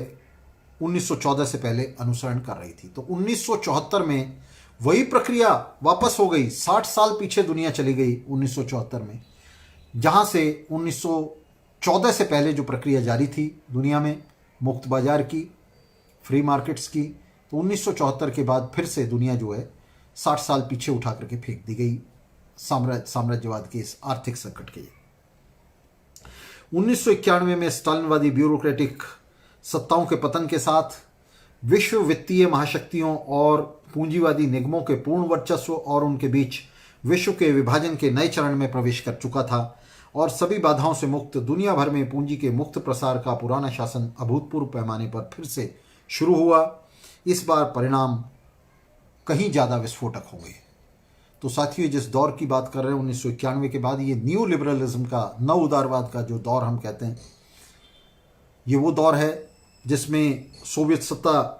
1914 से पहले अनुसरण कर रही थी। तो 1974 में वही प्रक्रिया वापस हो गई, 60 साल पीछे दुनिया चली गई 1974 में, जहां से 1914 से पहले जो प्रक्रिया जारी थी दुनिया में मुक्त बाजार की, फ्री मार्केट्स की, तो 1974 के बाद फिर से दुनिया जो है 60 साल पीछे उठा करके फेंक दी गई साम्राज्यवाद के इस आर्थिक संकट के लिए। 1991 में स्टालिनवादी ब्यूरोक्रेटिक सत्ताओं के पतन के साथ विश्व वित्तीय महाशक्तियों और पूंजीवादी निगमों के पूर्ण वर्चस्व और उनके बीच विश्व के विभाजन के नए चरण में प्रवेश कर चुका था, और सभी बाधाओं से मुक्त दुनिया भर में पूंजी के मुक्त प्रसार का पुराना शासन अभूतपूर्व पैमाने पर फिर से शुरू हुआ। इस बार परिणाम कहीं ज़्यादा विस्फोटक होंगे। तो साथियों, जिस दौर की बात कर रहे हैं 1991 के बाद, ये न्यू लिबरलिज्म का, नव उदारवाद का जो दौर हम कहते हैं, ये वो दौर है जिसमें सोवियत सत्ता,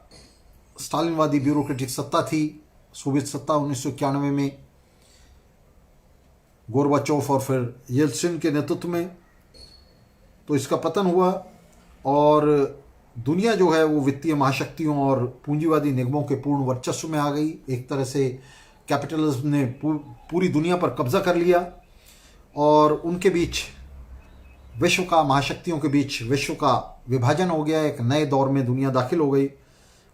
स्टालिनवादी ब्यूरोक्रेटिक सत्ता थी, सोवियत सत्ता 1991 में गोरबाचोव और फिर येल्त्सिन के नेतृत्व में, तो इसका पतन हुआ और दुनिया जो है वो वित्तीय महाशक्तियों और पूंजीवादी निगमों के पूर्ण वर्चस्व में आ गई। एक तरह से कैपिटलिज्म ने पूरी दुनिया पर कब्जा कर लिया और उनके बीच, विश्व का महाशक्तियों के बीच विश्व का विभाजन हो गया। एक नए दौर में दुनिया दाखिल हो गई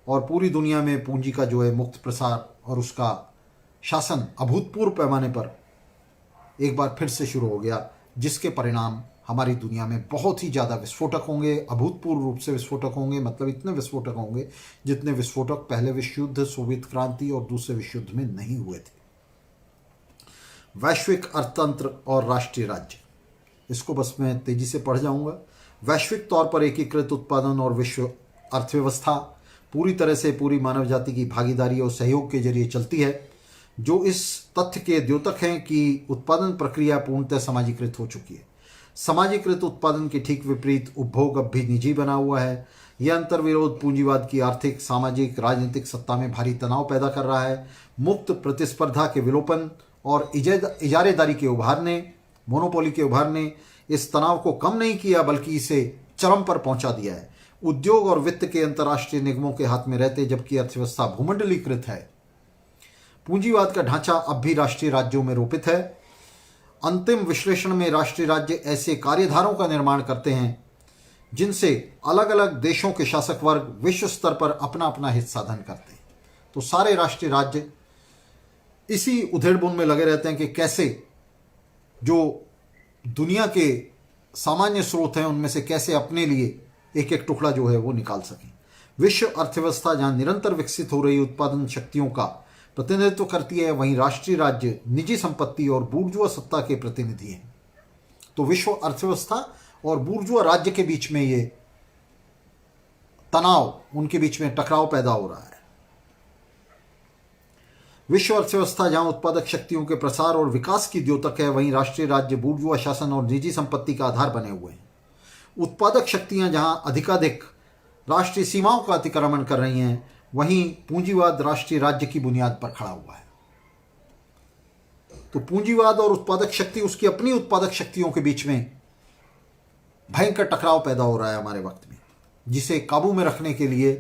और पूरी दुनिया में पूंजी का जो है मुक्त प्रसार और उसका शासन अभूतपूर्व पैमाने पर एक बार फिर से शुरू हो गया, जिसके परिणाम हमारी दुनिया में बहुत ही ज़्यादा विस्फोटक होंगे, अभूतपूर्व रूप से विस्फोटक होंगे। मतलब इतने विस्फोटक होंगे जितने विस्फोटक पहले विश्व युद्ध, सोवियत क्रांति और दूसरे विश्व युद्ध में नहीं हुए थे। वैश्विक अर्थतंत्र और राष्ट्रीय राज्य, इसको बस मैं तेजी से पढ़ जाऊंगा। वैश्विक तौर पर एकीकृत उत्पादन और विश्व अर्थव्यवस्था पूरी तरह से पूरी मानव जाति की भागीदारी और सहयोग के जरिए चलती है, जो इस तथ्य के द्योतक हैं कि उत्पादन प्रक्रिया पूर्णतः समाजीकृत हो चुकी है। समाजीकृत उत्पादन के ठीक विपरीत उपभोग अब भी निजी बना हुआ है। यह अंतर्विरोध पूंजीवाद की आर्थिक, सामाजिक, राजनीतिक सत्ता में भारी तनाव पैदा कर रहा है। मुक्त प्रतिस्पर्धा के विलोपन और इजारेदारी के उभारने, मोनोपोली के उभारने इस तनाव को कम नहीं किया बल्कि इसे चरम पर पहुंचा दिया है। उद्योग और वित्त के अंतर्राष्ट्रीय निगमों के हाथ में रहते जबकि अर्थव्यवस्था भूमंडलीकृत है, पूंजीवाद का ढांचा अब भी राष्ट्रीय राज्यों में रोपित है। अंतिम विश्लेषण में राष्ट्रीय राज्य ऐसे कार्यधारों का निर्माण करते हैं जिनसे अलग अलग देशों के शासक वर्ग विश्व स्तर पर अपना अपना हित साधन करते हैं। तो सारे राष्ट्रीय राज्य इसी उधेड़बुन में लगे रहते हैं कि कैसे जो दुनिया के सामान्य स्रोत हैं उनमें से कैसे अपने लिए एक एक टुकड़ा जो है वो निकाल सकें। विश्व अर्थव्यवस्था जहां निरंतर विकसित हो रही उत्पादन शक्तियों का प्रतिनिधित्व करती है, वहीं राष्ट्रीय राज्य निजी संपत्ति और बूर्जुआ सत्ता के प्रतिनिधि हैं। तो विश्व अर्थव्यवस्था और बूर्जुआ राज्य के बीच में ये तनाव, उनके बीच में टकराव पैदा हो रहा है। विश्व अर्थव्यवस्था जहां उत्पादक शक्तियों के प्रसार और विकास की द्योतक है, वहीं राष्ट्रीय राज्य बूर्जुआ शासन और निजी संपत्ति का आधार बने हुए हैं। उत्पादक शक्तियां जहां अधिकाधिक राष्ट्रीय सीमाओं का अतिक्रमण कर रही हैं, वहीं पूंजीवाद राष्ट्रीय राज्य की बुनियाद पर खड़ा हुआ है। तो पूंजीवाद और उत्पादक शक्ति, उसकी अपनी उत्पादक शक्तियों के बीच में भयंकर टकराव पैदा हो रहा है हमारे वक्त में, जिसे काबू में रखने के लिए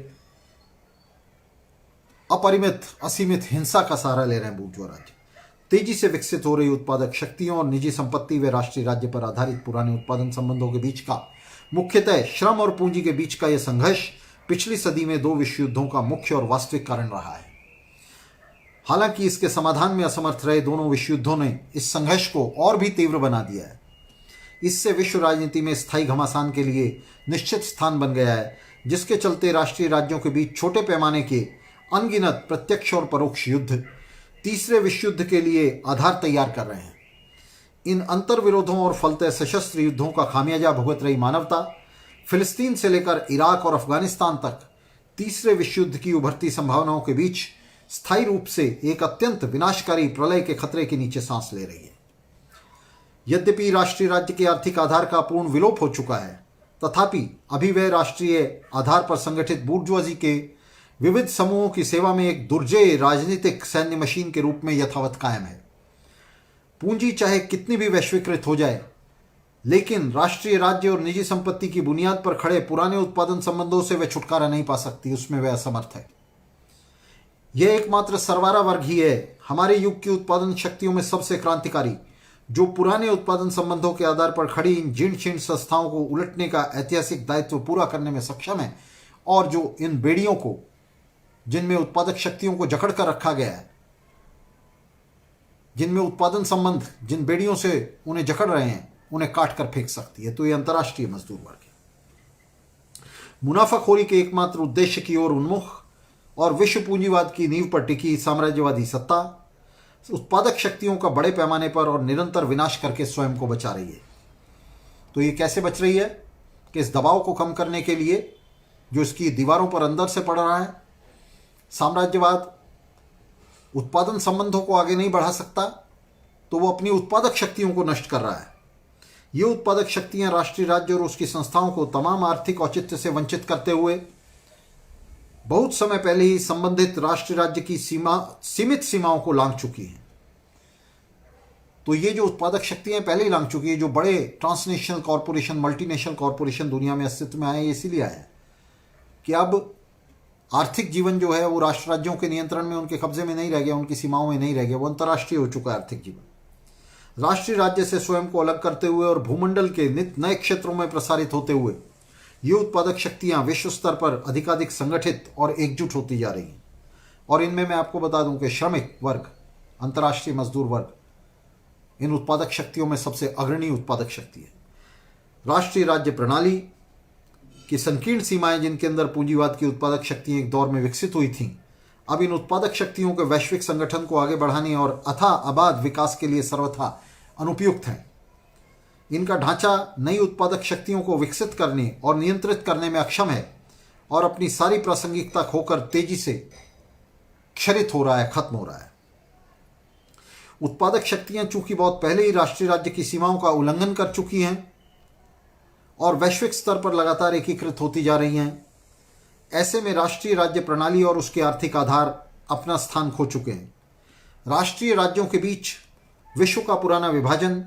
अपरिमित असीमित हिंसा का सहारा ले रहे हैं बूर्जुआ राज्य। तेजी से विकसित हो रही उत्पादक शक्तियों और निजी संपत्ति व राष्ट्रीय राज्य पर आधारित पुराने उत्पादन संबंधों के बीच का, मुख्यतः श्रम और पूंजी के बीच का यह संघर्ष पिछली सदी में 2 विश्व युद्धों का मुख्य और वास्तविक कारण रहा है। हालांकि इसके समाधान में असमर्थ रहे दोनों विश्व युद्धों ने इस संघर्ष को और भी तीव्र बना दिया है। इससे विश्व राजनीति में स्थायी घमासान के लिए निश्चित स्थान बन गया है, जिसके चलते राष्ट्रीय राज्यों के बीच छोटे पैमाने के अनगिनत प्रत्यक्ष और परोक्ष युद्ध तीसरे विश्व युद्ध के लिए आधार तैयार कर रहे हैं। इन अंतर विरोधों और फलतः सशस्त्र युद्धों का खामियाजा भुगत रही मानवता फिलिस्तीन से लेकर इराक और अफगानिस्तान तक तीसरे विश्व युद्ध की उभरती संभावनाओं के बीच स्थायी रूप से एक अत्यंत विनाशकारी प्रलय के खतरे के नीचे सांस ले रही है। यद्यपि राष्ट्रीय राज्य के आर्थिक आधार का पूर्ण विलोप हो चुका है, तथापि अभी वह राष्ट्रीय आधार पर संगठित बूर्जुआजी के विविध समूहों की सेवा में एक दुर्जय राजनीतिक सैन्य मशीन के रूप में यथावत कायम है। पूंजी चाहे कितनी भी वैश्वीकृत हो जाए, लेकिन राष्ट्रीय राज्य और निजी संपत्ति की बुनियाद पर खड़े पुराने उत्पादन संबंधों से वह छुटकारा नहीं पा सकती, उसमें वह असमर्थ है। यह एकमात्र सरवारा वर्ग ही है हमारे युग की उत्पादन शक्तियों में सबसे क्रांतिकारी, जो पुराने उत्पादन संबंधों के आधार पर खड़ी इन जीर्ण शीर्ण संस्थाओं को उलटने का ऐतिहासिक दायित्व पूरा करने में सक्षम है, और जो इन बेड़ियों को, जिनमें उत्पादक शक्तियों को जकड़ कर रखा गया है, जिनमें उत्पादन संबंध जिन बेड़ियों से उन्हें जकड़ रहे हैं, उन्हें काट कर फेंक सकती है। तो ये अंतर्राष्ट्रीय मजदूर वर्ग है। मुनाफाखोरी के एकमात्र उद्देश्य की ओर उन्मुख और विश्व पूंजीवाद की नींव पर टिकी साम्राज्यवादी सत्ता उत्पादक शक्तियों का बड़े पैमाने पर और निरंतर विनाश करके स्वयं को बचा रही है। तो ये कैसे बच रही है कि इस दबाव को कम करने के लिए जो इसकी दीवारों पर अंदर से पड़ रहा है, साम्राज्यवाद उत्पादन संबंधों को आगे नहीं बढ़ा सकता, तो वो अपनी उत्पादक शक्तियों को नष्ट कर रहा है। ये उत्पादक शक्तियां राष्ट्रीय राज्य और उसकी संस्थाओं को तमाम आर्थिक औचित्य से वंचित करते हुए बहुत समय पहले ही संबंधित राष्ट्रीय राज्य की सीमित सीमाओं को लांघ चुकी हैं। तो ये जो उत्पादक शक्तियां पहले ही लांघ चुकी है, जो बड़े ट्रांसनेशनल कॉरपोरेशन, मल्टीनेशनल कॉरपोरेशन दुनिया में अस्तित्व में आए, इसीलिए आए कि अब आर्थिक जीवन जो है वो राष्ट्र राज्यों के नियंत्रण में, उनके कब्जे में नहीं रह गया, उनकी सीमाओं में नहीं रह गया, वो अंतर्राष्ट्रीय हो चुका है आर्थिक जीवन। राष्ट्रीय राज्य से स्वयं को अलग करते हुए और भूमंडल के नित नए क्षेत्रों में प्रसारित होते हुए ये उत्पादक शक्तियां विश्व स्तर पर अधिकाधिक संगठित और एकजुट होती जा रही हैं। और इनमें मैं आपको बता दूं कि श्रमिक वर्ग, अंतर्राष्ट्रीय मजदूर वर्ग इन उत्पादक शक्तियों में सबसे अग्रणी उत्पादक शक्ति है। राष्ट्रीय राज्य प्रणाली की संकीर्ण सीमाएं, जिनके अंदर पूंजीवाद की उत्पादक शक्तियां एक दौर में विकसित हुई थीं, अब इन उत्पादक शक्तियों के वैश्विक संगठन को आगे बढ़ाने और अथाह आबाद विकास के लिए सर्वथा अनुपयुक्त हैं। इनका ढांचा नई उत्पादक शक्तियों को विकसित करने और नियंत्रित करने में अक्षम है और अपनी सारी प्रासंगिकता खोकर तेजी से क्षरित हो रहा है, खत्म हो रहा है। उत्पादक शक्तियां चूंकि बहुत पहले ही राष्ट्रीय राज्य की सीमाओं का उल्लंघन कर चुकी हैं और वैश्विक स्तर पर लगातार एकीकृत होती जा रही हैं, ऐसे में राष्ट्रीय राज्य प्रणाली और उसके आर्थिक आधार अपना स्थान खो चुके हैं। राष्ट्रीय राज्यों के बीच विश्व का पुराना विभाजन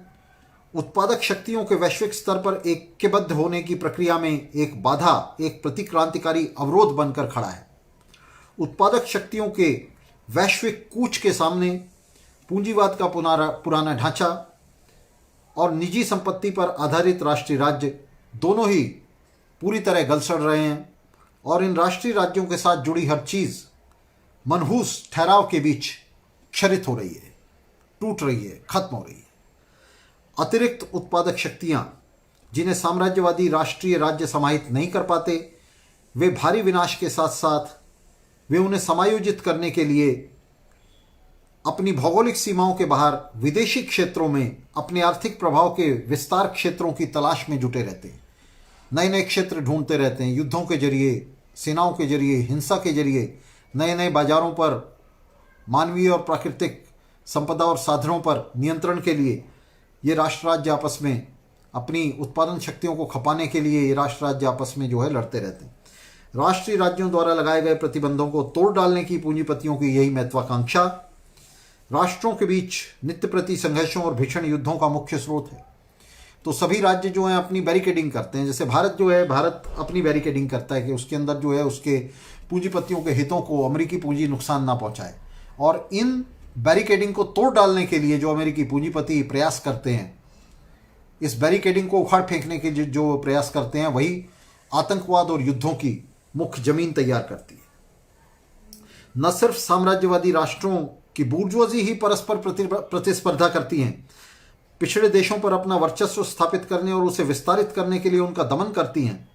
उत्पादक शक्तियों के वैश्विक स्तर पर ऐक्यबद्ध होने की प्रक्रिया में एक बाधा, एक प्रतिक्रांतिकारी अवरोध बनकर खड़ा है। उत्पादक शक्तियों के वैश्विक कूच के सामने पूंजीवाद का पुराना ढांचा और निजी संपत्ति पर आधारित राष्ट्रीय राज्य दोनों ही पूरी तरह गलसड़ रहे हैं और इन राष्ट्रीय राज्यों के साथ जुड़ी हर चीज मनहूस ठहराव के बीच क्षरित हो रही है, टूट रही है, खत्म हो रही है। अतिरिक्त उत्पादक शक्तियां जिन्हें साम्राज्यवादी राष्ट्रीय राज्य समाहित नहीं कर पाते, वे भारी विनाश के साथ साथ वे उन्हें समायोजित करने के लिए अपनी भौगोलिक सीमाओं के बाहर विदेशी क्षेत्रों में अपने आर्थिक प्रभाव के विस्तार क्षेत्रों की तलाश में जुटे रहते हैं। नए नए क्षेत्र ढूंढते रहते हैं। युद्धों के जरिए, सेनाओं के जरिए, हिंसा के जरिए नए नए बाजारों पर मानवीय और प्राकृतिक संपदा और साधनों पर नियंत्रण के लिए ये राष्ट्र राज्य आपस में अपनी उत्पादन शक्तियों को खपाने के लिए ये राष्ट्र राज्य आपस में जो है लड़ते रहते हैं। राष्ट्रीय राज्यों द्वारा लगाए गए प्रतिबंधों को तोड़ डालने की पूंजीपतियों की यही महत्वाकांक्षा राष्ट्रों के बीच नित्य प्रति संघर्षों और भीषण युद्धों का मुख्य स्रोत है। तो सभी राज्य जो हैं अपनी बैरिकेडिंग करते हैं। जैसे भारत जो है, भारत अपनी बैरिकेडिंग करता है कि उसके अंदर जो है उसके पूंजीपतियों के हितों को अमेरिकी पूंजी नुकसान ना पहुंचाए, और इन बैरिकेडिंग को तोड़ डालने के लिए जो अमेरिकी पूंजीपति प्रयास करते हैं, इस बैरिकेडिंग को उखाड़ फेंकने के जो प्रयास करते हैं, वही आतंकवाद और युद्धों की मुख्य जमीन तैयार करती है। न सिर्फ साम्राज्यवादी राष्ट्रों की बूर्जुआजी ही परस्पर प्रतिस्पर्धा करती हैं, पिछड़े देशों पर अपना वर्चस्व स्थापित करने और उसे विस्तारित करने के लिए उनका दमन करती हैं,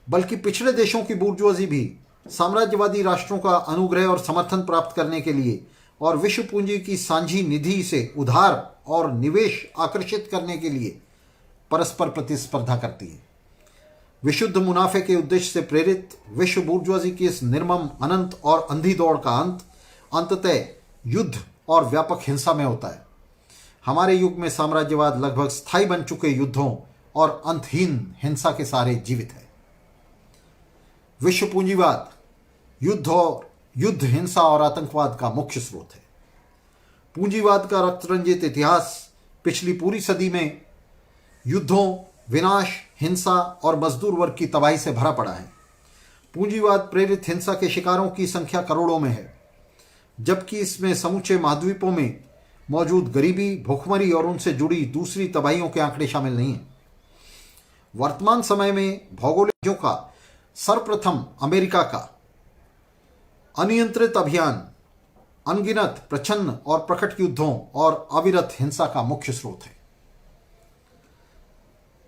बल्कि पिछड़े देशों की बूर्जुआजी भी साम्राज्यवादी राष्ट्रों का अनुग्रह और समर्थन प्राप्त करने के लिए और विश्व पूंजी की सांझी निधि से उधार और निवेश आकर्षित करने के लिए परस्पर प्रतिस्पर्धा करती है। विशुद्ध मुनाफे के उद्देश्य से प्रेरित विश्व बूर्जुआजी की इस निर्मम, अनंत और अंधी दौड़ का अंत अंततः युद्ध और व्यापक हिंसा में होता है। हमारे युग में साम्राज्यवाद लगभग स्थायी बन चुके युद्धों और अंतहीन हिंसा के सहारे जीवित है। विश्व पूंजीवाद युद्ध, हिंसा और आतंकवाद का मुख्य स्रोत है। पूंजीवाद का रक्त रंजित इतिहास पिछली पूरी सदी में युद्धों, विनाश, हिंसा और मजदूर वर्ग की तबाही से भरा पड़ा है। पूंजीवाद प्रेरित हिंसा के शिकारों की संख्या करोड़ों में है, जबकि इसमें समूचे महाद्वीपों में मौजूद गरीबी, भूखमरी और उनसे जुड़ी दूसरी तबाहियों के आंकड़े शामिल नहीं हैं। वर्तमान समय में भौगोलिक का सर्वप्रथम अमेरिका का अनियंत्रित अभियान अनगिनत प्रच्छन्न और प्रकट युद्धों और अविरत हिंसा का मुख्य स्रोत है।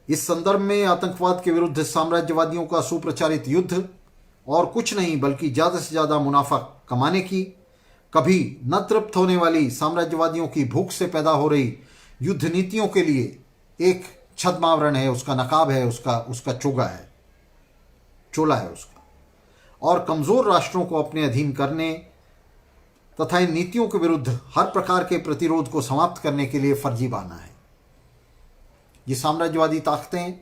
इस संदर्भ में आतंकवाद के विरुद्ध साम्राज्यवादियों का सुप्रचारित युद्ध और कुछ नहीं बल्कि ज्यादा से ज्यादा मुनाफा कमाने की, कभी न तृप्त होने वाली साम्राज्यवादियों की भूख से पैदा हो रही युद्ध नीतियों के लिए एक छद्मावरण है, उसका नकाब है, उसका चोला है उसका, और कमजोर राष्ट्रों को अपने अधीन करने तथा इन नीतियों के विरुद्ध हर प्रकार के प्रतिरोध को समाप्त करने के लिए फर्जी बहाना है। ये साम्राज्यवादी ताकतें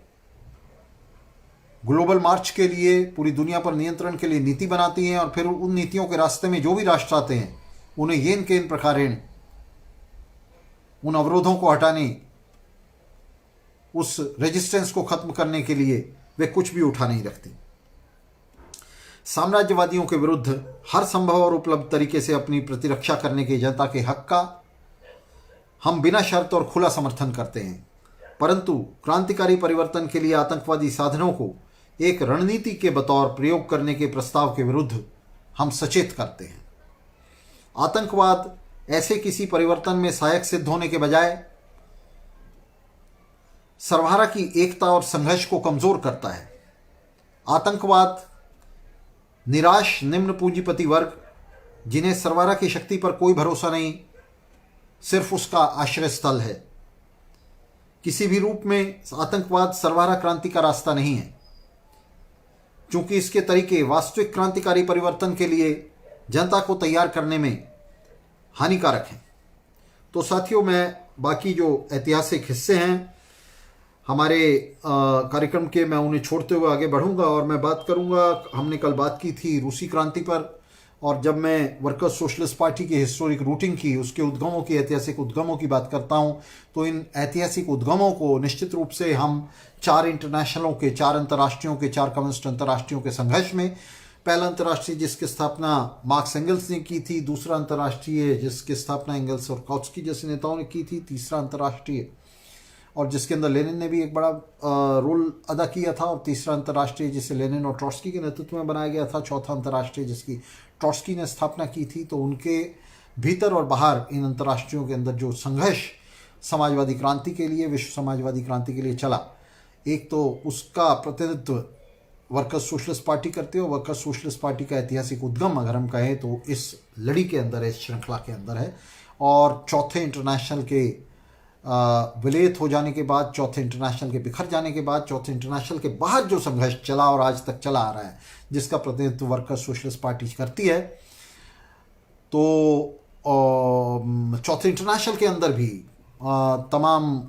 ग्लोबल मार्च के लिए, पूरी दुनिया पर नियंत्रण के लिए नीति बनाती हैं और फिर उन नीतियों के रास्ते में जो भी राष्ट्र आते हैं उन्हें येन के इन प्रकारेण उन अवरोधों को हटाने, उस रेजिस्टेंस को खत्म करने के लिए वे कुछ भी उठा नहीं रखती। साम्राज्यवादियों के विरुद्ध हर संभव और उपलब्ध तरीके से अपनी प्रतिरक्षा करने के जनता के हक का हम बिना शर्त और खुला समर्थन करते हैं, परंतु क्रांतिकारी परिवर्तन के लिए आतंकवादी साधनों को एक रणनीति के बतौर प्रयोग करने के प्रस्ताव के विरुद्ध हम सचेत करते हैं। आतंकवाद ऐसे किसी परिवर्तन में सहायक सिद्ध होने के बजाय सर्वहारा की एकता और संघर्ष को कमजोर करता है। आतंकवाद निराश निम्न पूंजीपति वर्ग, जिन्हें सर्वहारा की शक्ति पर कोई भरोसा नहीं, सिर्फ उसका आश्रय स्थल है। किसी भी रूप में आतंकवाद सर्वहारा क्रांति का रास्ता नहीं है, क्योंकि इसके तरीके वास्तविक क्रांतिकारी परिवर्तन के लिए जनता को तैयार करने में हानिकारक हैं। तो साथियों, मैं बाकी जो ऐतिहासिक हिस्से हैं हमारे कार्यक्रम के, मैं उन्हें छोड़ते हुए आगे बढ़ूंगा और मैं बात करूंगा। हमने कल बात की थी रूसी क्रांति पर, और जब मैं वर्कर्स सोशलिस्ट पार्टी की हिस्टोरिक रूटिंग की, उसके उद्गमों की, ऐतिहासिक उद्गमों की बात करता हूं, तो इन ऐतिहासिक उद्गमों को निश्चित रूप से हम 4 इंटरनेशनलों के, 4 अंतर्राष्ट्रीयों के, 4 कम्युनिस्ट अंतर्राष्ट्रीयों के संघर्ष में पहला अंतर्राष्ट्रीय जिसकी स्थापना मार्क्स एंगल्स ने की थी, दूसरा अंतर्राष्ट्रीय जिसकी स्थापना एंगल्स और काउट्स्की जैसे नेताओं ने की थी, तीसरा अंतर्राष्ट्रीय और जिसके अंदर लेनिन ने भी एक बड़ा रोल अदा किया था, और तीसरा अंतर्राष्ट्रीय जिसे लेनिन और ट्रॉट्स्की के नेतृत्व में बनाया गया था, चौथा अंतर्राष्ट्रीय जिसकी ट्रॉट्स्की ने स्थापना की थी। तो उनके भीतर और बाहर इन अंतर्राष्ट्रीयों के अंदर जो संघर्ष समाजवादी क्रांति के लिए, विश्व समाजवादी क्रांति के लिए चला, एक तो उसका प्रतिनिधित्व वर्कर्स सोशलिस्ट पार्टी करते हो। वर्कर्स सोशलिस्ट पार्टी का ऐतिहासिक उद्गम अगर हम कहें तो इस लड़ी के अंदर है, इस श्रृंखला के अंदर है। और चौथे इंटरनेशनल के विलयित हो जाने के बाद, चौथे इंटरनेशनल के बिखर जाने के बाद, चौथे इंटरनेशनल के बाहर जो संघर्ष चला और आज तक चला आ रहा है, जिसका प्रतिनिधित्व वर्कर्स सोशलिस्ट पार्टी करती है, तो चौथे इंटरनेशनल के अंदर भी तमाम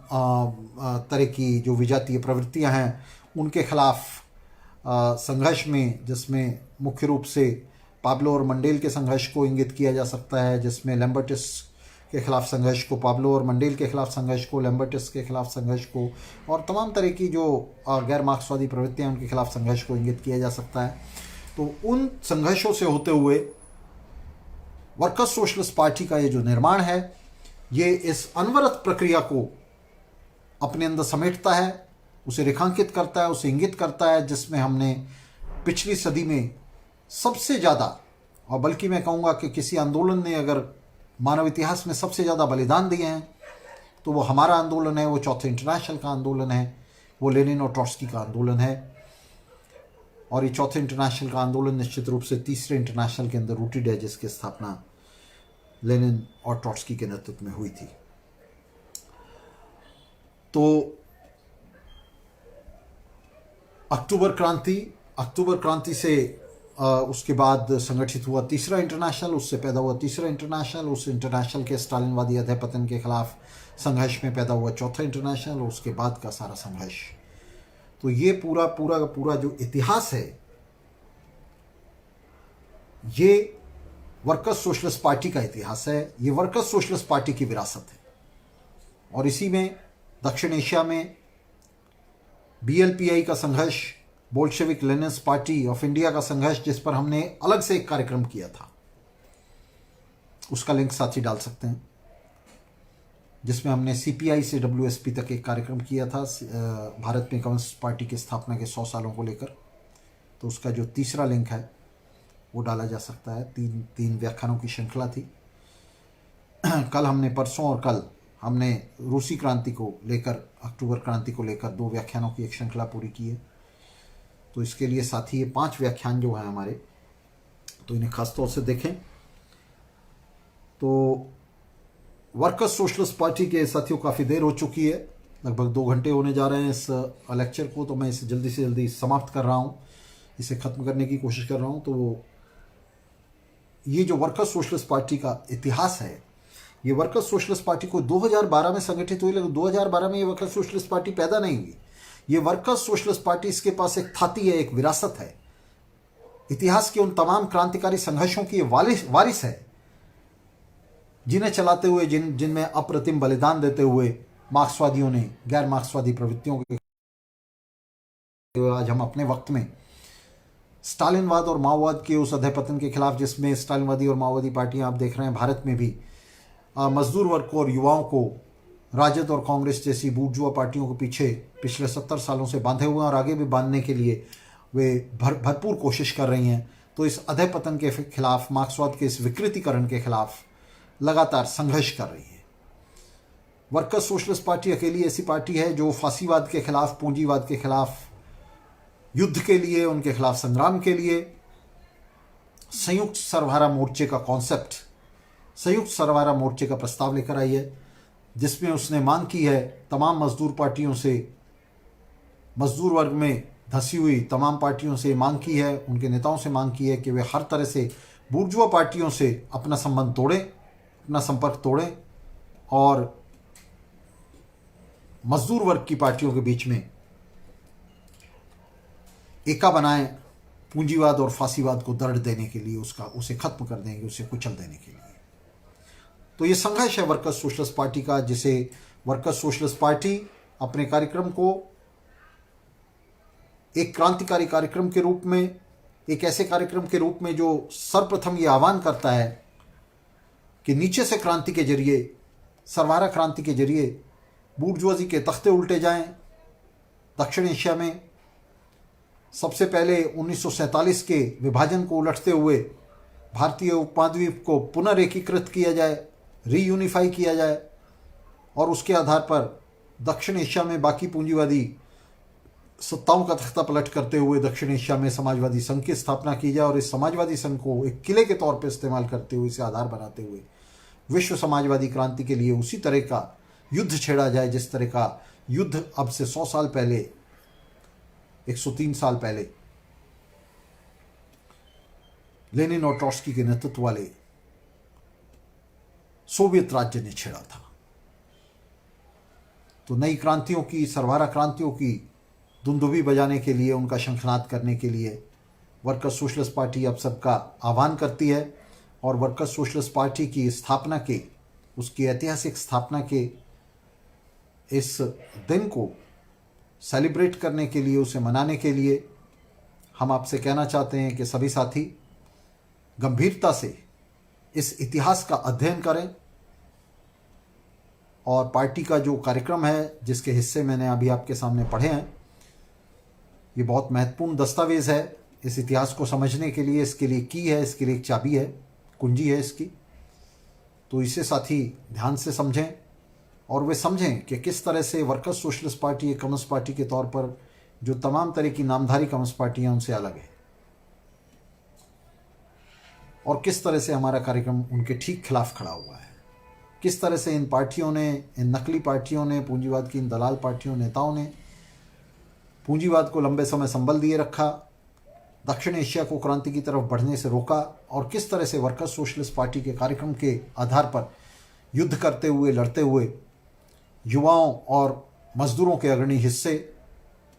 तरह की जो विजातीय प्रवृत्तियां हैं उनके खिलाफ संघर्ष में, जिसमें मुख्य रूप से पाब्लो और मंडेल के संघर्ष को इंगित किया जा सकता है, जिसमें लैम्बर्टिस के खिलाफ संघर्ष को, पाब्लो और मंडेल के खिलाफ संघर्ष को, लैम्बर्टिस के खिलाफ संघर्ष को, और तमाम तरह की जो गैर मार्क्सवादी प्रवृत्तियां उनके खिलाफ संघर्ष को इंगित किया जा सकता है। तो उन संघर्षों से होते हुए वर्कर्स सोशलिस्ट पार्टी का ये जो निर्माण है, ये इस अनवरत प्रक्रिया को अपने अंदर समेटता है, उसे रेखांकित करता है, उसे इंगित करता है, जिसमें हमने पिछली सदी में सबसे ज़्यादा, और बल्कि मैं कहूँगा कि किसी आंदोलन ने अगर मानव इतिहास में सबसे ज़्यादा बलिदान दिए हैं तो वो हमारा आंदोलन है, वो चौथे इंटरनेशनल का आंदोलन है, वो लेनिन और ट्रॉट्स्की का आंदोलन है। और ये चौथे इंटरनेशनल का आंदोलन निश्चित रूप से तीसरे इंटरनेशनल के अंदर रूटेड है, जिसकी स्थापना लेनिन और ट्रॉट्स्की के नेतृत्व में हुई थी। तो अक्टूबर क्रांति से उसके बाद संगठित हुआ तीसरा इंटरनेशनल, उससे पैदा हुआ तीसरा इंटरनेशनल, उस इंटरनेशनल के स्टालिनवादी अधःपतन के खिलाफ संघर्ष में पैदा हुआ चौथा इंटरनेशनल, और उसके बाद का सारा संघर्ष। तो ये पूरा जो इतिहास है, ये वर्कर्स सोशलिस्ट पार्टी का इतिहास है, ये वर्कर्स सोशलिस्ट पार्टी की विरासत है। और इसी में दक्षिण एशिया में BLPI का संघर्ष, Bolshevik Leninist party of India का संघर्ष, जिस पर हमने अलग से एक कार्यक्रम किया था, उसका लिंक साथी डाल सकते हैं, जिसमें हमने CPI से WSP तक एक कार्यक्रम किया था भारत में कम्युनिस्ट पार्टी की स्थापना के 100 सालों को लेकर। तो उसका जो तीसरा लिंक है वो डाला जा सकता है। तीन व्याख्यानों की श्रृंखला थी। कल हमने, परसों और कल हमने रूसी क्रांति को लेकर, अक्टूबर क्रांति को लेकर 2 व्याख्यानों की एक श्रृंखला पूरी की है। तो इसके लिए साथी ये 5 व्याख्यान जो हैं हमारे, तो इन्हें खासतौर से देखें। तो वर्कर्स सोशलिस्ट पार्टी के साथियों काफ़ी देर हो चुकी है, लगभग 2 घंटे होने जा रहे हैं इस लेक्चर को, तो मैं इसे जल्दी से जल्दी समाप्त कर रहा हूँ, इसे ख़त्म करने की कोशिश कर रहा हूँ। तो ये जो वर्कर्स सोशलिस्ट पार्टी का इतिहास है, ये वर्कर्स सोशलिस्ट पार्टी को 2012 में संगठित हुई, लेकिन 2012 में ये वर्कर्स सोशलिस्ट पार्टी पैदा नहीं हुई। ये वर्कर्स सोशलिस्ट पार्टी, इसके पास एक थाती है, एक विरासत है, इतिहास के उन तमाम क्रांतिकारी संघर्षों की वारिस है, जिन्हें चलाते हुए, जिनमें अप्रतिम बलिदान देते हुए मार्क्सवादियों ने, गैर मार्क्सवादी प्रवृत्तियों के, आज हम अपने वक्त में स्टालिनवाद और माओवाद के उस अधःपतन के खिलाफ, जिसमें स्टालिनवादी और माओवादी पार्टियां आप देख रहे हैं भारत में भी मजदूर वर्ग को और युवाओं को राजद और कांग्रेस जैसी बूर्जुआ पार्टियों के पीछे पिछले 70 सालों से बांधे हुए हैं, और आगे भी बांधने के लिए वे भरपूर कोशिश कर रही हैं। तो इस अधःपतन के खिलाफ, मार्क्सवाद के इस विकृतीकरण के खिलाफ लगातार संघर्ष कर रही है। वर्कर्स सोशलिस्ट पार्टी अकेली ऐसी पार्टी है जो फांसीवाद के खिलाफ, पूंजीवाद के खिलाफ युद्ध के लिए, उनके खिलाफ संग्राम के लिए संयुक्त सर्वहारा मोर्चे का कॉन्सेप्ट, संयुक्त सर्वहारा मोर्चे का प्रस्ताव लेकर आई है, जिसमें उसने मांग की है तमाम मजदूर पार्टियों से, मजदूर वर्ग में धंसी हुई तमाम पार्टियों से मांग की है, उनके नेताओं से मांग की है कि वे हर तरह से बूर्जुआ पार्टियों से अपना संबंध तोड़ें, अपना संपर्क तोड़ें, और मजदूर वर्ग की पार्टियों के बीच में एका बनाएं, पूंजीवाद और फांसीवाद को दर्द देने के लिए, उसे खत्म कर देंगे, उसे कुचल देने के लिए। तो ये संघर्ष है वर्कर्स सोशलिस्ट पार्टी का, जिसे वर्कर्स सोशलिस्ट पार्टी अपने कार्यक्रम को एक क्रांतिकारी कार्यक्रम के रूप में एक ऐसे कार्यक्रम के रूप में जो सर्वप्रथम ये आह्वान करता है कि नीचे से क्रांति के जरिए, सरवारा क्रांति के जरिए बूर्जुआजी के तख्ते उल्टे जाएं। दक्षिण एशिया में सबसे पहले 1947 के विभाजन को उलटते हुए भारतीय उपमहाद्वीप को पुनः एकीकृत किया जाए, रीयूनिफाई किया जाए, और उसके आधार पर दक्षिण एशिया में बाकी पूंजीवादी सत्ताओं का तख्ता पलट करते हुए दक्षिण एशिया में समाजवादी संघ की स्थापना की जाए, और इस समाजवादी संघ को एक किले के तौर पर इस्तेमाल करते हुए, इसे आधार बनाते हुए विश्व समाजवादी क्रांति के लिए उसी तरह का युद्ध छेड़ा जाए जिस तरह का युद्ध अब से 100 साल पहले, 103 साल पहले लेनिन और ट्रॉट्स्की के नेतृत्व वाले सोवियत राज्य ने छेड़ा था। तो नई क्रांतियों की, सरवारा क्रांतियों की दुंदुभी बजाने के लिए, उनका शंखनाद करने के लिए वर्कर्स सोशलिस्ट पार्टी अब सबका आह्वान करती है, और वर्कर्स सोशलिस्ट पार्टी की स्थापना के, उसकी ऐतिहासिक स्थापना के इस दिन को सेलिब्रेट करने के लिए, उसे मनाने के लिए हम आपसे कहना चाहते हैं कि सभी साथी गंभीरता से इस इतिहास का अध्ययन करें, और पार्टी का जो कार्यक्रम है जिसके हिस्से मैंने अभी आपके सामने पढ़े हैं, ये बहुत महत्वपूर्ण दस्तावेज है इस इतिहास को समझने के लिए। इसके लिए की है, इसके लिए एक चाबी है, कुंजी है इसकी। तो इसे साथी ध्यान से समझें, और वे समझें कि किस तरह से वर्कर्स सोशलिस्ट पार्टी एक कम्युनिस्ट पार्टी के तौर पर जो तमाम तरह की नामधारी कम्युनिस्ट पार्टियां उनसे अलग है, और किस तरह से हमारा कार्यक्रम उनके ठीक खिलाफ खड़ा हुआ है। किस तरह से इन पार्टियों ने, इन नकली पार्टियों ने, पूंजीवाद की इन दलाल पार्टियों, नेताओं ने पूंजीवाद को लंबे समय संबल दिए रखा, दक्षिण एशिया को क्रांति की तरफ बढ़ने से रोका, और किस तरह से वर्कर्स सोशलिस्ट पार्टी के कार्यक्रम के आधार पर युद्ध करते हुए, लड़ते हुए युवाओं और मजदूरों के अग्रणी हिस्से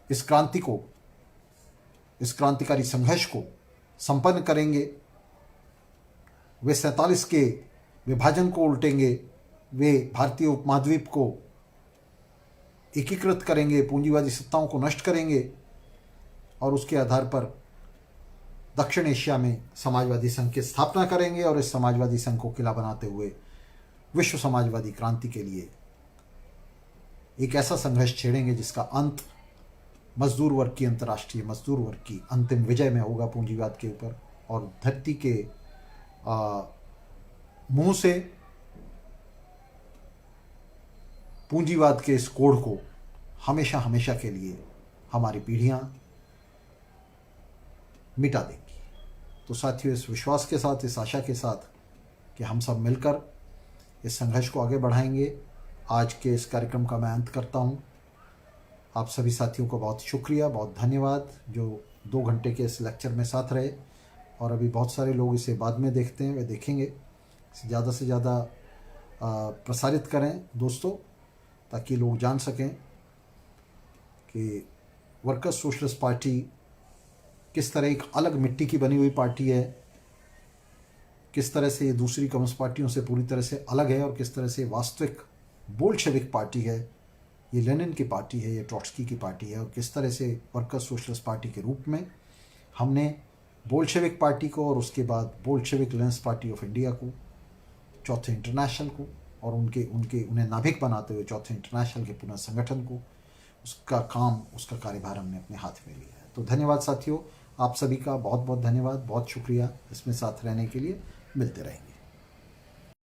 इस क्रांति को, इस क्रांतिकारी संघर्ष को संपन्न करेंगे। वे 47 के विभाजन को उल्टेंगे, वे भारतीय उपमहाद्वीप को एकीकृत करेंगे, पूंजीवादी सत्ताओं को नष्ट करेंगे, और उसके आधार पर दक्षिण एशिया में समाजवादी संघ की स्थापना करेंगे, और इस समाजवादी संघ को किला बनाते हुए विश्व समाजवादी क्रांति के लिए एक ऐसा संघर्ष छेड़ेंगे जिसका अंत मजदूर वर्ग की, अंतर्राष्ट्रीय मजदूर वर्ग की अंतिम विजय में होगा पूंजीवाद के ऊपर, और धरती के मुंह से पूंजीवाद के इस कोढ़ को हमेशा हमेशा के लिए हमारी पीढ़ियां मिटा देंगी। तो साथियों, इस विश्वास के साथ, इस आशा के साथ कि हम सब मिलकर इस संघर्ष को आगे बढ़ाएंगे, आज के इस कार्यक्रम का मैं अंत करता हूं। आप सभी साथियों को बहुत शुक्रिया, बहुत धन्यवाद जो 2 घंटे के इस लेक्चर में साथ रहे, और अभी बहुत सारे लोग इसे बाद में देखते हैं, वे देखेंगे। इसे ज़्यादा से ज़्यादा प्रसारित करें दोस्तों, ताकि लोग जान सकें कि वर्कर्स सोशलिस्ट पार्टी किस तरह एक अलग मिट्टी की बनी हुई पार्टी है, किस तरह से ये दूसरी कम्युनिस्ट पार्टियों से पूरी तरह से अलग है, और किस तरह से वास्तविक बोल्शेविक पार्टी है, ये लेनिन की पार्टी है, ये ट्रॉट्स्की की पार्टी है, और किस तरह से वर्कर्स सोशलिस्ट पार्टी के रूप में हमने बोल्शेविक पार्टी को, और उसके बाद Bolshevik Leninist party of India को, चौथे इंटरनेशनल को, और उन्हें नाभिक बनाते हुए चौथे इंटरनेशनल के पुनः संगठन को, उसका काम, उसका कार्यभार हमने अपने हाथ में लिया है। तो धन्यवाद साथियों, आप सभी का बहुत बहुत धन्यवाद, बहुत शुक्रिया इसमें साथ रहने के लिए। मिलते रहेंगे।